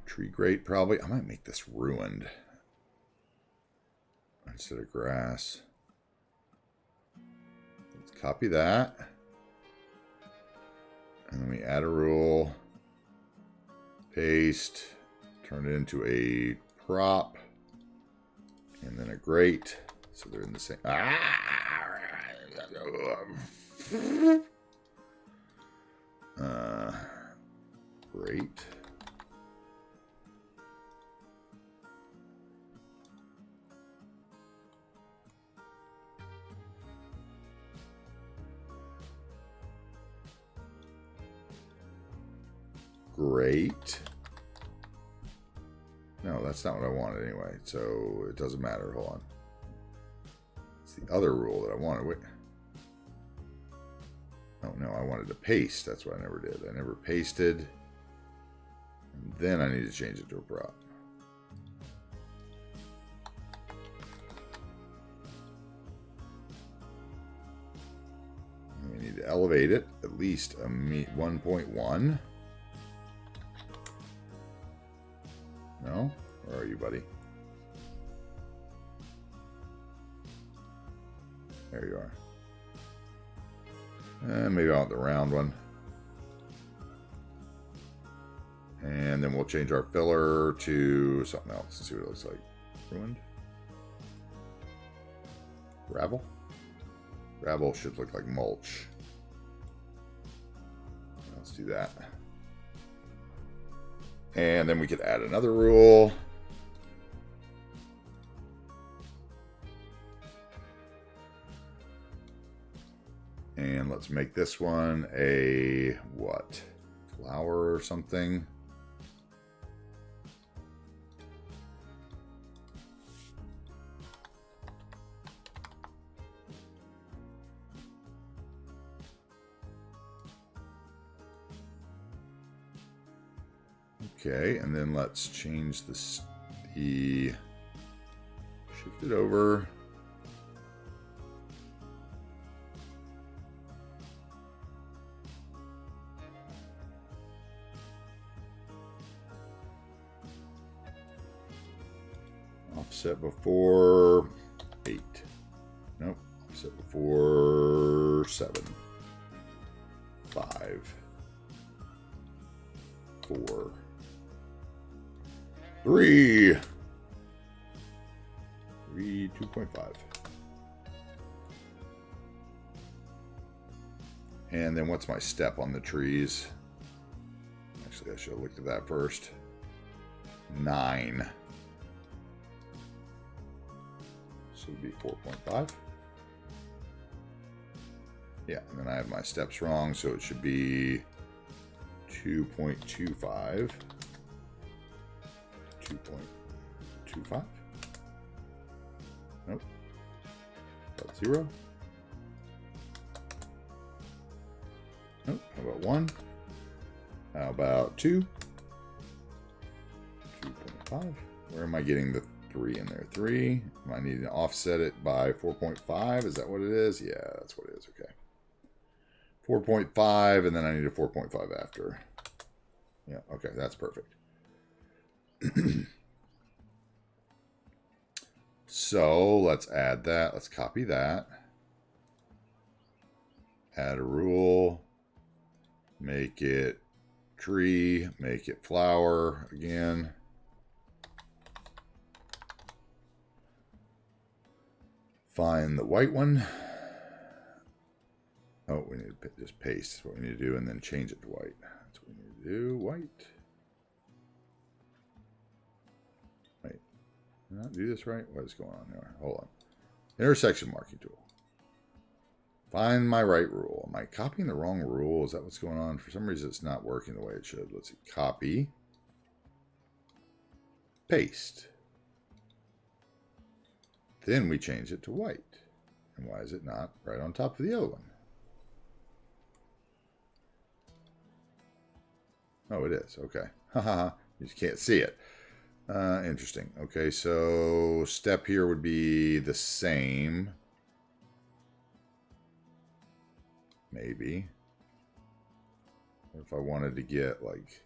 tree grate probably. I might make this ruined instead of grass. Let's copy that. And then we add a rule. Paste. Turn it into a prop. And then a grate. So they're in the same... Great. Great. No, that's not what I wanted anyway, so it doesn't matter. Hold on. It's the other rule that I wanted. Wait. Oh, no, I wanted to paste. That's what I never did. I never pasted. And then I need to change it to a prop. And we need to elevate it at least a 1.1. No? Where are you, buddy? There you are. Maybe I want the round one. And then we'll change our filler to something else and see what it looks like. Ruined. Gravel? Gravel should look like mulch. Let's do that. And then we could add another rule. And let's make this one a, what? Flower or something. Okay, and then let's change this, shift it over. Offset before 8. Nope. Offset before 7. 5. 4, 3, 2.5. And then what's my step on the trees? Actually, I should have looked at that first. 9. So it would be 4.5. Yeah, and then I have my steps wrong, so it should be 2.25. 2.25? Nope. About 0. Nope. How about 1? How about 2? 2.5. Where am I getting the 3 in there? 3. Am I needing to offset it by 4.5? Is that what it is? Yeah, that's what it is. Okay. 4.5, and then I need a 4.5 after. Yeah, okay, that's perfect. So let's add that. Let's copy that. Add a rule. Make it tree. Make it flower again. Find the white one. Oh, we need to just paste what we need to do and then change it to white. That's what we need to do. White. Wait. Did I not do this right? What is going on here? Hold on. Intersection marking tool. Find my right rule. Am I copying the wrong rule? Is that what's going on? For some reason, it's not working the way it should. Let's see. Copy. Paste. Then we change it to white. And why is it not right on top of the other one? Oh, it is. Okay. Haha. You just can't see it. Interesting. Okay, so step here would be the same. Maybe. If I wanted to get like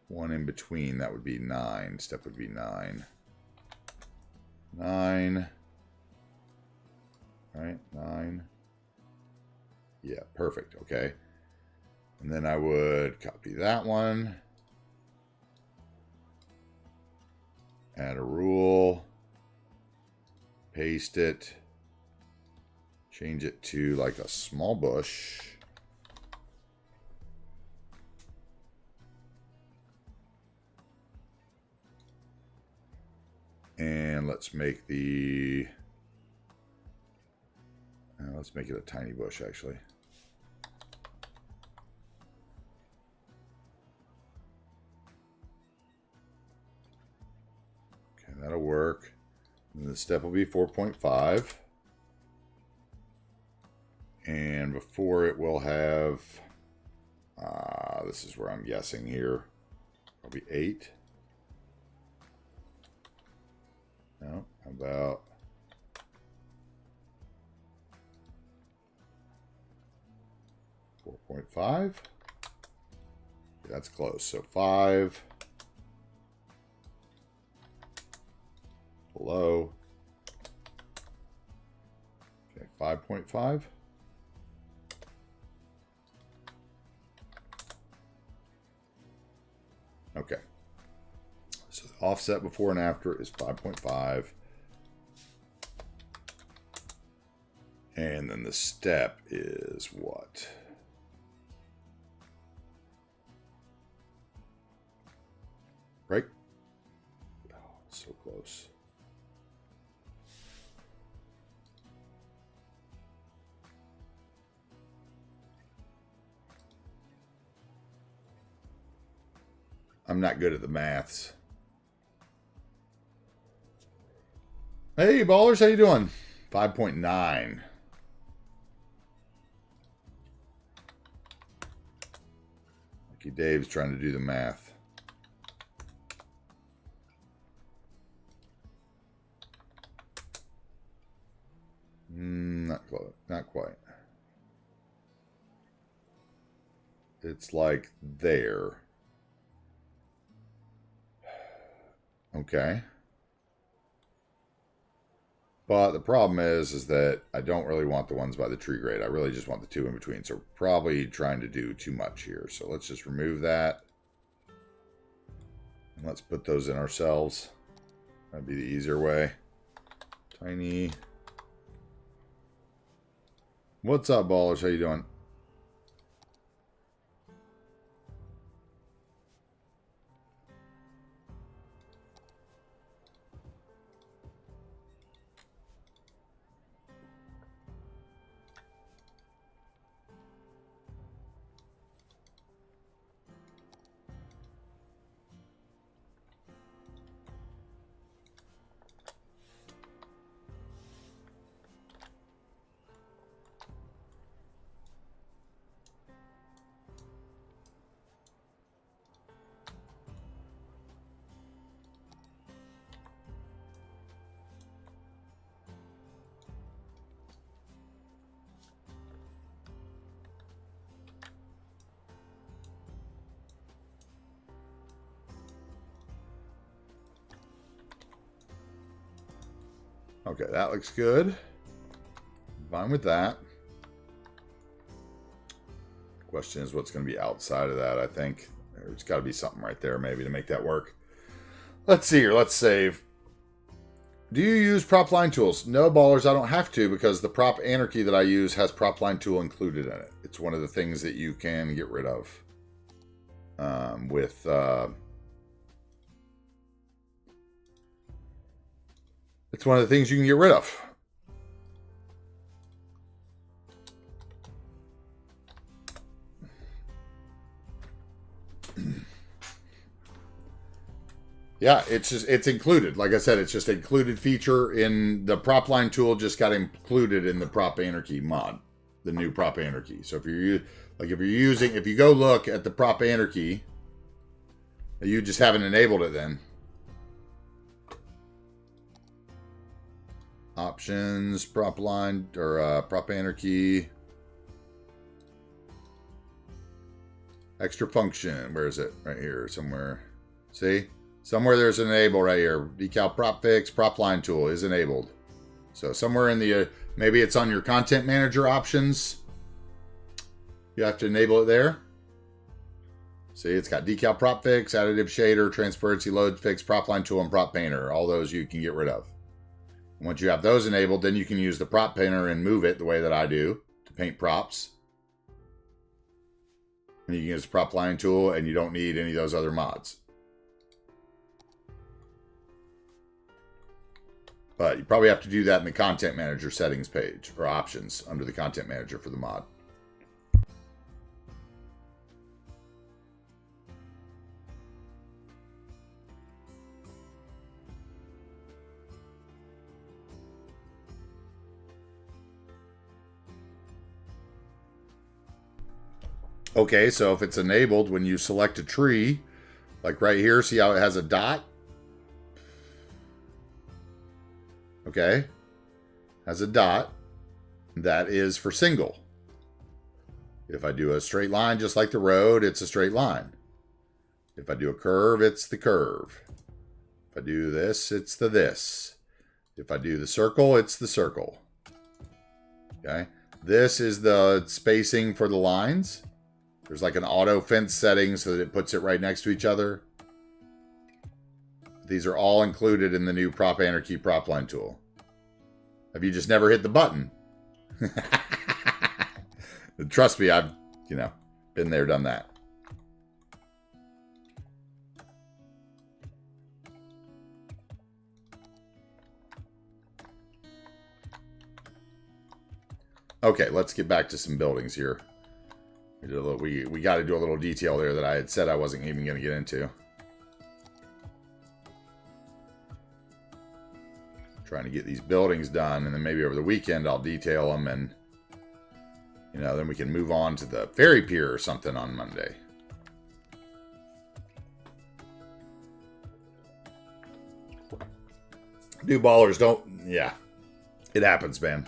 one in between, that would be 9. Step would be 9. 9. Right? 9. Yeah, perfect. Okay. And then I would copy that one. Add a rule. Paste it. Change it to like a small bush. And let's make it a tiny bush actually. Okay, that'll work. And the step will be 4.5. And before it will have, this is where I'm guessing here, probably 8. No, about 4.5. That's close. So 5. Below. Okay, 5.5. Okay. So the offset before and after is 5.5. And then the step is what? Right? Oh, so close. I'm not good at the maths. Hey, ballers, how you doing? 5.9. Lucky Dave's trying to do the math. Not close. Not quite. It's like there. Okay. But the problem is that I don't really want the ones by the tree grade. I really just want the two in between. So we're probably trying to do too much here. So let's just remove that. And let's put those in ourselves. That'd be the easier way. Tiny. What's up, ballers? How you doing? Okay, that looks good. Fine with that. Question is what's going to be outside of that, I think. There's got to be something right there maybe to make that work. Let's see here. Let's save. Do you use prop line tools? No, ballers, I don't have to because the prop anarchy that I use has prop line tool included in it. It's one of the things that you can get rid of it's one of the things you can get rid of. Yeah, it's included. Like I said, it's just included feature in the prop line tool. Just got included in the prop anarchy mod, the new prop anarchy. So if you go look at the prop anarchy, you just haven't enabled it then. Options, prop line, or prop anarchy. Extra function. Where is it? Right here, somewhere. See? Somewhere there's an enable right here. Decal prop fix, prop line tool is enabled. So somewhere in the, maybe it's on your content manager options. You have to enable it there. See, it's got decal prop fix, additive shader, transparency load fix, prop line tool, and prop painter. All those you can get rid of. Once you have those enabled, then you can use the prop painter and move it the way that I do to paint props. And you can use the prop line tool and you don't need any of those other mods. But you probably have to do that in the content manager settings page or options under the content manager for the mod. Okay, so if it's enabled when you select a tree, like right here, see how it has a dot? Okay, has a dot. That is for single. If I do a straight line just like the road, it's a straight line. If I do a curve, it's the curve. If I do this, it's the this. If I do the circle, it's the circle. Okay, this is the spacing for the lines. There's like an auto fence setting so that it puts it right next to each other. These are all included in the new Prop Anarchy prop line tool. Have you just never hit the button? Trust me, I've, been there, done that. Okay, let's get back to some buildings here. We got to do a little detail there that I had said I wasn't even going to get into. Trying to get these buildings done, and then maybe over the weekend I'll detail them, and then we can move on to the ferry pier or something on Monday. New ballers don't, yeah, it happens, man.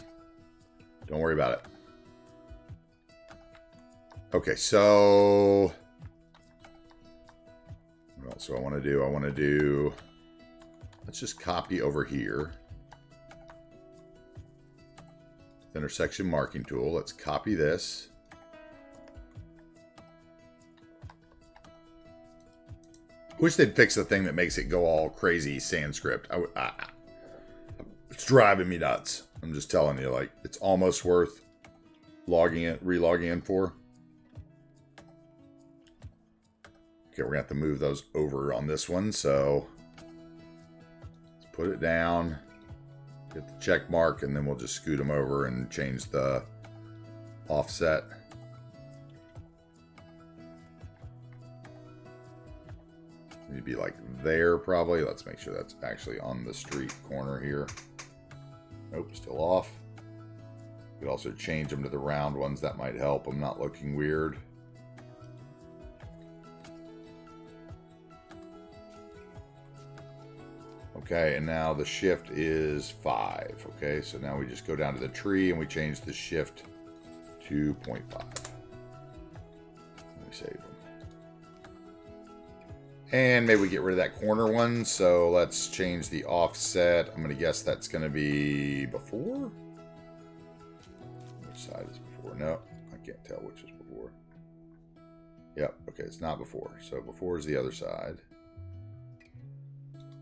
Don't worry about it. Okay, so what else do I want to do? Let's just copy over here. intersection marking tool. Let's copy this. Wish they'd fix the thing that makes it go all crazy sans script. It's driving me nuts. I'm just telling you, like, it's almost worth relogging in for. Okay, we're gonna have to move those over on this one, so let's put it down, get the check mark, and then we'll just scoot them over and change the offset. It'd be like there probably. Let's make sure that's actually on the street corner here. Nope, still off. You could also change them to the round ones. That might help them not looking weird. Okay, and now the shift is 5. Okay, so now we just go down to the tree and we change the shift to 0.5. Let me save them. And maybe we get rid of that corner one. So let's change the offset. I'm going to guess that's going to be before. Which side is before? No, I can't tell which is before. Yep, okay, it's not before. So before is the other side.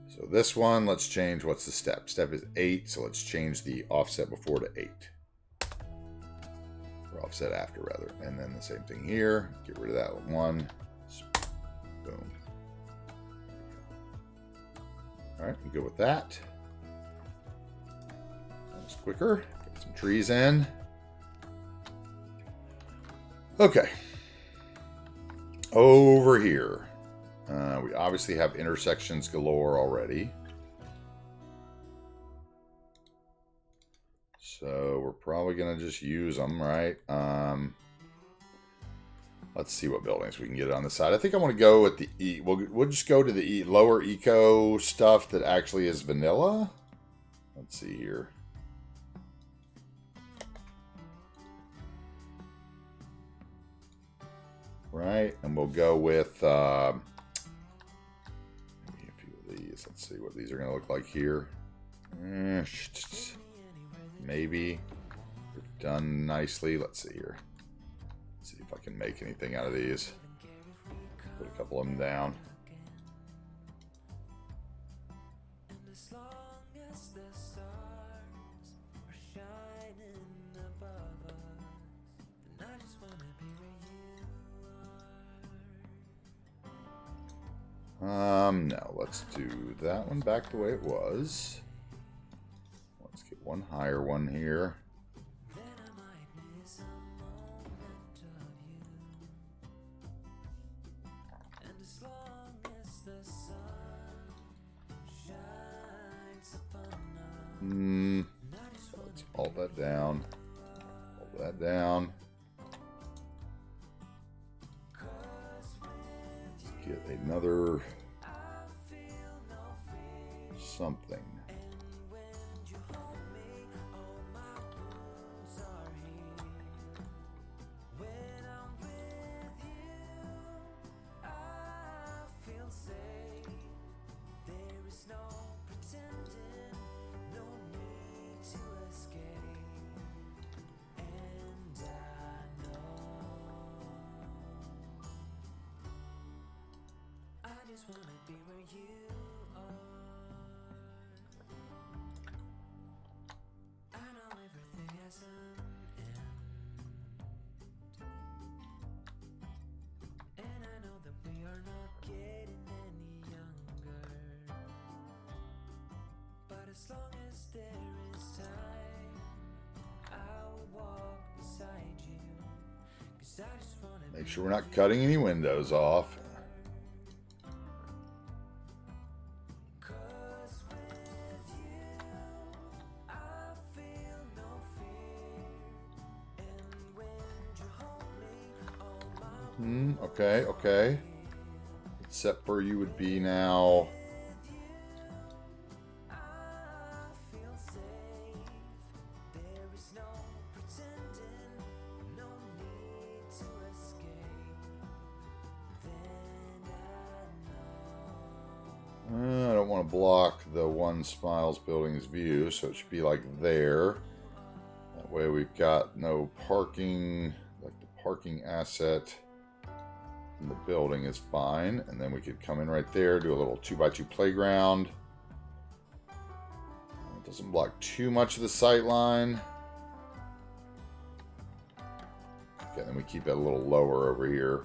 So this one, let's change, what's the step? Step is 8, so let's change the offset before to 8. Or offset after, rather. And then the same thing here. Get rid of that one. Boom. Alright, I'm good with that. That was quicker. Get some trees in. Okay. Over here. We obviously have intersections galore already. So we're probably going to just use them, right? Let's see what buildings we can get on the side. I think I want to go with the E. We'll just go to the lower eco stuff that actually is vanilla. Let's see here. Right, and we'll go with maybe a few of these. Let's see what these are going to look like here. Maybe they're done nicely. Let's see here. Let's see if I can make anything out of these. Put a couple of them down. No, let's do that one back the way it was. Let's get one higher one here. So let's alt that down. Alt that down. Let's get another something. As long as there is time, I will walk beside you. 'Cause I just wanna Make sure we're not cutting any windows off. Okay, okay. Except for you would be now. I don't want to block the one Smiles building's view, so it should be like there. That way we've got no parking, like the parking asset in the building is fine. And then we could come in right there, do a little 2x2 playground. It doesn't block too much of the sight line. Okay, then we keep it a little lower over here.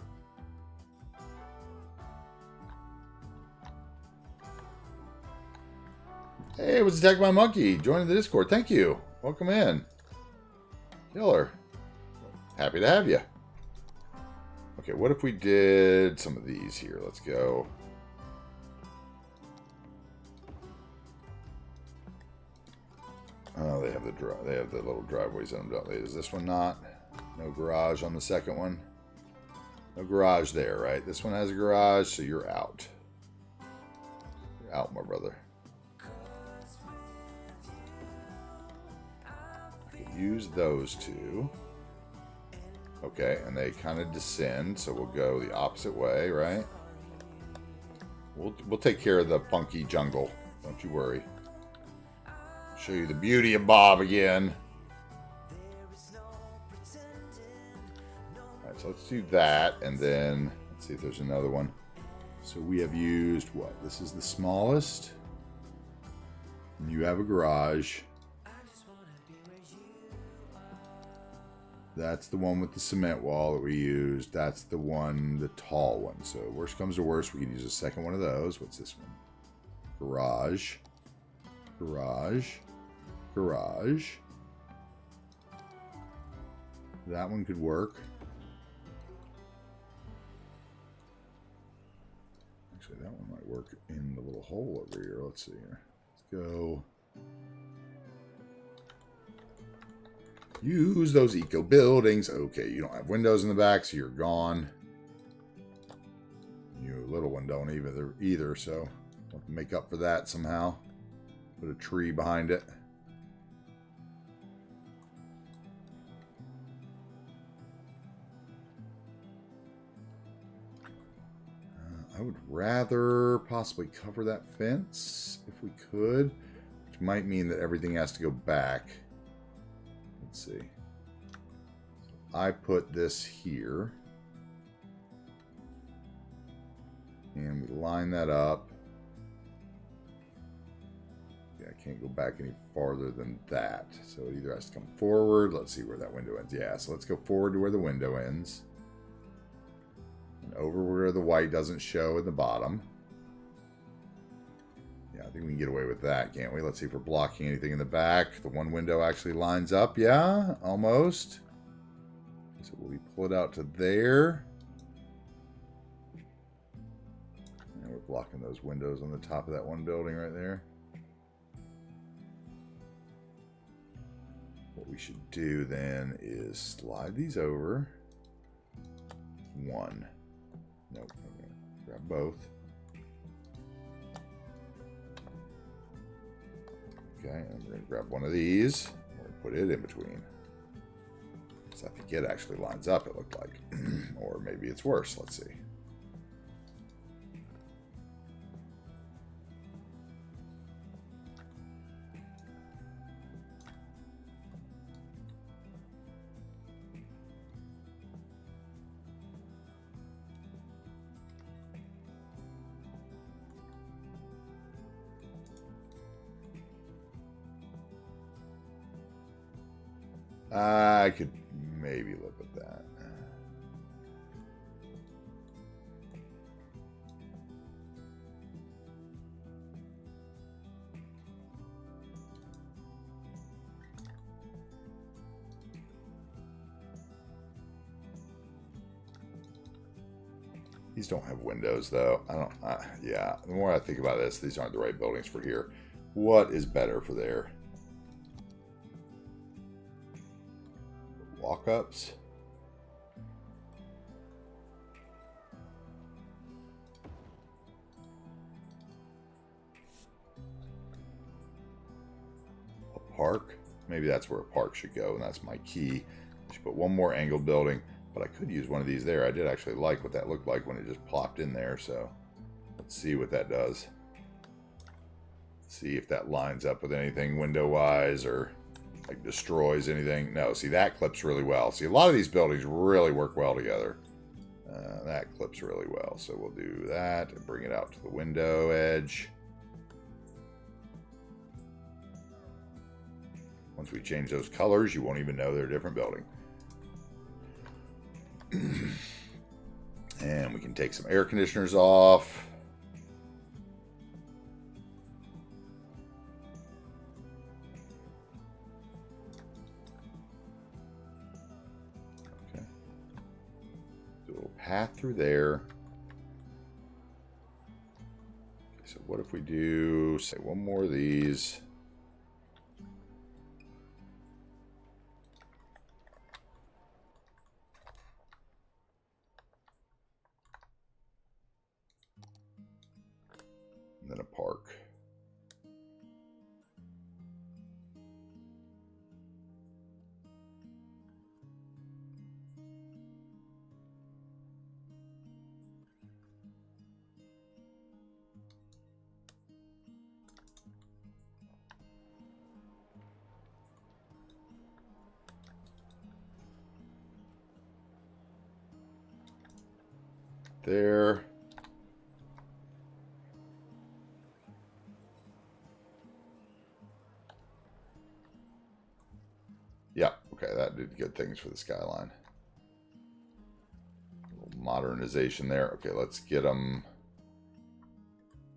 Hey, what's attacked by a monkey? Joining the Discord. Thank you. Welcome in. Killer. Happy to have you. Okay, what if we did some of these here? Let's go. Oh, they have the little driveways in them, don't they? Is this one not? No garage on the second one. No garage there, right? This one has a garage, so you're out. You're out, my brother. Use those two. Okay, and they kind of descend, so we'll go the opposite way, right? We'll take care of the funky jungle. Don't you worry. Show you the beauty of Bob again. Alright, so let's do that, and then let's see if there's another one. So we have used what? This is the smallest. And you have a garage. That's the one with the cement wall that we used. That's the one, the tall one. So worst comes to worst, we can use a second one of those. What's this one? Garage. Garage. Garage. That one could work. Actually, that one might work in the little hole over here. Let's see here. Let's go. Use those eco buildings. Okay, you don't have windows in the back, so you're gone. You little one don't either, so we'll have to make up for that somehow. Put a tree behind it. I would rather possibly cover that fence if we could, which might mean that everything has to go back. Let's see. I put this here. And we line that up. Yeah, I can't go back any farther than that. So it either has to come forward. Let's see where that window ends. Yeah, so let's go forward to where the window ends. And over where the white doesn't show at the bottom. Yeah, I think we can get away with that, can't we? Let's see if we're blocking anything in the back. The one window actually lines up. Yeah, almost. So we pull it out to there. And we're blocking those windows on the top of that one building right there. What we should do then is slide these over. One. Nope. Okay. Grab both. Okay, and we're going to grab one of these. We're going to put it in between. So I think it actually lines up, it looked like. Or maybe it's worse. Let's see. I could maybe live with that. These don't have windows, though. Yeah, the more I think about this, these aren't the right buildings for here. What is better for there? Walk-ups. A park. Maybe that's where a park should go, and that's my key. I should put one more angled building, but I could use one of these there. I did actually like what that looked like when it just plopped in there, so let's see what that does. See if that lines up with anything window-wise or like destroys anything. No, see, that clips really well. See, a lot of these buildings really work well together. That clips really well. So we'll do that and bring it out to the window edge. Once we change those colors, you won't even know they're a different building. And we can take some air conditioners off. Okay. Do a little path through there. Okay, so what if we do, say, one more of these? Than a park. There. Yeah, okay, that did good things for the skyline. A little modernization there. Okay, let's get them.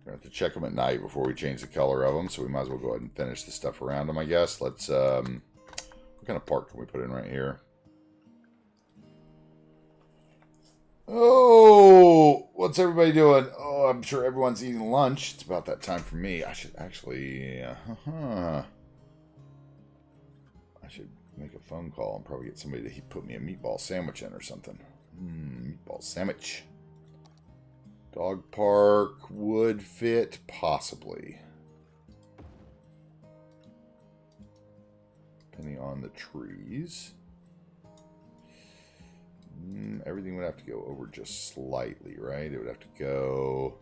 We're going to have to check them at night before we change the color of them, so we might as well go ahead and finish the stuff around them, I guess. Let's, what kind of park can we put in right here? Oh, what's everybody doing? Oh, I'm sure everyone's eating lunch. It's about that time for me. I should actually, I should make a phone call and probably get somebody to put me a meatball sandwich in or something. Meatball sandwich. Dog park would fit, possibly. Depending on the trees. Everything would have to go over just slightly, right? It would have to go...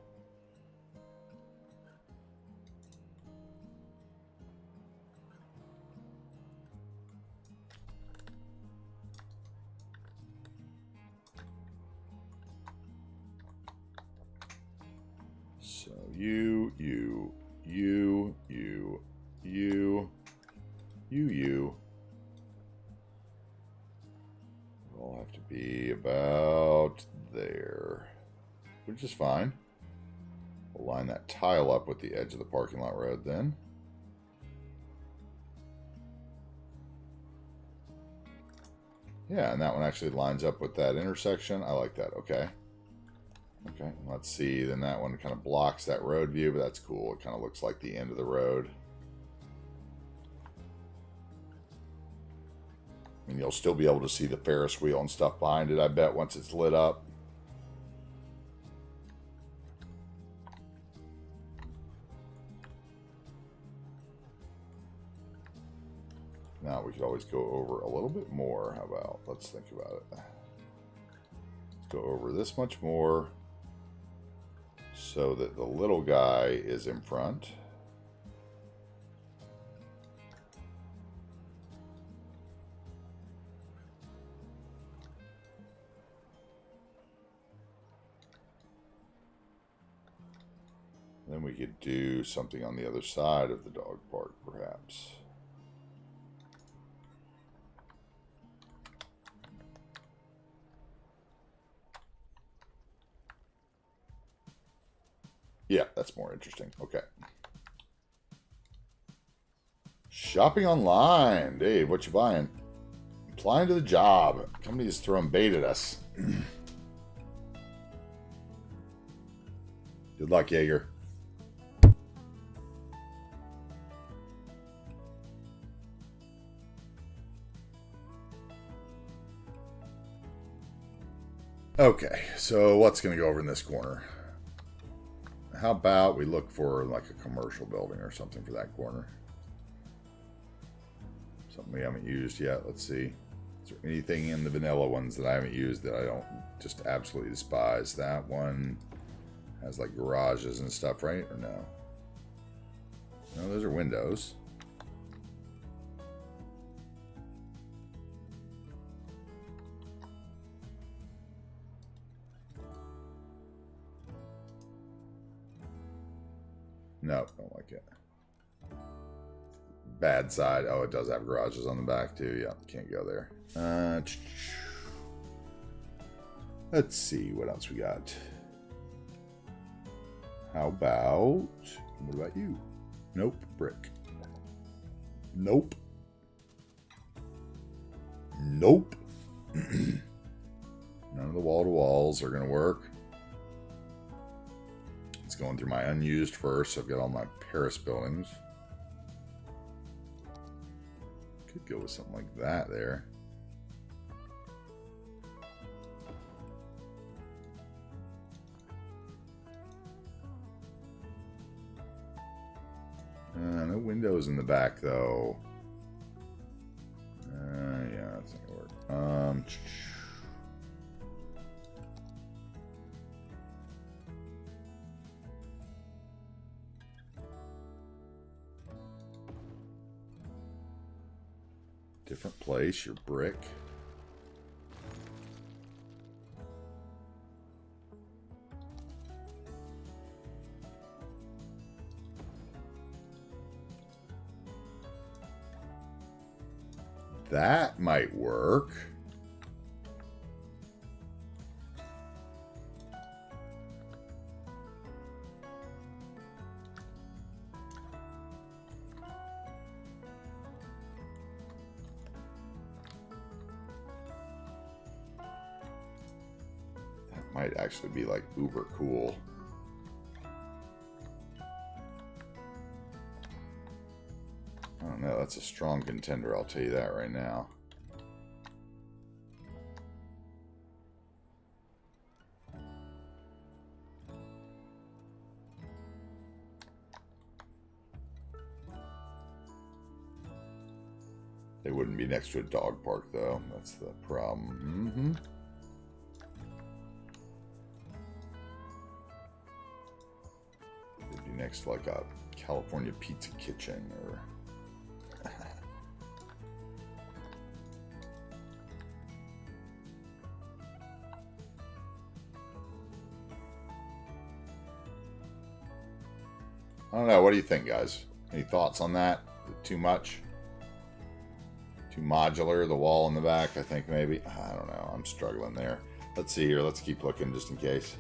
So you. All have to be about there, which is fine. We'll line that tile up with the edge of the parking lot road then. Yeah, and that one actually lines up with that intersection. I like that. Okay. Okay, let's see. Then that one kind of blocks that road view, but that's cool. It kind of looks like the end of the road. And you'll still be able to see the Ferris wheel and stuff behind it, I bet, once it's lit up. Now we could always go over a little bit more. How about, let's think about it. Go over this much more so that the little guy is in front. Then we could do something on the other side of the dog park, perhaps. Yeah, that's more interesting. Okay. Shopping online. Dave, what you buying? Applying to the job. Company is throwing bait at us. Good luck, Jaeger. Okay, so what's going to go over in this corner? How about we look for like a commercial building or something for that corner? Something we haven't used yet. Let's see. Is there anything in the vanilla ones that I haven't used that I don't just absolutely despise? That one has like garages and stuff, right? Or no? No, those are windows. No, don't like it. Bad side. Oh, it does have garages on the back too. Yeah, can't go there. Let's see what else we got. How about... What about you? Nope. Brick. Nope. Nope. None of the wall-to-walls are going to work. It's going through my unused first. I've got all my Paris buildings. Could go with something like that there. No windows in the back, though. Yeah, that's not gonna work. Different place, your brick. That might work. That might actually be like uber cool. I don't know, that's a strong contender, I'll tell you that right now. They wouldn't be next to a dog park, though. That's the problem. They'd be next to like a California pizza kitchen or... I don't know. What do you think, guys? Any thoughts on that? Too much? Too modular? The wall in the back, I think, maybe? I don't know. I'm struggling there. Let's see here. Let's keep looking just in case.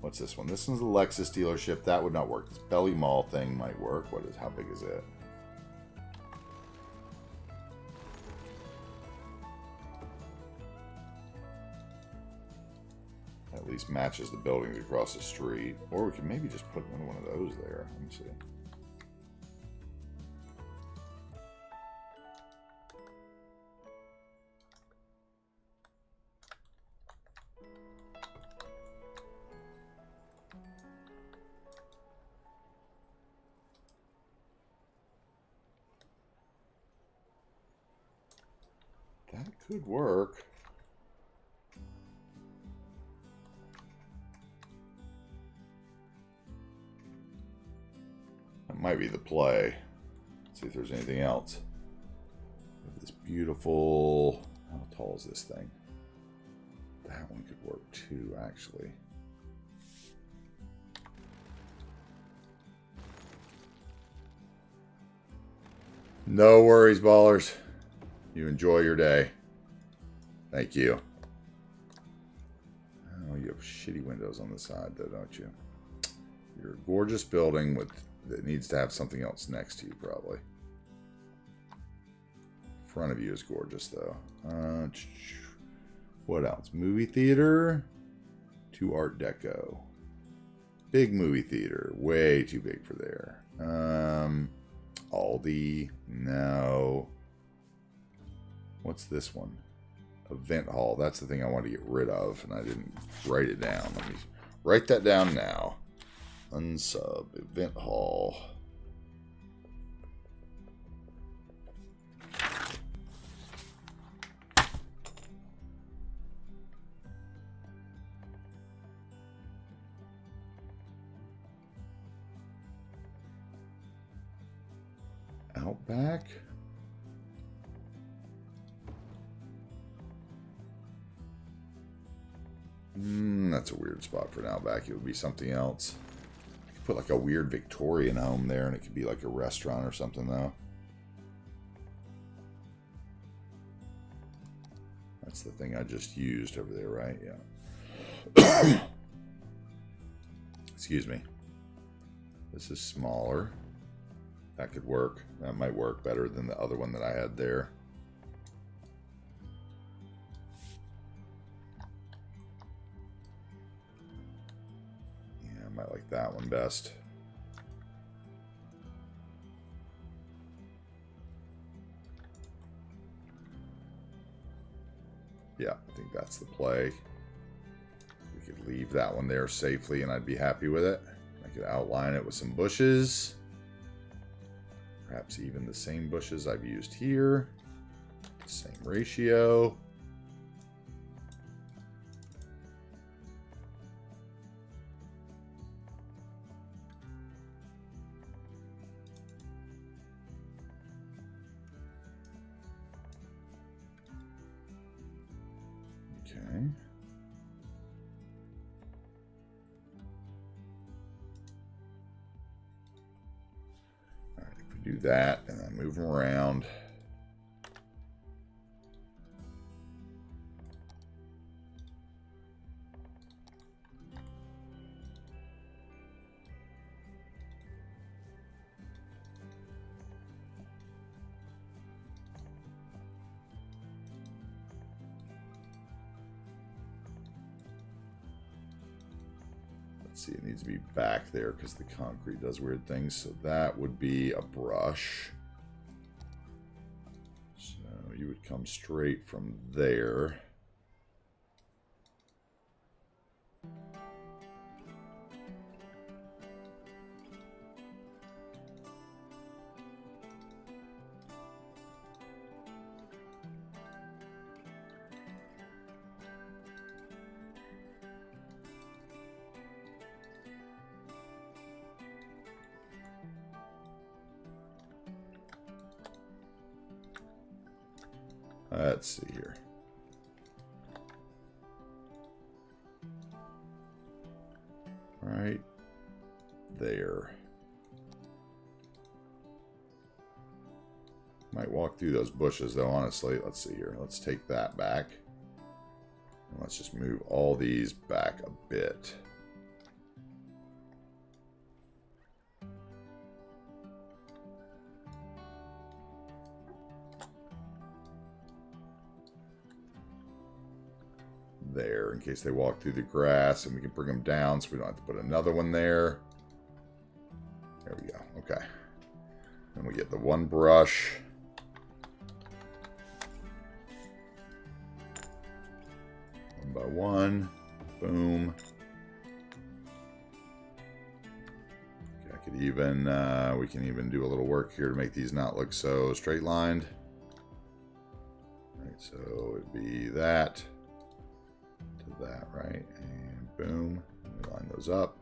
What's this one? This one's a Lexus dealership. That would not work. This Belly Mall thing might work. How big is it? At least matches the buildings across the street. Or we could maybe just put one of those there. Let me see. That could work. That might be the play. Let's see if there's anything else. This beautiful... How tall is this thing? That one could work too, actually. No worries, ballers. You enjoy your day. Thank you. Oh, you have shitty windows on the side, though, don't you? You're a gorgeous building that needs to have something else next to you, probably. Front of you is gorgeous, though. What else? Movie theater. 2 Art Deco. Big movie theater. Way too big for there. Aldi. No. What's this one? Event hall. That's the thing I want to get rid of, and I didn't write it down. Let me write that down now. Unsub. Event hall. Outback. That's a weird spot for an Outback. It would be something else. put like a weird Victorian home there, and it could be like a restaurant or something, though. That's the thing I just used over there, right? Yeah. Excuse me. This is smaller. That could work. That might work better than the other one that I had there. Yeah, I might like that one best. Yeah, I think that's the play. We could leave that one there safely and I'd be happy with it. I could outline it with some bushes. Perhaps even the same bushes I've used here. The same ratio. Okay. All right, if we do that and then move them around. See, it needs to be back there because the concrete does weird things. So that would be a brush. So you would come straight from there. Let's see here. Right there. Might walk through those bushes though, honestly. Let's see here. Let's take that back. And let's just move all these back a bit. There, in case they walk through the grass, and we can bring them down so we don't have to put another one there. There we go. Okay. Then we get the one brush. One by one. Boom. Okay, I could even, we can even do a little work here to make these not look so straight lined. All right, so it'd be that. That right, and boom, we line those up.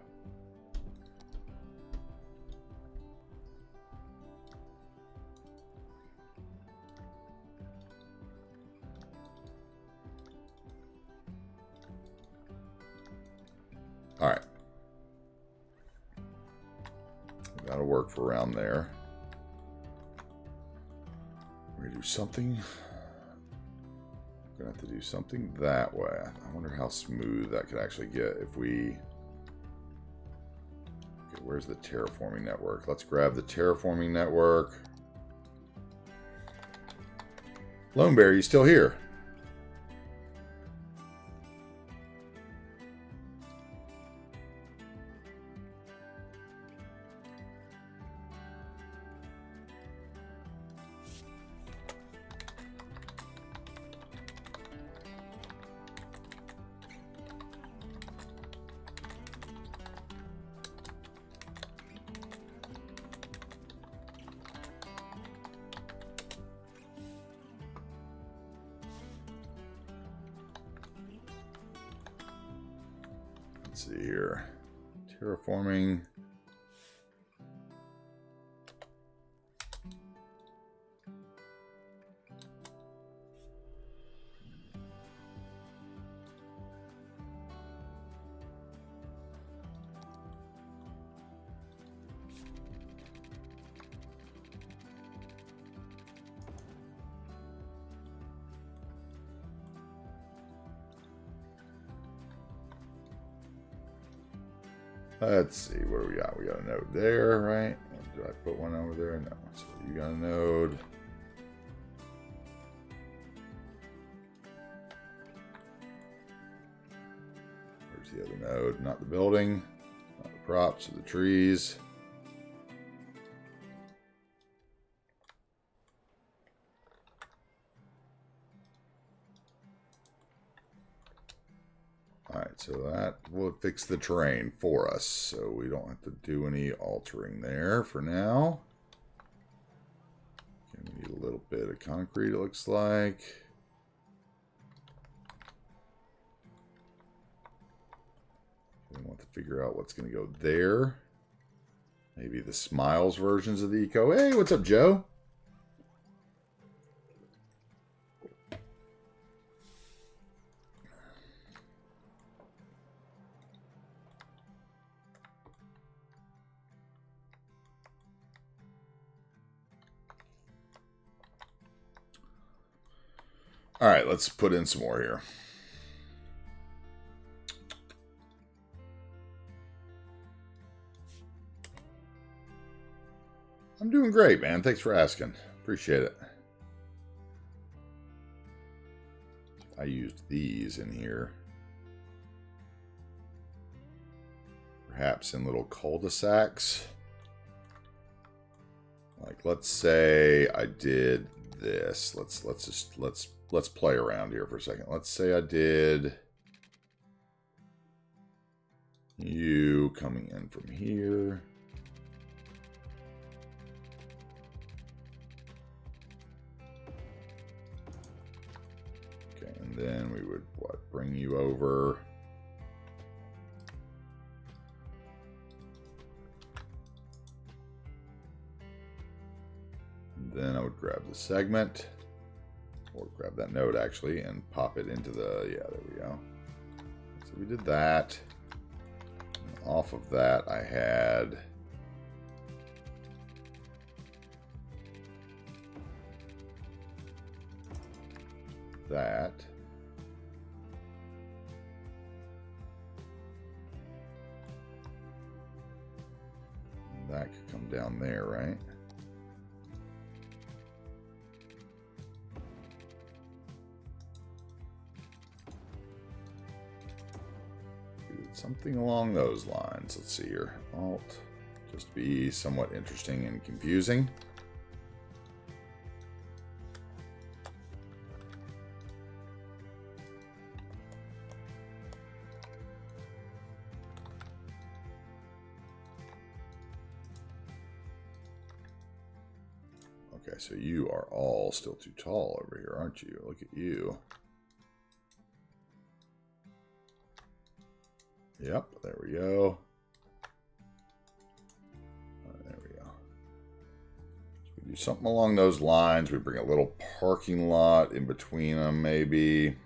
All right, that'll work for around there. We're gonna do something. Gonna have to do something that way. I wonder how smooth that could actually get if we... Okay, where's the terraforming network? Let's grab the terraforming network. Lone Bear, you still here? Let's see here. Terraforming. Let's see, what do we got? We got a node there, right? Did I put one over there? No. So you got a node. Where's the other node? Not the building, not the props or the trees. Alright, so that will fix the terrain for us, so we don't have to do any altering there for now. Okay, we need a little bit of concrete, it looks like. We want to figure out what's going to go there. Maybe the Smiles versions of the Eco. Hey, what's up, Joe? All right, let's put in some more here. I'm doing great, man. Thanks for asking. Appreciate it. I used these in here. Perhaps in little cul-de-sacs. Like, let's say I did this. Let's play around here for a second. Let's say I did you coming in from here. Okay, and then we would bring you over. And then I would grab the segment. Or grab that node, actually, and pop it into the... Yeah, there we go. So we did that. And off of that, I had... that. And that could come down there, right? Something along those lines. Let's see here. Alt. Just to be somewhat interesting and confusing. Okay, so you are all still too tall over here, aren't you? Look at you. Yep, there we go. There we go. So we do something along those lines. We bring a little parking lot in between them, maybe. It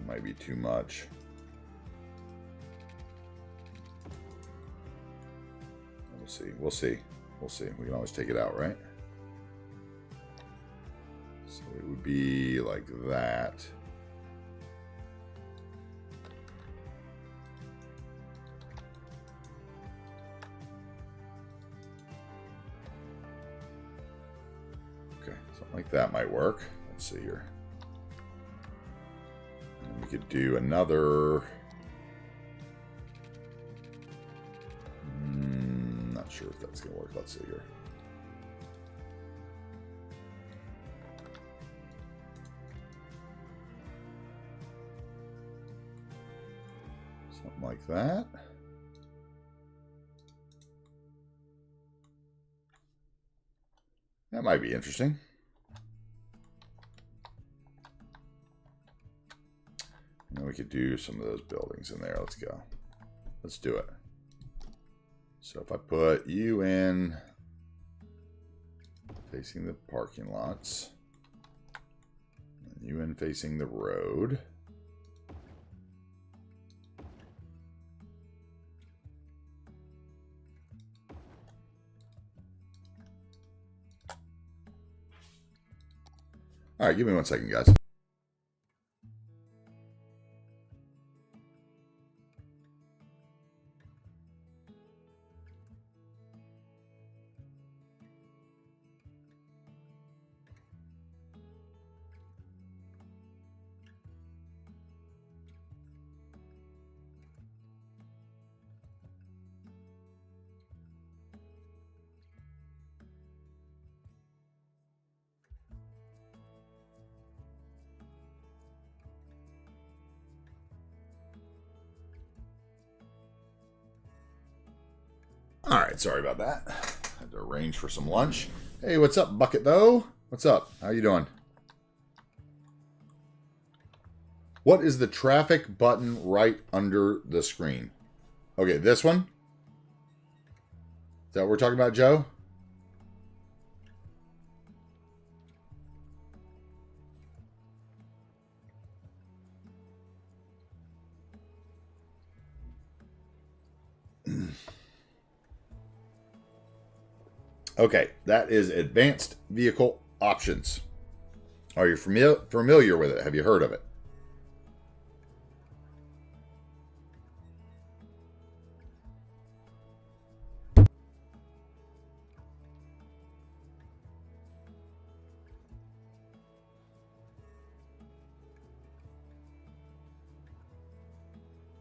might be too much. We'll see. We'll see. We'll see. We can always take it out, right? So it would be like that. Okay, something like that might work. Let's see here. And we could do another... not sure if that's going to work. Let's see here. Something like that. That might be interesting. And then we could do some of those buildings in there. Let's go. Let's do it. So if I put you in facing the parking lots, and you in facing the road. All right, give me 1 second, guys. All right, sorry about that. Had to arrange for some lunch. Hey, what's up, Bucket, though? What's up? How you doing? What is the traffic button right under the screen? Okay, this one? Is that what we're talking about, Joe? Okay, that is Advanced Vehicle Options. Are you familiar with it? Have you heard of it?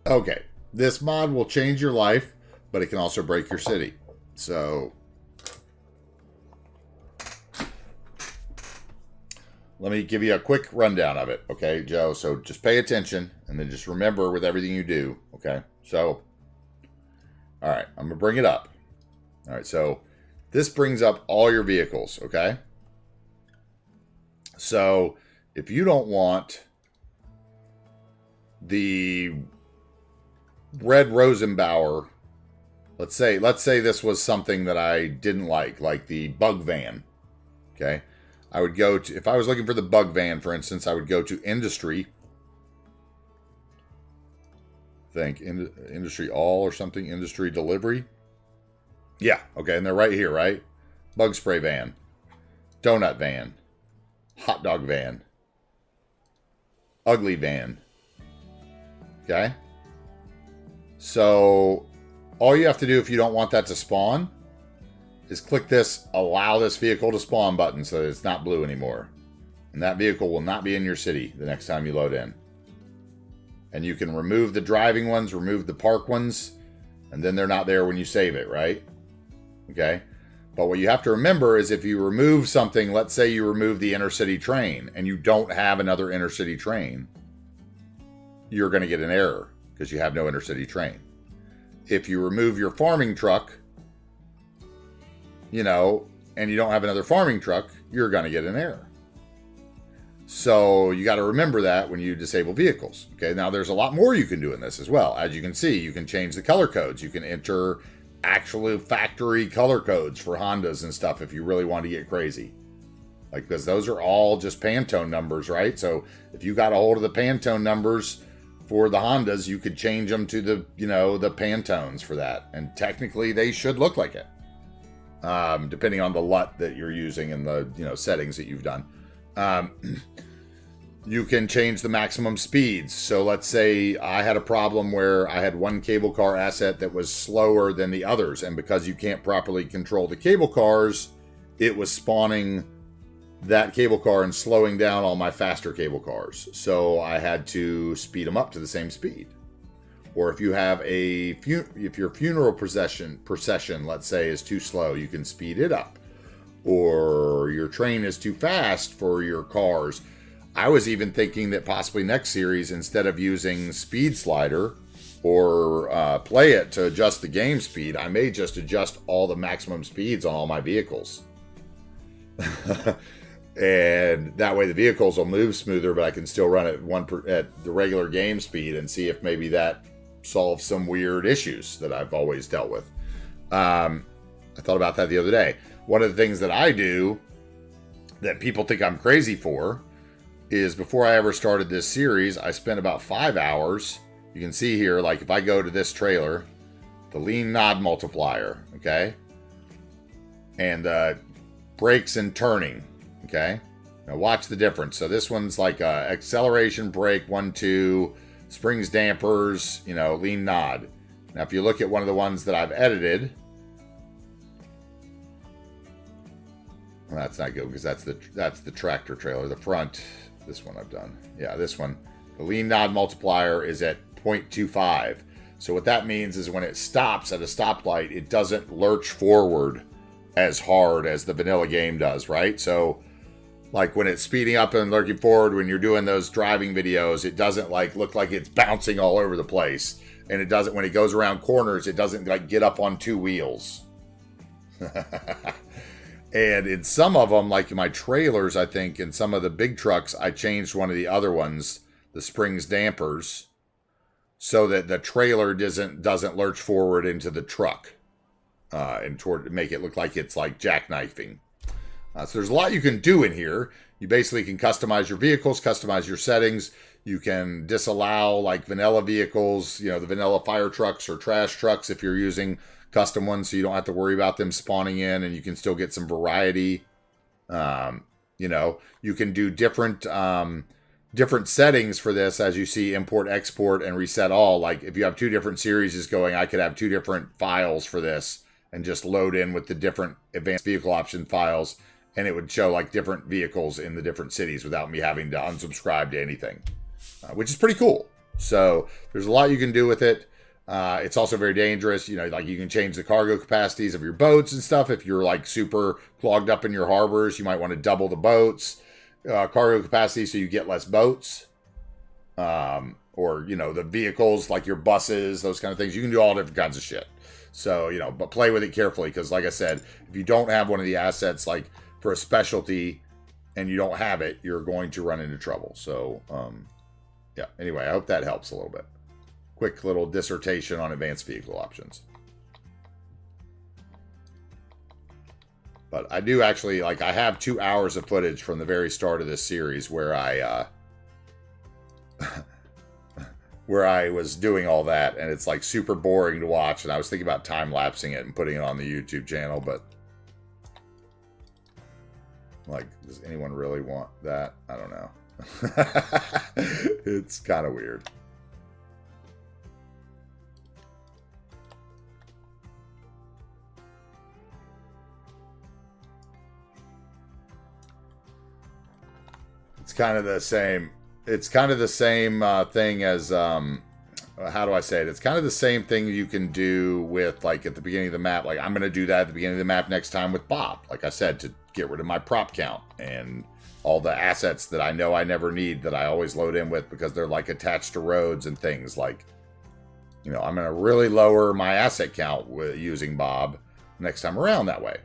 Okay, this mod will change your life, but it can also break your city. So let me give you a quick rundown of it, okay, Joe? So just pay attention, and then just remember with everything you do, okay? So, all right, I'm going to bring it up. All right, so this brings up all your vehicles, okay? So if you don't want the red Rosenbauer, let's say this was something that I didn't like the bug van, okay? I would go to, if I was looking for the bug van, for instance, I would go to industry. Industry all or something, industry delivery. Yeah, okay, and they're right here, right? Bug spray van, donut van, hot dog van, ugly van. Okay? So all you have to do if you don't want that to spawn is click this allow this vehicle to spawn button so that it's not blue anymore. And that vehicle will not be in your city the next time you load in. And you can remove the driving ones, remove the park ones, and then they're not there when you save it, right? Okay? But what you have to remember is if you remove something, let's say you remove the intercity train and you don't have another intercity train, you're going to get an error because you have no intercity train. If you remove your farming truck, and you don't have another farming truck, you're going to get an error. So you got to remember that when you disable vehicles. Okay, now there's a lot more you can do in this as well. As you can see, you can change the color codes. You can enter actual factory color codes for Hondas and stuff if you really want to get crazy. Like, because those are all just Pantone numbers, right? So if you got a hold of the Pantone numbers for the Hondas, you could change them to the, the Pantones for that. And technically they should look like it. Depending on the LUT that you're using and the, settings that you've done. You can change the maximum speeds. So let's say I had a problem where I had one cable car asset that was slower than the others. And because you can't properly control the cable cars, it was spawning that cable car and slowing down all my faster cable cars. So I had to speed them up to the same speed. Or if you have if your funeral procession, let's say, is too slow, you can speed it up. Or your train is too fast for your cars. I was even thinking that possibly next series, instead of using Speed Slider or Play It to adjust the game speed, I may just adjust all the maximum speeds on all my vehicles. And that way the vehicles will move smoother, but I can still run it at the regular game speed and see if maybe that solves some weird issues that I've always dealt with. I thought about that the other day. One of the things that I do that people think I'm crazy for is before I ever started this series, I spent about 5 hours. You can see here, like if I go to this trailer, the lean nod multiplier, okay? And brakes and turning, okay? Now watch the difference. So this one's like acceleration, brake, 1, 2, springs, dampers, lean nod. Now if you look at one of the ones that I've edited, well, that's not good because that's the tractor trailer. The front, this one I've done. Yeah, this one. The lean nod multiplier is at 0.25. So what that means is when it stops at a stoplight, it doesn't lurch forward as hard as the vanilla game does, right? So like when it's speeding up and lurking forward, when you're doing those driving videos, it doesn't look like it's bouncing all over the place. and it doesn't, when it goes around corners, it doesn't like get up on two wheels. And in some of them, like in my trailers, I think in some of the big trucks, I changed one of the other ones, the springs dampers, so that the trailer doesn't lurch forward into the truck, and toward to make it look like it's like jackknifing. So there's a lot you can do in here. You basically can customize your vehicles, customize your settings. You can disallow like vanilla vehicles, the vanilla fire trucks or trash trucks if you're using custom ones, so you don't have to worry about them spawning in, and you can still get some variety. You can do different settings for this, as you see, import, export, and reset all. Like if you have two different series going, I could have two different files for this and just load in with the different advanced vehicle option files, and it would show like different vehicles in the different cities without me having to unsubscribe to anything, which is pretty cool. So there's a lot you can do with it. It's also very dangerous. Like you can change the cargo capacities of your boats and stuff. If you're like super clogged up in your harbors, you might want to double the boats, cargo capacity, so you get less boats. Or, the vehicles, like your buses, those kind of things. You can do all different kinds of shit. So, but play with it carefully, because like I said, if you don't have one of the assets, like for a specialty, and you don't have it, you're going to run into trouble. So, yeah. Anyway, I hope that helps a little bit. Quick little dissertation on advanced vehicle options. But I do actually, I have 2 hours of footage from the very start of this series where I was doing all that, and it's like super boring to watch, and I was thinking about time-lapsing it and putting it on the YouTube channel, but does anyone really want that? I don't know. It's kind of weird. It's kind of the same. It's kind of the same thing as, how do I say it? It's kind of the same thing you can do with, like, at the beginning of the map. Like, I'm going to do that at the beginning of the map next time with Bob. Like I said, to get rid of my prop count and all the assets that I know I never need that I always load in with because they're, like, attached to roads and things. Like, I'm going to really lower my asset count with using Bob next time around that way.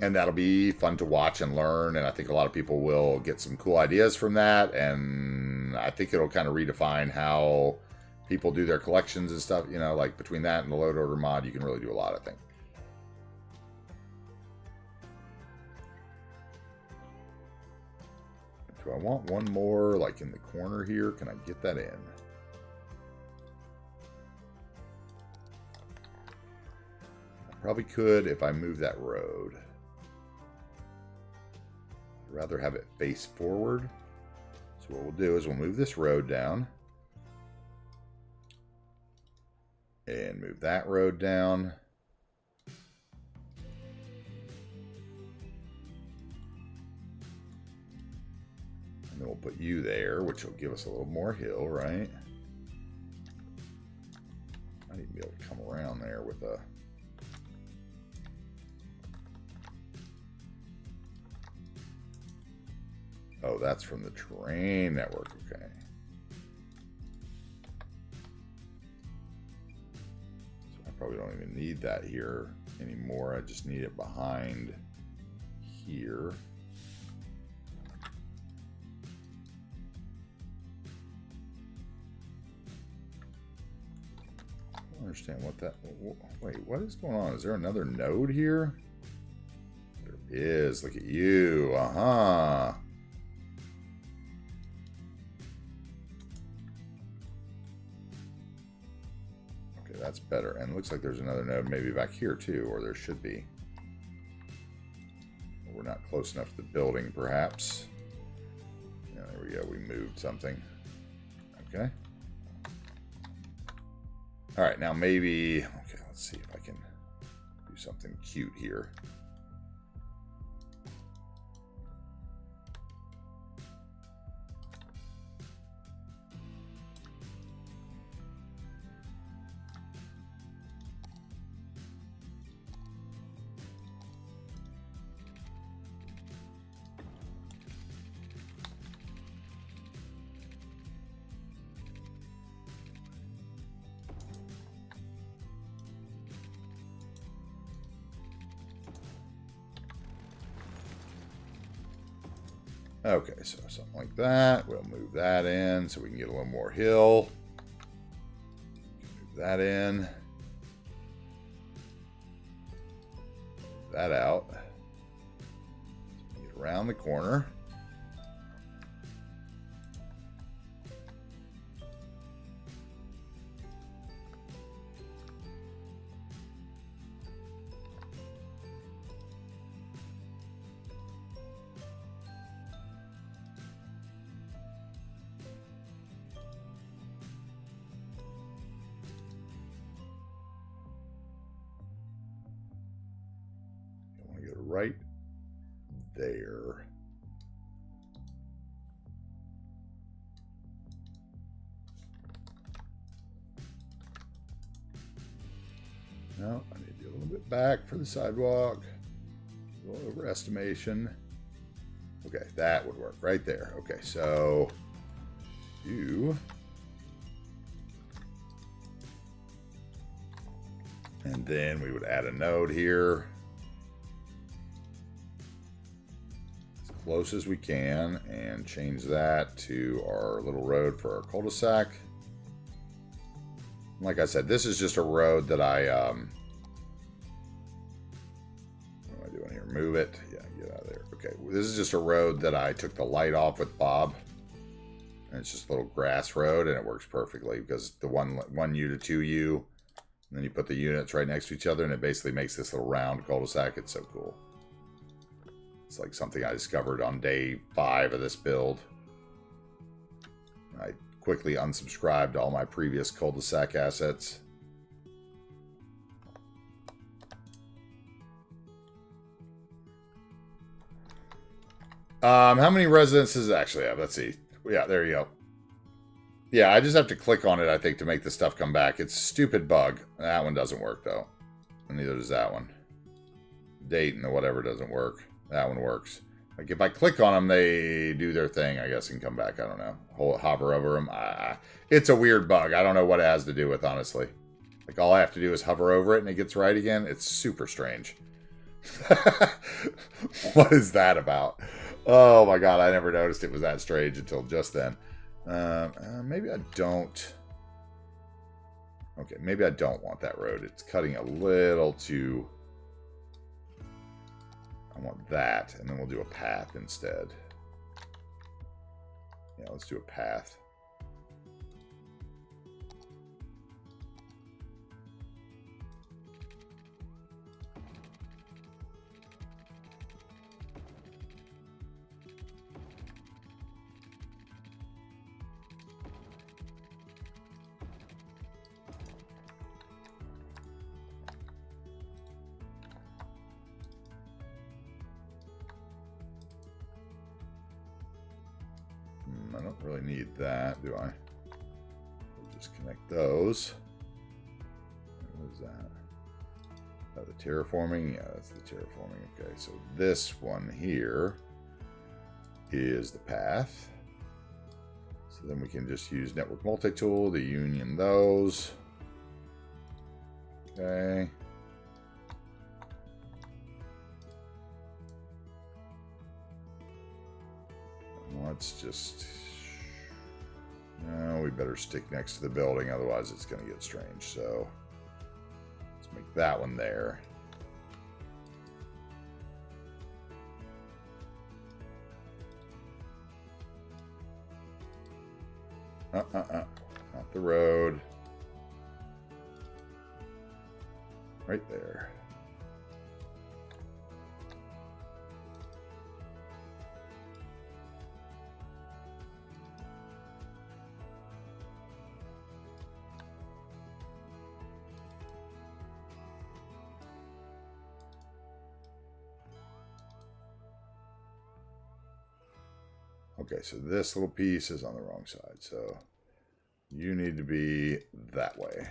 And that'll be fun to watch and learn, and I think a lot of people will get some cool ideas from that, and I think it'll kind of redefine how people do their collections and stuff. Like between that and the load order mod, you can really do a lot, I think. Do I want one more, like in the corner here? Can I get that in? I probably could if I move that road. Rather have it face forward. So what we'll do is we'll move this road down and move that road down. And then we'll put you there, which will give us a little more hill, right? I need to be able to come around there with a... Oh, that's from the terrain network. Okay. So I probably don't even need that here anymore. I just need it behind here. I don't understand what that... Wait, what is going on? Is there another node here? There is. Look at you. Uh-huh. That's better. And it looks like there's another node maybe back here too, or there should be. We're not close enough to the building, perhaps. Yeah, there we go. We moved something. Okay. All right, now maybe... Okay, let's see if I can do something cute here. Okay, so something like that. We'll move that in so we can get a little more hill. Move that in. Move that out. Get around the corner. Right there. No, I need to do a little bit back for the sidewalk. A little overestimation. Okay, that would work right there. Okay, so you. And then we would add a node here. Close as we can and change that to our little road for our cul-de-sac. Like I said, this is just a road that I what am I doing here? Move it. Yeah, get out of there. Okay, this is just a road that I took the light off with Bob. And it's just a little grass road and it works perfectly because the one U to 2U, and then you put the units right next to each other and it basically makes this little round cul-de-sac. It's so cool. It's like something I discovered on day 5 of this build. I quickly unsubscribed to all my previous cul-de-sac assets. How many residences does it actually have? Let's see. Yeah, there you go. Yeah, I just have to click on it, I think, to make the stuff come back. It's a stupid bug. That one doesn't work, though. And neither does that one. Date and the whatever doesn't work. That one works. Like, if I click on them, they do their thing, I guess, and come back. I don't know. Hover over them. It's a weird bug. I don't know what it has to do with, honestly. Like, all I have to do is hover over it, and it gets right again. It's super strange. What is that about? Oh, my God. I never noticed it was that strange until just then. Maybe I don't. Okay, maybe I don't want that road. It's cutting a little too... I want that, and then we'll do a path instead. Yeah, let's do a path. I don't really need that, do I? We'll just connect those. What is that? Oh, the terraforming? Yeah, that's the terraforming. Okay, so this one here is the path. So then we can just use network multi-tool to union those. Okay. Let's just... No, we better stick next to the building, otherwise it's going to get strange. So let's make that one there. Not the road. Right there. Okay, so this little piece is on the wrong side, so you need to be that way.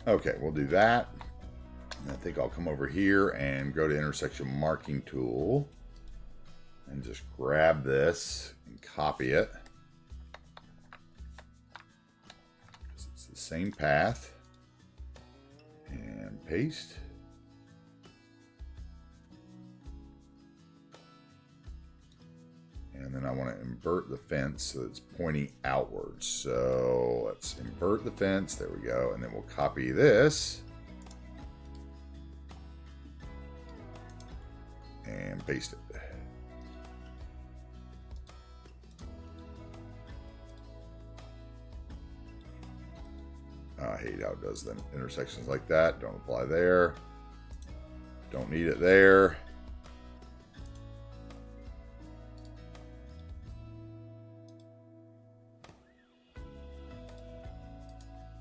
Okay, we'll do that. think I'll come over here and go to intersection marking tool and just grab this and copy it. It's the same path. And paste. And then I want to invert the fence so it's pointing outwards. So let's invert the fence. There we go. And then we'll copy this and paste it. I hate how it does the intersections like that. Don't apply there. Don't need it there.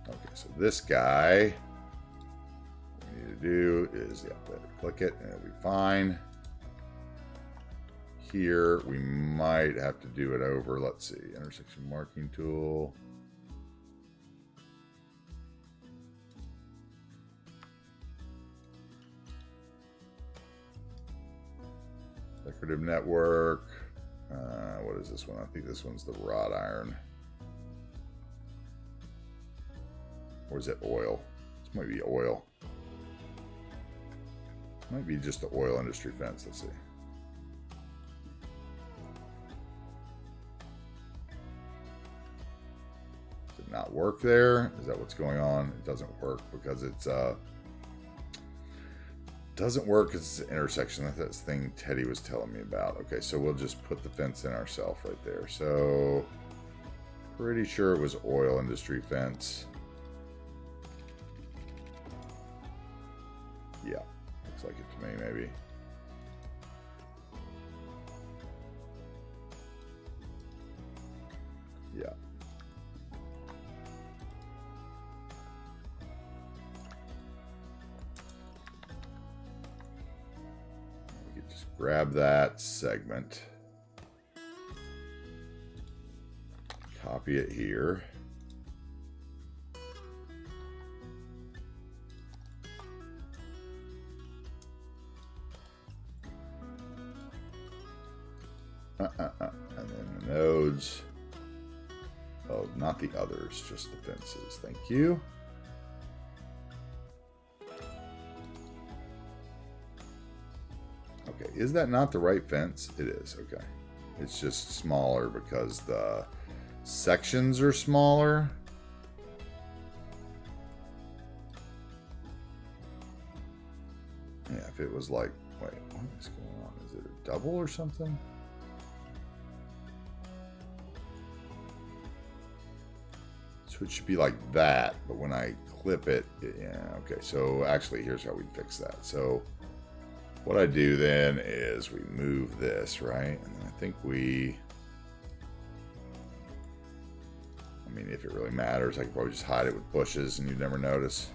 Okay, so this guy, what we need to do is, click it and it'll be fine. Here, we might have to do it over, let's see, intersection marking tool. Decorative network. What is this one? I think this one's the wrought iron. Or is it oil? This might be oil. Might be just the oil industry fence. Let's see. Does it not work there? Is that what's going on? It doesn't work because it's doesn't work because it's an intersection. That's that thing Teddy was telling me about. Okay, so we'll just put the fence in ourselves right there. So pretty sure it was oil industry fence. Yeah, looks like it to me, maybe. Yeah. We could just grab that segment, copy it here. And then the nodes. Oh, not the others, just the fences. Thank you. Okay, is that not the right fence? It is, okay. It's just smaller because the sections are smaller. Yeah, if it was like, wait, what is going on? Is it a double or something? So it should be like that, but when I clip it, yeah, okay. So actually, here's how we fix that. So what I do then is we move this, right? And then I think we, I mean, if it really matters, I could probably just hide it with bushes and you'd never notice.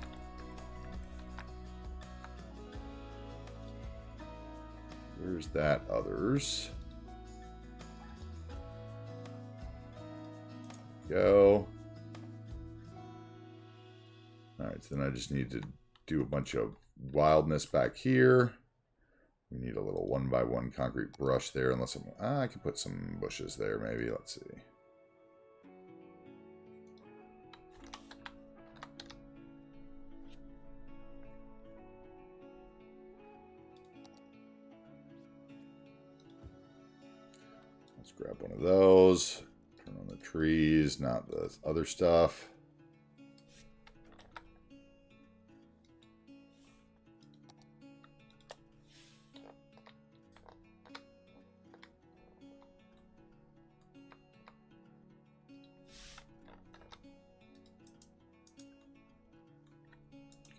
Where's that others? Go. All right, so then I just need to do a bunch of wildness back here. We need a little 1x1 concrete brush there, unless I can put some bushes there maybe. Let's see. Let's grab one of those. Turn on the trees, not the other stuff.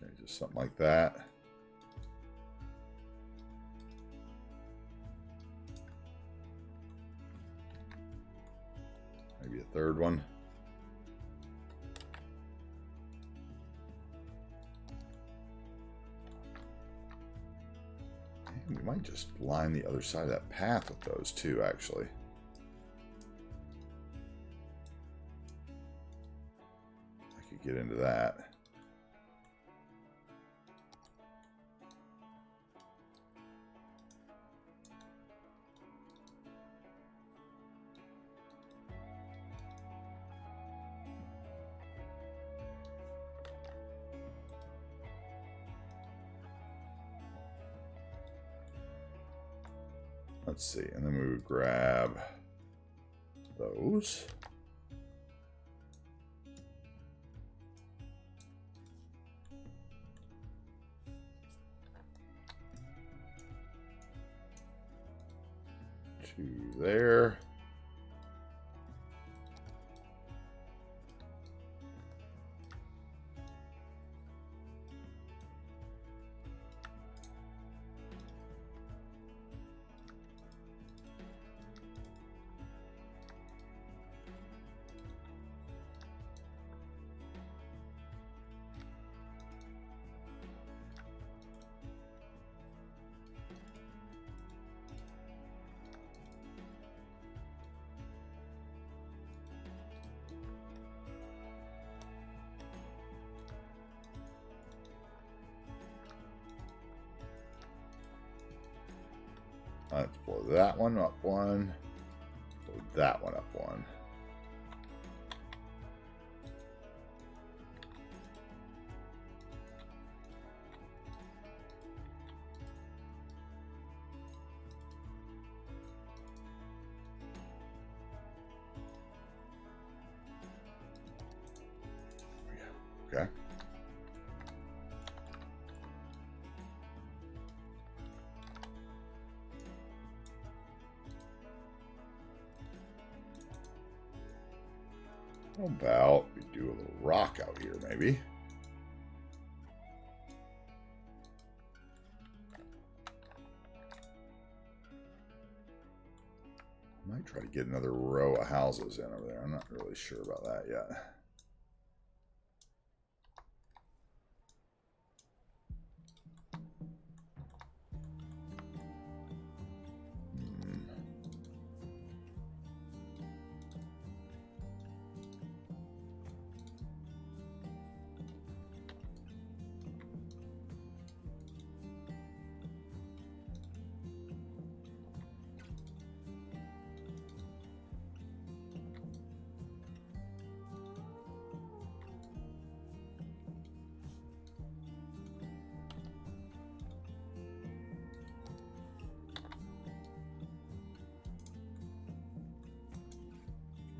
Okay, just something like that. Maybe a third one. And we might just line the other side of that path with those two, actually. I could get into that. Let's see, and then we would grab those. Two there. Let's blow that one up one. Blow that one up one. Okay. How about we do a little rock out here, maybe? I might try to get another row of houses in over there. I'm not really sure about that yet.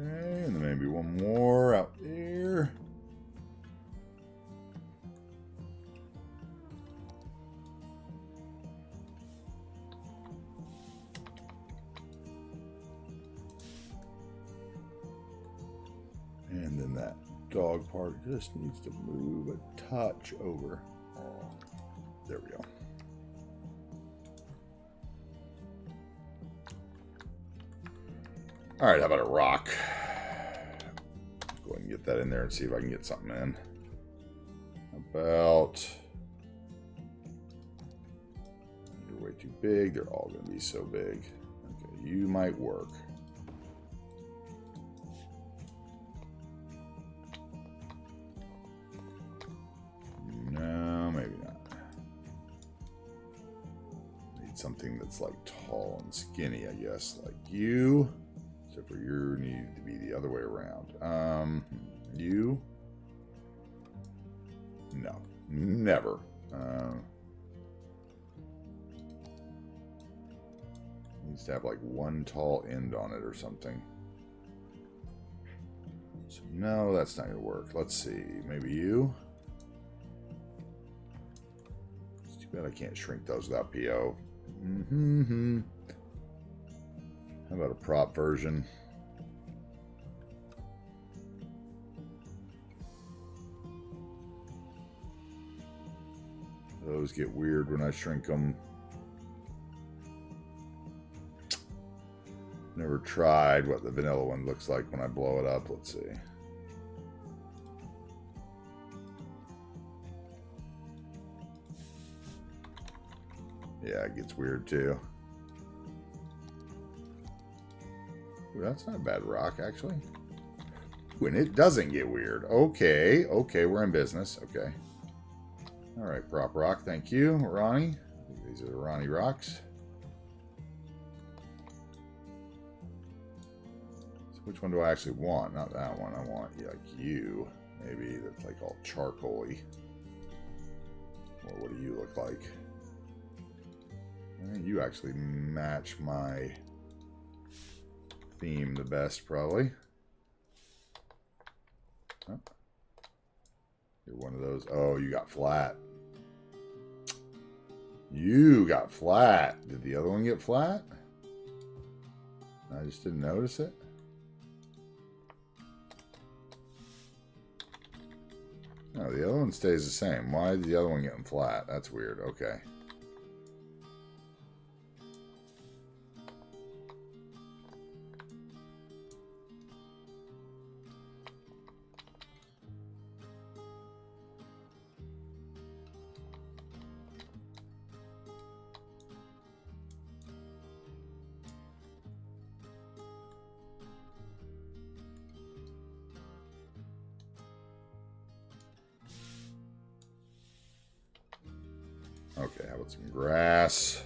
Okay, and then maybe one more out there. And then that dog park just needs to move a touch over. There we go. All right, how about a rock? Go ahead and get that in there and see if I can get something in. About... You're way too big. They're all going to be so big. Okay, you might work. No, maybe not. Need something that's like tall and skinny, I guess, like you. Except for you need to be the other way around. You? No, never. Needs to have like one tall end on it or something. So no, that's not gonna work. Let's see, maybe you? It's too bad I can't shrink those without PO. How about a prop version? Those get weird when I shrink them. Never tried what the vanilla one looks like when I blow it up. Let's see. Yeah, it gets weird too. Ooh, that's not a bad rock, actually. When it doesn't get weird. Okay, okay, we're in business. Okay. All right, prop rock. Thank you, Ronnie. I think these are the Ronnie rocks. So which one do I actually want? Not that one. I want like you. Maybe that's like all charcoal-y. Or what do you look like? You actually match my theme the best, probably. Huh? You're one of those. Oh, you got flat. You got flat. Did the other one get flat? I just didn't notice it. No, the other one stays the same. Why is the other one getting flat? That's weird. Okay. Okay, how about some grass?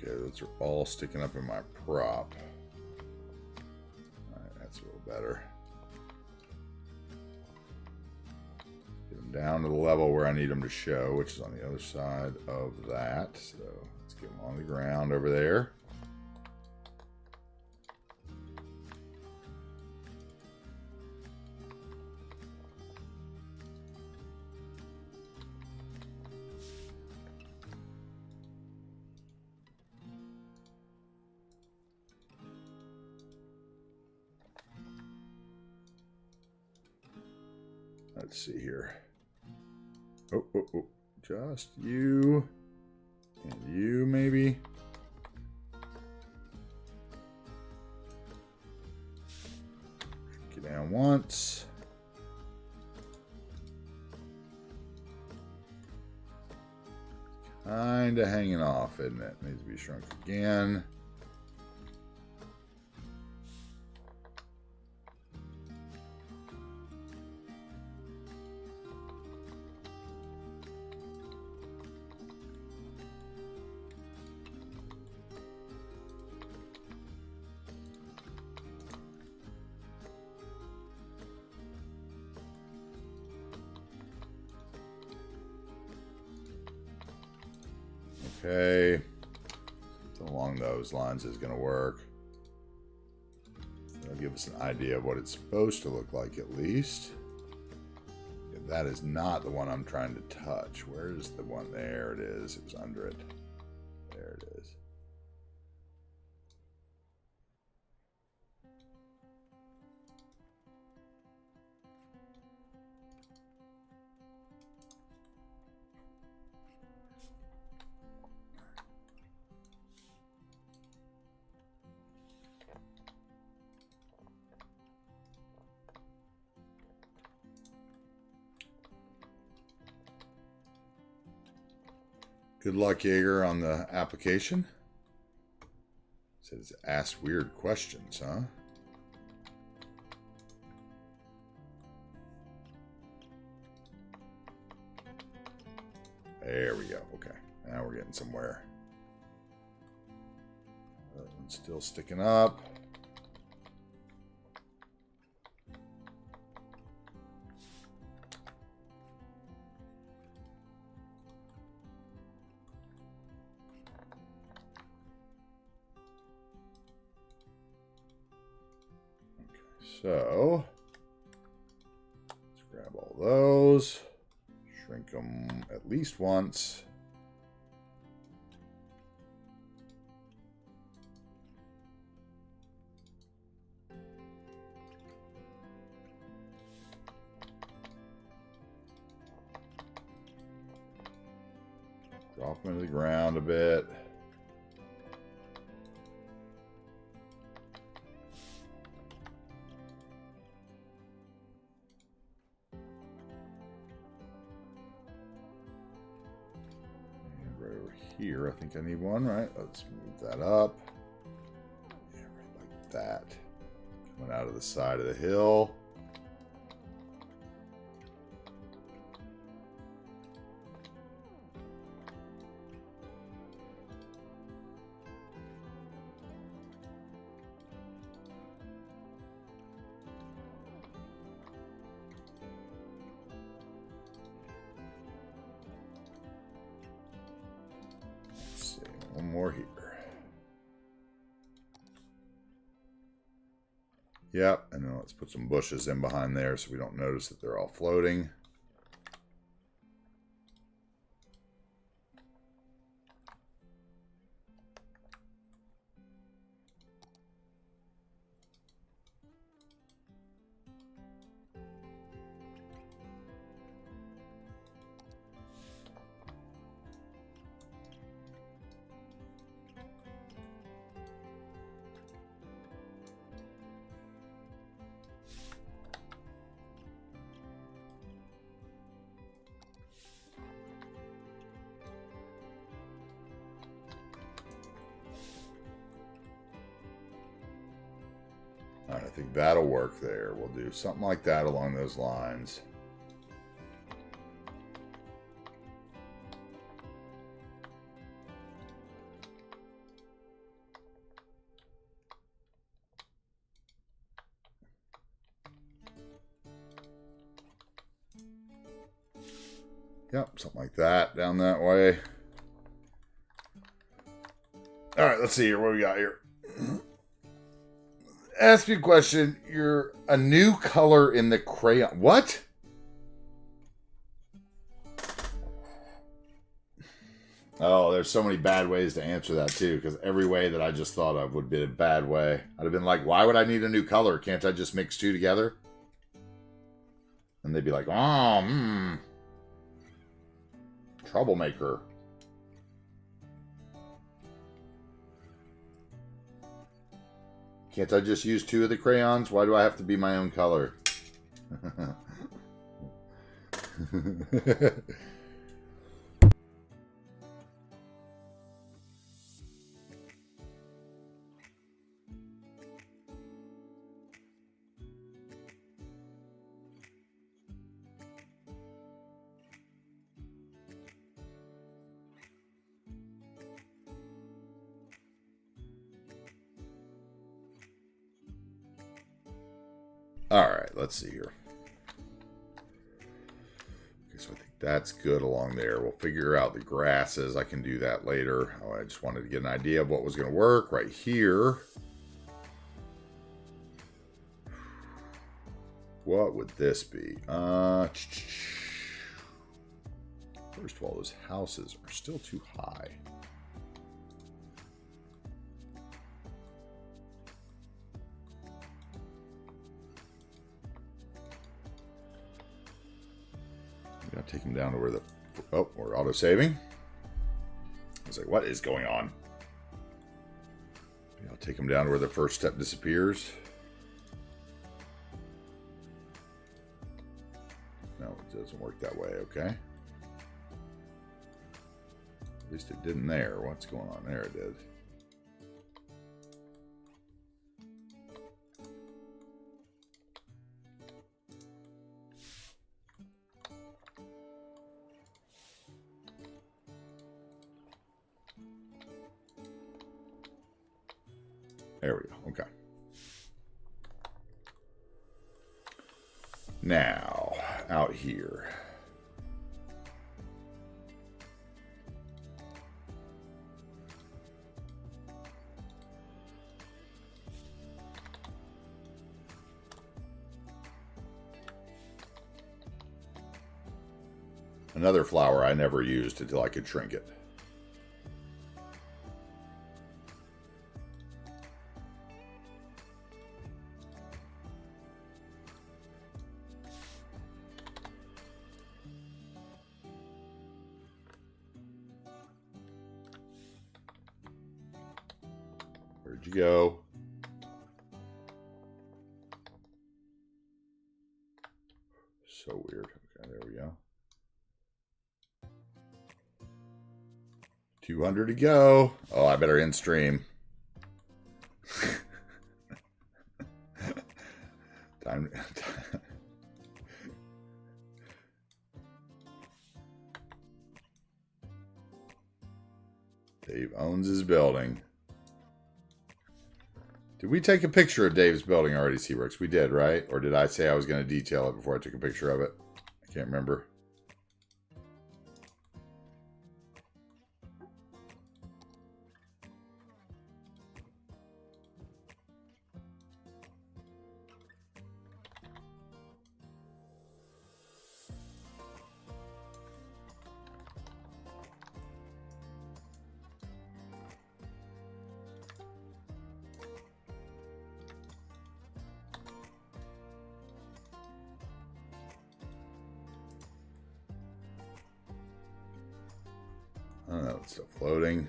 Okay, those are all sticking up in my prop. Alright, that's a little better. Get them down to the level where I need them to show, which is on the other side of that. So let's get them on the ground over there. Let's see here. Oh, just you and you, maybe. Get down once. Kinda hanging off, isn't it? Needs to be shrunk again. Okay, along those lines is going to work. That'll give us an idea of what it's supposed to look like at least. Yeah, that is not the one I'm trying to touch. Where is the one? There it is. It was under it. There it is. Good luck, Jaeger, on the application. It says ask weird questions, huh? There we go. Okay, now we're getting somewhere. That one's still sticking up. So, let's grab all those, shrink them at least once. Drop them into the ground a bit. Here, I think I need one, right? Let's move that up. Yeah, right like that. Coming out of the side of the hill. One more here. Yep, and then let's put some bushes in behind there so we don't notice that they're all floating. All right, I think that'll work there. We'll do something like that along those lines. Yep, something like that down that way. All right, let's see here. What we got here? Ask you a question. You're a new color in the crayon. What? Oh, there's so many bad ways to answer that, too, because every way that I just thought of would be a bad way. I'd have been like, why would I need a new color? Can't I just mix two together? And they'd be like, oh, troublemaker. Can't I just use two of the crayons? Why do I have to be my own color? All right, let's see here. Okay, so I think that's good along there. We'll figure out the grasses. I can do that later. Oh, I just wanted to get an idea of what was going to work right here. What would this be? First of all, those houses are still too high. I'll take them down to where the... Oh, we're auto-saving. I was like, what is going on? I'll take them down to where the first step disappears. No, it doesn't work that way, okay. At least it didn't there. What's going on there? It did. There we go. Okay. Now, out here. Another flower I never used until I could shrink it. Where'd you go? So weird. Okay, there we go. 200 to go. Oh, I better end stream. Dave owns his building. Did we take a picture of Dave's building already, Seabrooks? We did, right? Or did I say I was going to detail it before I took a picture of it? I can't remember. Oh, it's still floating.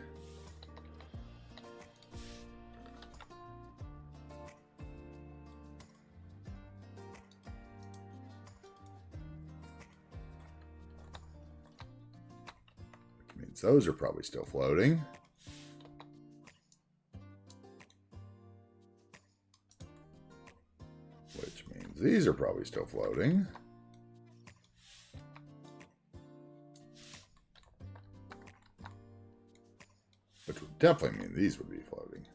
Which means those are probably still floating. Which means these are probably still floating. Which would definitely mean these would be floating.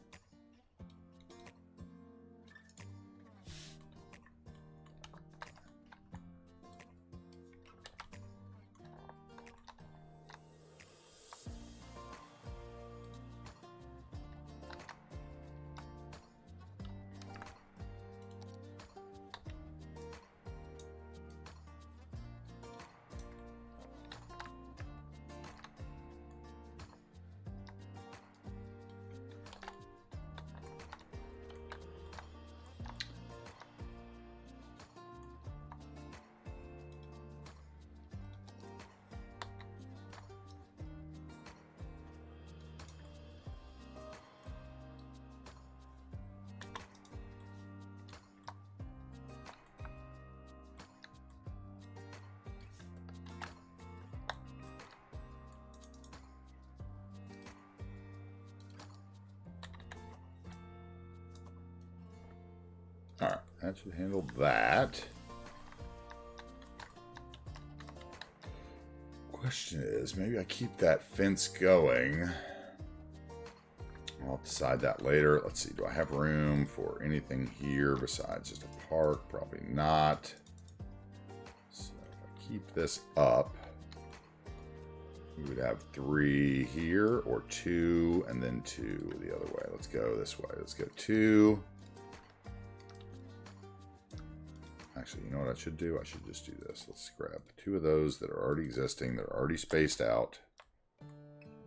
All right, that should handle that. Question is, maybe I keep that fence going. I'll decide that later. Let's see, do I have room for anything here besides just a park? Probably not. So if I keep this up, we would have 3 here, or 2, and then 2 the other way. Let's go this way. Let's go 2. Actually, you know what I should do? I should just do this. Let's grab 2 of those that are already existing. They're already spaced out.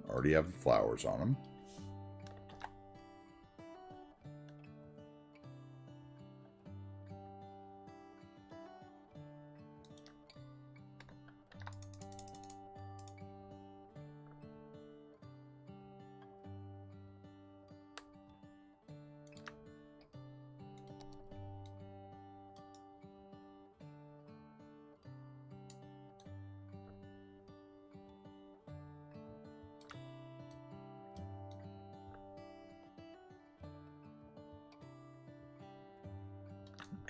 Already have the flowers on them.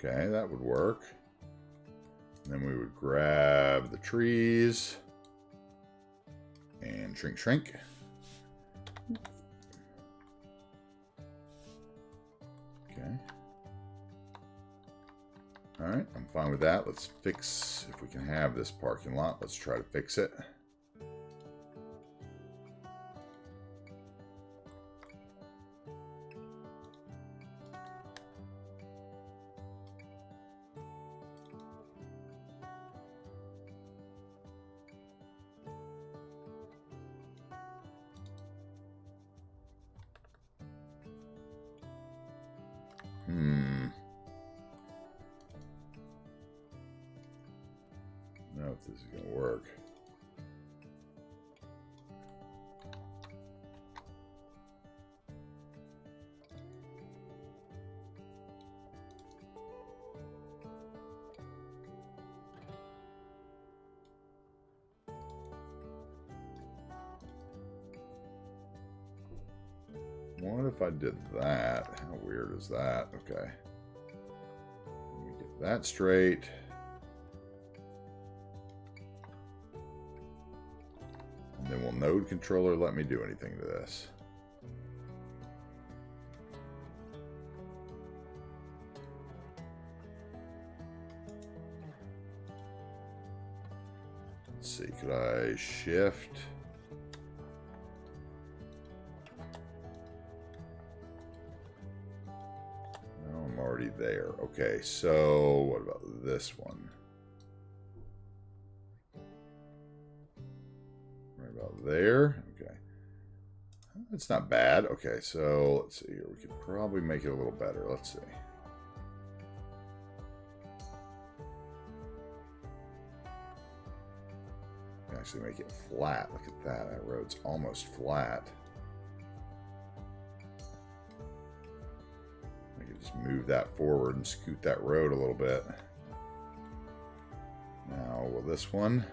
Okay, that would work. And then we would grab the trees and shrink. Okay. All right, I'm fine with that. Let's fix, if we can have this parking lot, let's try to fix it. I don't know if this is going to work. What if I did that? How weird is that? Okay. Let me get that straight. And then will node controller let me do anything to this? Let's see, could I shift? No, I'm already there. Okay, so what about this one? Right about there. Okay. That's not bad. Okay, so let's see here. We could probably make it a little better. Let's see. Actually make it flat. Look at that. That road's almost flat. I can just move that forward and scoot that road a little bit. Now, will this one?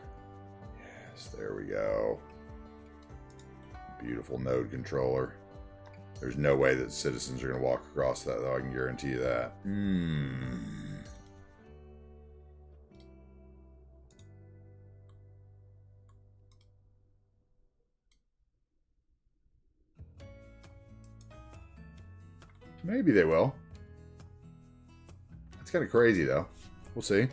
Yes, there we go. Beautiful node controller. There's no way that citizens are going to walk across that, though. I can guarantee you that. Maybe they will. That's kind of crazy, though. We'll see.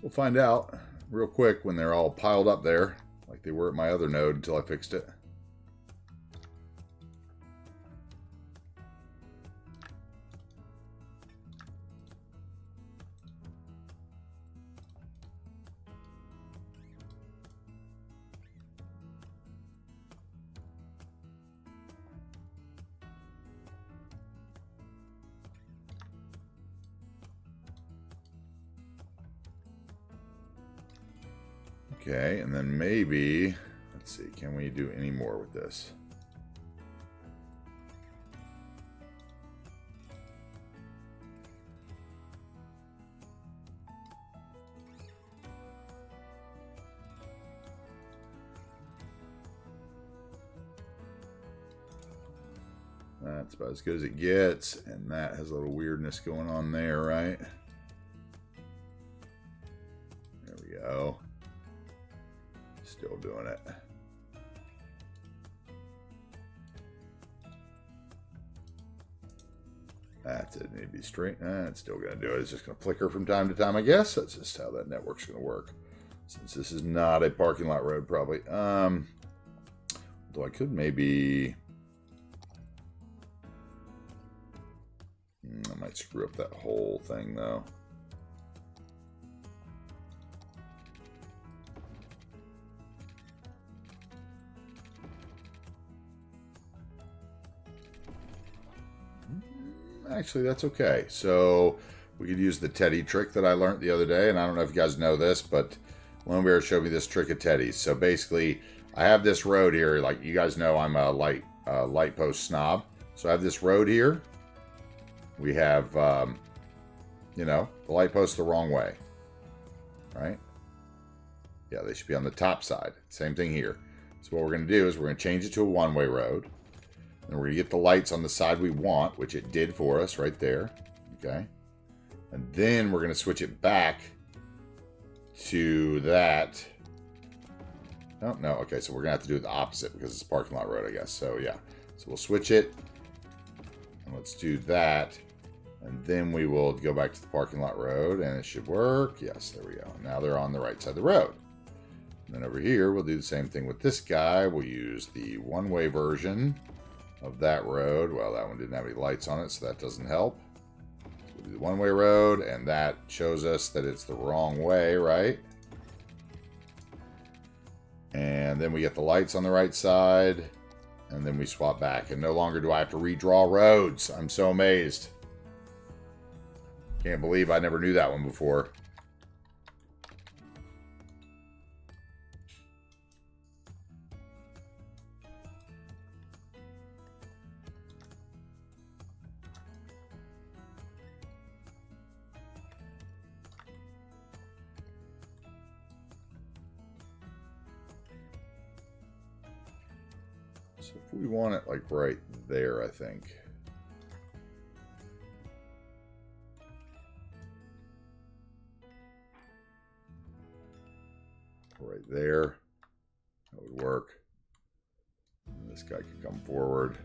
We'll find out real quick when they're all piled up there, like they were at my other node until I fixed it. Okay, and then maybe, let's see, can we do any more with this? That's about as good as it gets, and that has a little weirdness going on there, right? There we go. Still doing it. That's it. Need to be straight. It's still going to do it. It's just going to flicker from time to time, I guess. That's just how that network's going to work. Since this is not a parking lot road, probably. Though I could maybe... I might screw up that whole thing, though. Actually, that's okay. So we could use the Teddy trick that I learned the other day, and I don't know if you guys know this, but Lone Bear showed me this trick of Teddy's. So basically, I have this road here. Like you guys know, I'm a light post snob. So I have this road here. We have, you know, the light posts the wrong way, right? Yeah, they should be on the top side. Same thing here. So what we're going to do is we're going to change it to a one-way road. And we're going to get the lights on the side we want, which it did for us right there. Okay. And then we're going to switch it back to that. Oh, no. Okay, so we're going to have to do the opposite because it's a parking lot road, I guess. So, yeah. So we'll switch it. And let's do that. And then we will go back to the parking lot road, and it should work. Yes, there we go. Now they're on the right side of the road. And then over here, we'll do the same thing with this guy. We'll use the one-way version of that road. Well, that one didn't have any lights on it, so that doesn't help. So we'll do the one-way road, and that shows us that it's the wrong way, right? And then we get the lights on the right side, and then we swap back. And no longer do I have to redraw roads. I'm so amazed. Can't believe I never knew that one before. So if we want it like right there, I think. right there. That would work. And this guy could come forward.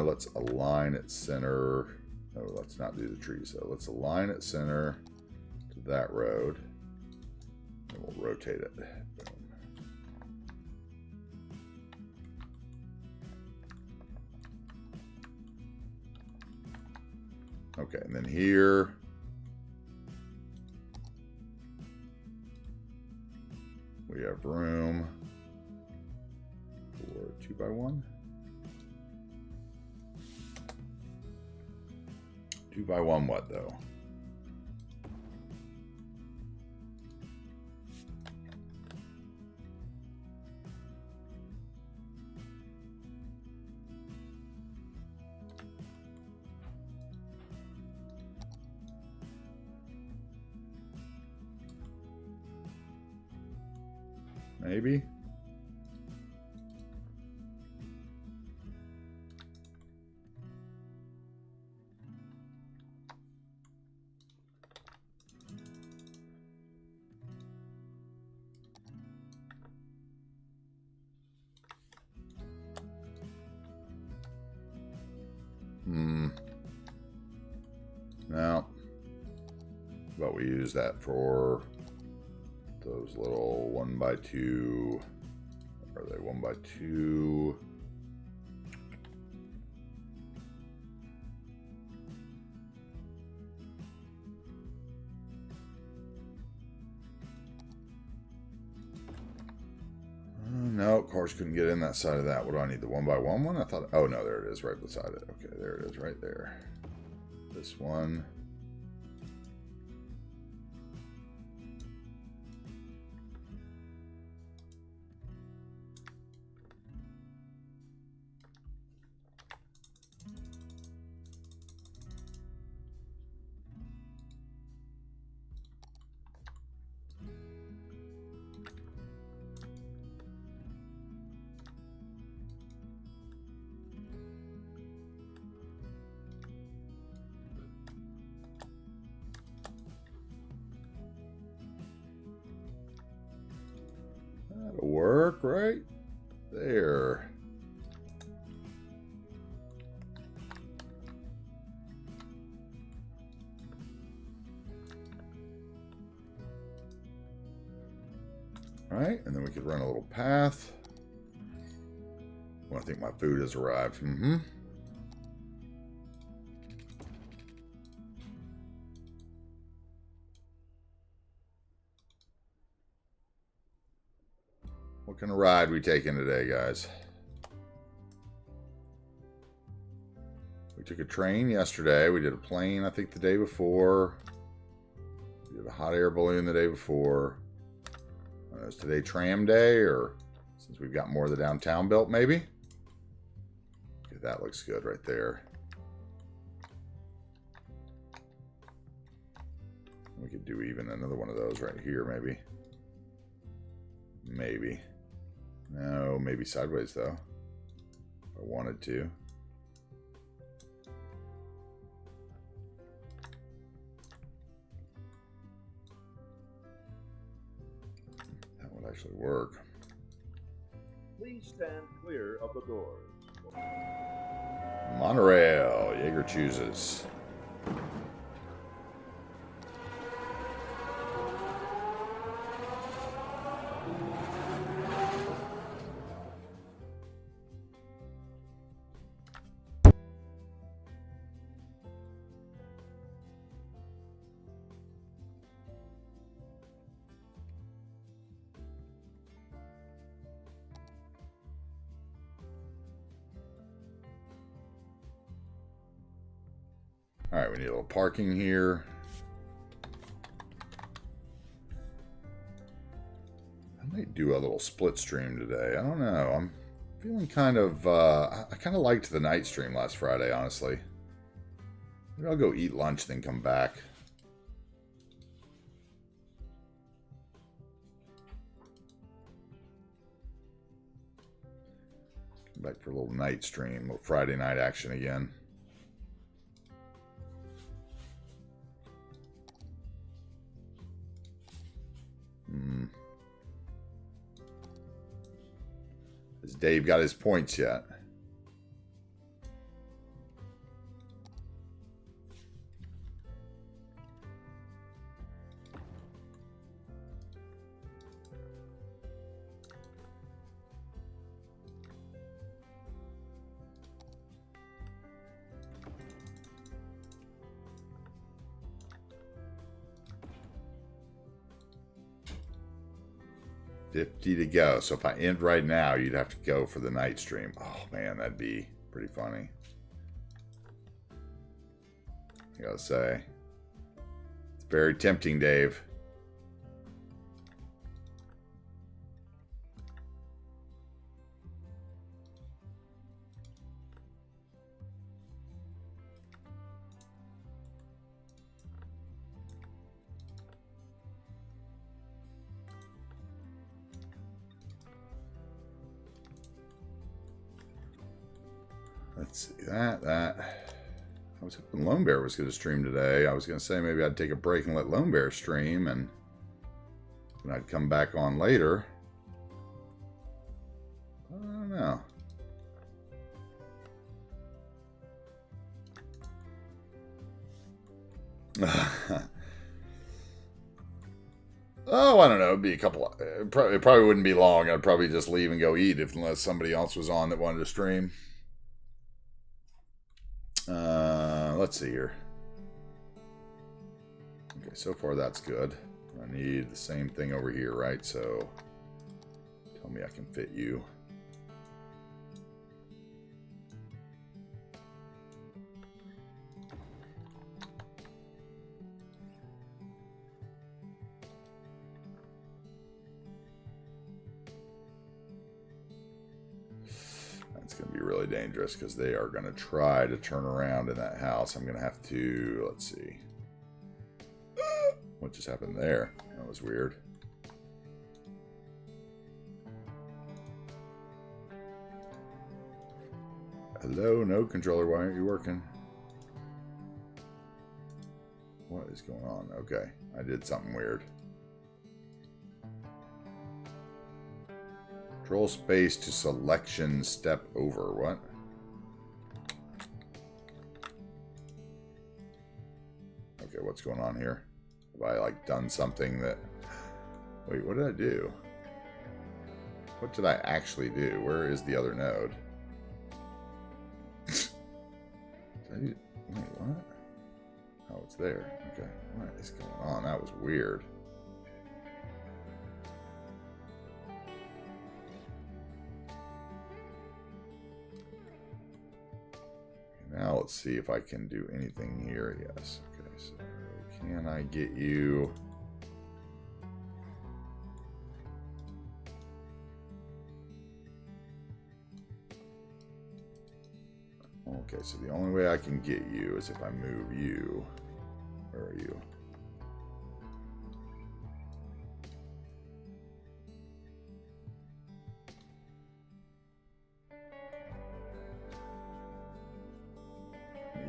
Let's align it center. Oh, let's not do the trees though. Let's align it center to that road. And we'll rotate it. Boom. Okay, and then here. We have room for 2x1. 2x1 what though? Maybe. No. But we use that for those little 1x2. Are they 1x2? No, cars couldn't get in that side of that. What do I need? The 1x1 one? I thought, oh no, there it is right beside it. Okay, there it is right there. This one. That'll work right there. All right, and then we could run a little path. Well, I think my food has arrived. What kind of ride we taking today, guys? We took a train yesterday. We did a plane, I think, the day before. We did a hot air balloon the day before. Is today tram day, or since we've got more of the downtown built, maybe? Okay, that looks good right there. We could do even another one of those right here, maybe. Maybe. No, maybe sideways, though. If I wanted to. That would actually work. Please stand clear of the doors. Monorail. Jaeger chooses. All right, we need a little parking here. I might do a little split stream today. I don't know. I'm feeling kind of, I kind of liked the night stream last Friday, honestly. Maybe I'll go eat lunch, then come back. Back for a little night stream, a little Friday night action again. Has Dave got his points yet? $50 to go. So if I end right now, you'd have to go for the night stream. Oh man, that'd be pretty funny. I gotta say, it's very tempting, Dave. Let's see that. I was hoping Lone Bear was going to stream today. I was going to say maybe I'd take a break and let Lone Bear stream, and then I'd come back on later. I don't know. Oh, I don't know. It'd be a couple. It probably wouldn't be long. I'd probably just leave and go eat unless somebody else was on that wanted to stream. Let's see here. Okay, so far that's good. I need the same thing over here, right? So tell me I can fit you. It's going to be really dangerous because they are going to try to turn around in that house. I'm going to have to, let's see. What just happened there? That was weird. Hello, no controller. Why aren't you working? What is going on? Okay, I did something weird. Control space to selection step over. What? Okay, what's going on here? Have I like done something that... Wait, what did I do? What did I actually do? Where is the other node? Wait, what? Oh, it's there. Okay, what is going on? That was weird. Now let's see if I can do anything here. Yes. Okay, so can I get you... Okay, so the only way I can get you is if I move you. Where are you?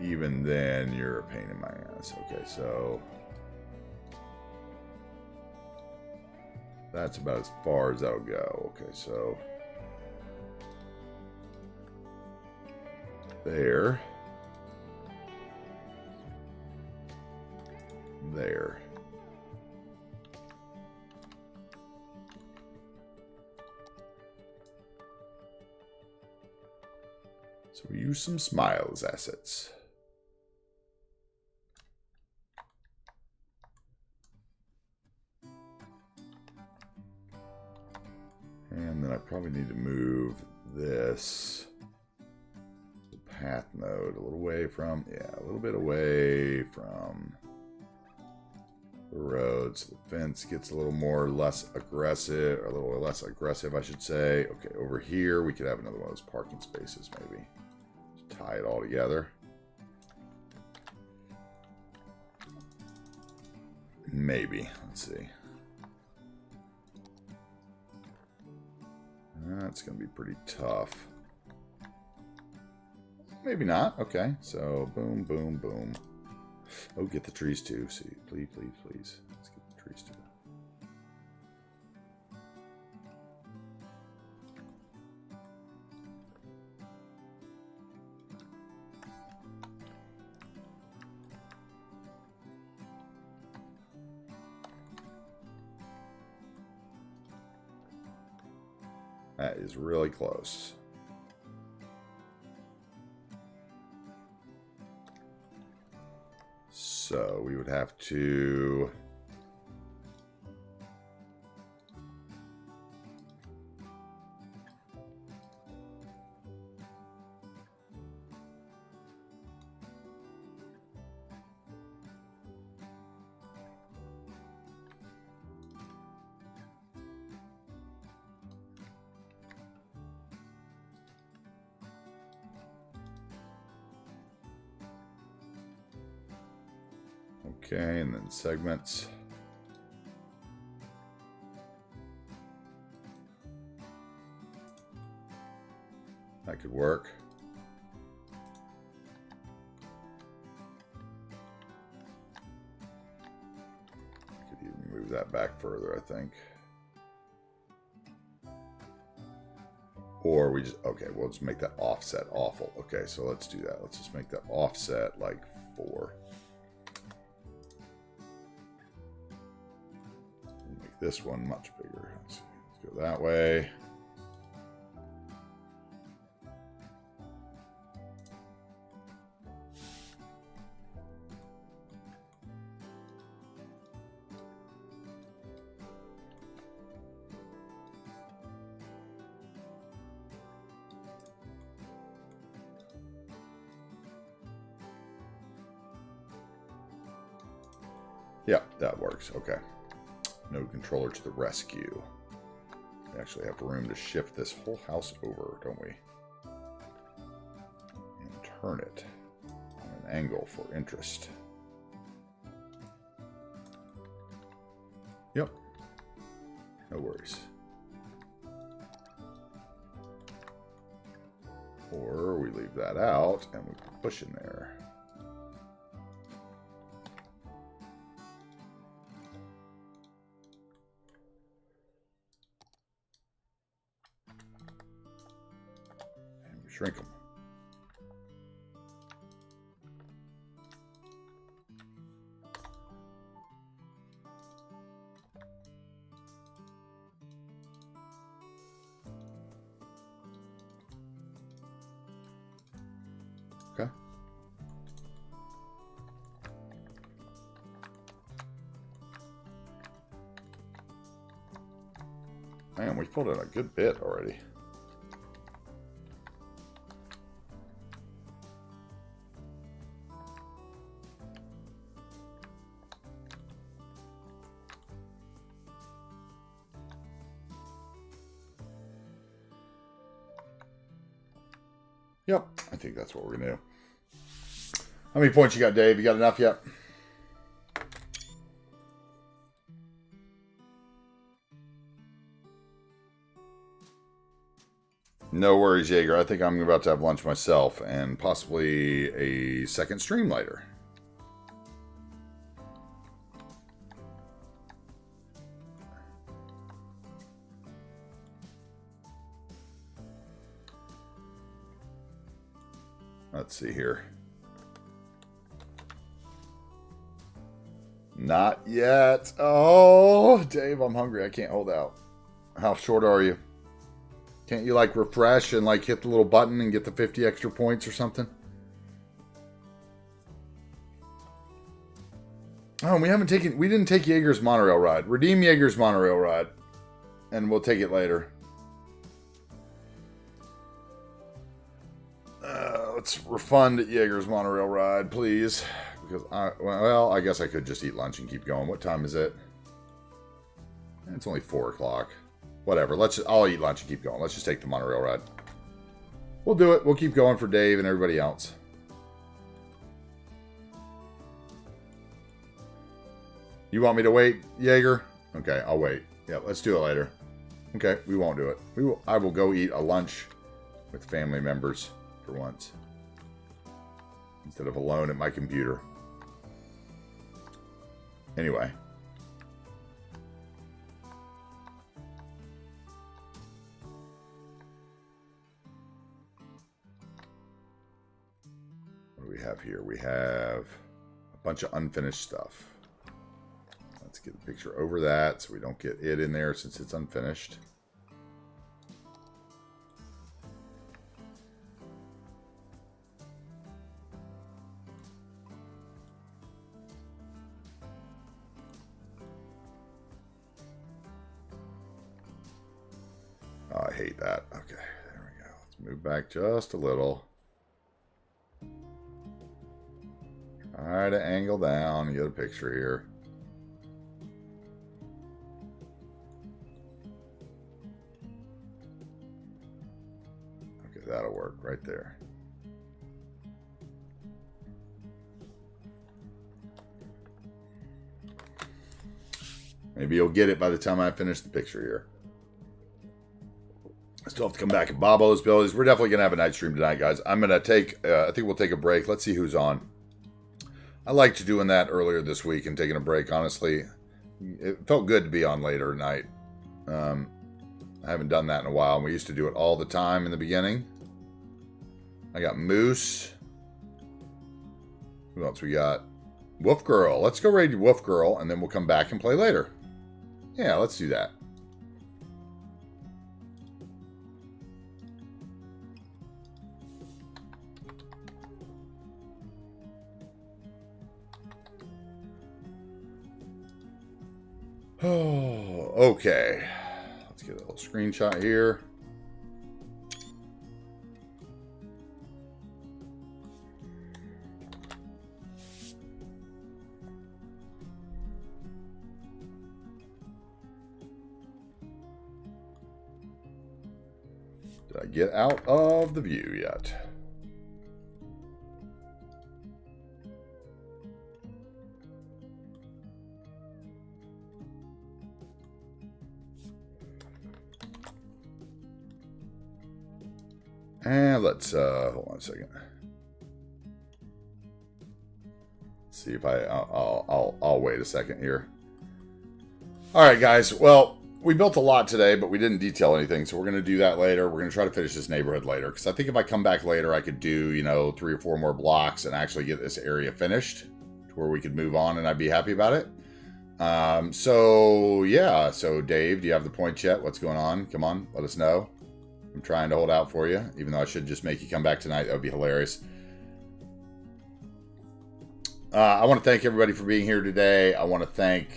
Even then, you're a pain in my ass. Okay, so that's about as far as that'll go. Okay, so there. There. So we use some smiles assets. And then I probably need to move this path node a little away from, a little bit away from the road, so the fence gets a little more less aggressive, or a little less aggressive, I should say. Okay, over here we could have another one of those parking spaces, maybe. Just tie it all together. Maybe. Let's see. That's going to be pretty tough. maybe not. Okay, so boom, boom, boom. Oh, get the trees too. See, please, please, please. Let's get the trees too. That is really close. So we would have to... Okay, and then segments. That could work. Could even move that back further, I think. Or we just, okay, we'll just make that offset awful. Okay, so let's do that. Let's just make that offset like 4. This one much bigger. Let's go that way. Yeah, that works. Okay. Node controller to the rescue. We actually have room to shift this whole house over, don't we? And turn it on an angle for interest. Yep. No worries. Or we leave that out and we push in there. Shrink them. Okay. Man, we've pulled in a good bit already. Yep, I think that's what we're going to do. How many points you got, Dave? You got enough yet? No worries, Jaeger. I think I'm about to have lunch myself and possibly a second stream later. Let's see here. Not yet. Oh, Dave, I'm hungry. I can't hold out. How short are you? Can't you like refresh and like hit the little button and get the 50 extra points or something? Oh, we didn't take Jaeger's monorail ride. Redeem Jaeger's monorail ride. And we'll take it later. Let's refund Jaeger's monorail ride, please. Because I guess I could just eat lunch and keep going. What time is it? It's only 4 o'clock. Whatever. I'll eat lunch and keep going. Let's just take the monorail ride. We'll do it. We'll keep going for Dave and everybody else. You want me to wait, Jaeger? Okay, I'll wait. Yeah, let's do it later. Okay, we won't do it. I will go eat a lunch with family members for once. instead of alone at my computer. Anyway. What do we have here? We have a bunch of unfinished stuff. Let's get a picture over that so we don't get it in there since it's unfinished. Oh, I hate that. Okay, there we go. Let's move back just a little. Try to angle down and get a picture here. Okay, that'll work right there. Maybe you'll get it by the time I finish the picture here. I still have to come back and bob all those abilities. We're definitely going to have a night stream tonight, guys. I'm going to take, I think we'll take a break. Let's see who's on. I liked doing that earlier this week and taking a break, honestly. It felt good to be on later at night. I haven't done that in a while. We used to do it all the time in the beginning. I got Moose. Who else we got? Wolf Girl. Let's go raid Wolf Girl, and then we'll come back and play later. Yeah, let's do that. Oh, okay. Let's get a little screenshot here. Did I get out of the view yet? And let's hold on a second. Let's see if I'll wait a second here. All right, guys. Well, we built a lot today, but we didn't detail anything, so we're going to do that later. We're going to try to finish this neighborhood later, because I think if I come back later, I could do, 3 or 4 more blocks and actually get this area finished to where we could move on, and I'd be happy about it. So yeah. So Dave, do you have the point yet? What's going on? Come on, let us know. I'm trying to hold out for you, even though I should just make you come back tonight. That would be hilarious. I want to thank everybody for being here today. I want to thank,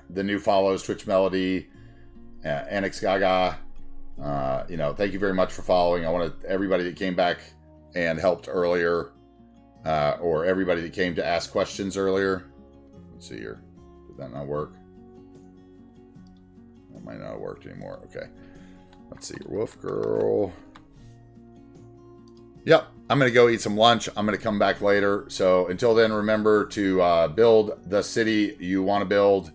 the new follows, Twitch Melody, Annex Gaga. Thank you very much for following. I want to everybody that came back and helped earlier, or everybody that came to ask questions earlier. Let's see here. Did that not work? That might not have worked anymore. Okay. Let's see, Wolf Girl. Yep, I'm going to go eat some lunch. I'm going to come back later. So until then, remember to build the city you want to build.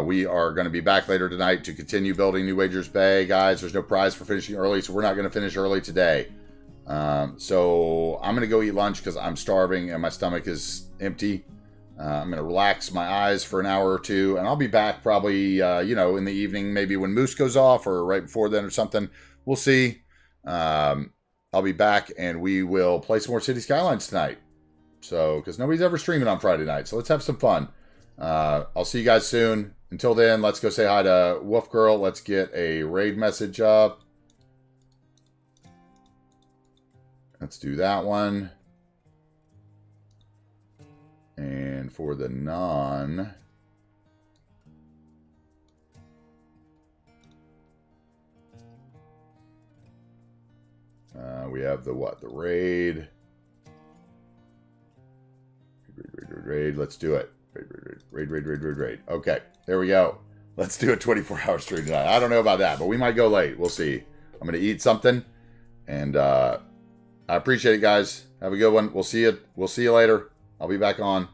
We are going to be back later tonight to continue building New Wagers Bay. Guys, there's no prize for finishing early, so we're not going to finish early today. So I'm going to go eat lunch because I'm starving and my stomach is empty. I'm going to relax my eyes for an hour or two, and I'll be back probably, in the evening, maybe when Moose goes off or right before then or something. We'll see. I'll be back, and we will play some more City Skylines tonight. So, because nobody's ever streaming on Friday night, so let's have some fun. I'll see you guys soon. Until then, let's go say hi to Wolf Girl. Let's get a raid message up. Let's do that one. And for the non, we have the what? The raid. Raid. Let's do it. Raid. Okay, there we go. Let's do a 24-hour stream tonight. I don't know about that, but we might go late. We'll see. I'm going to eat something, and I appreciate it, guys. Have a good one. We'll see you. We'll see you later. I'll be back on.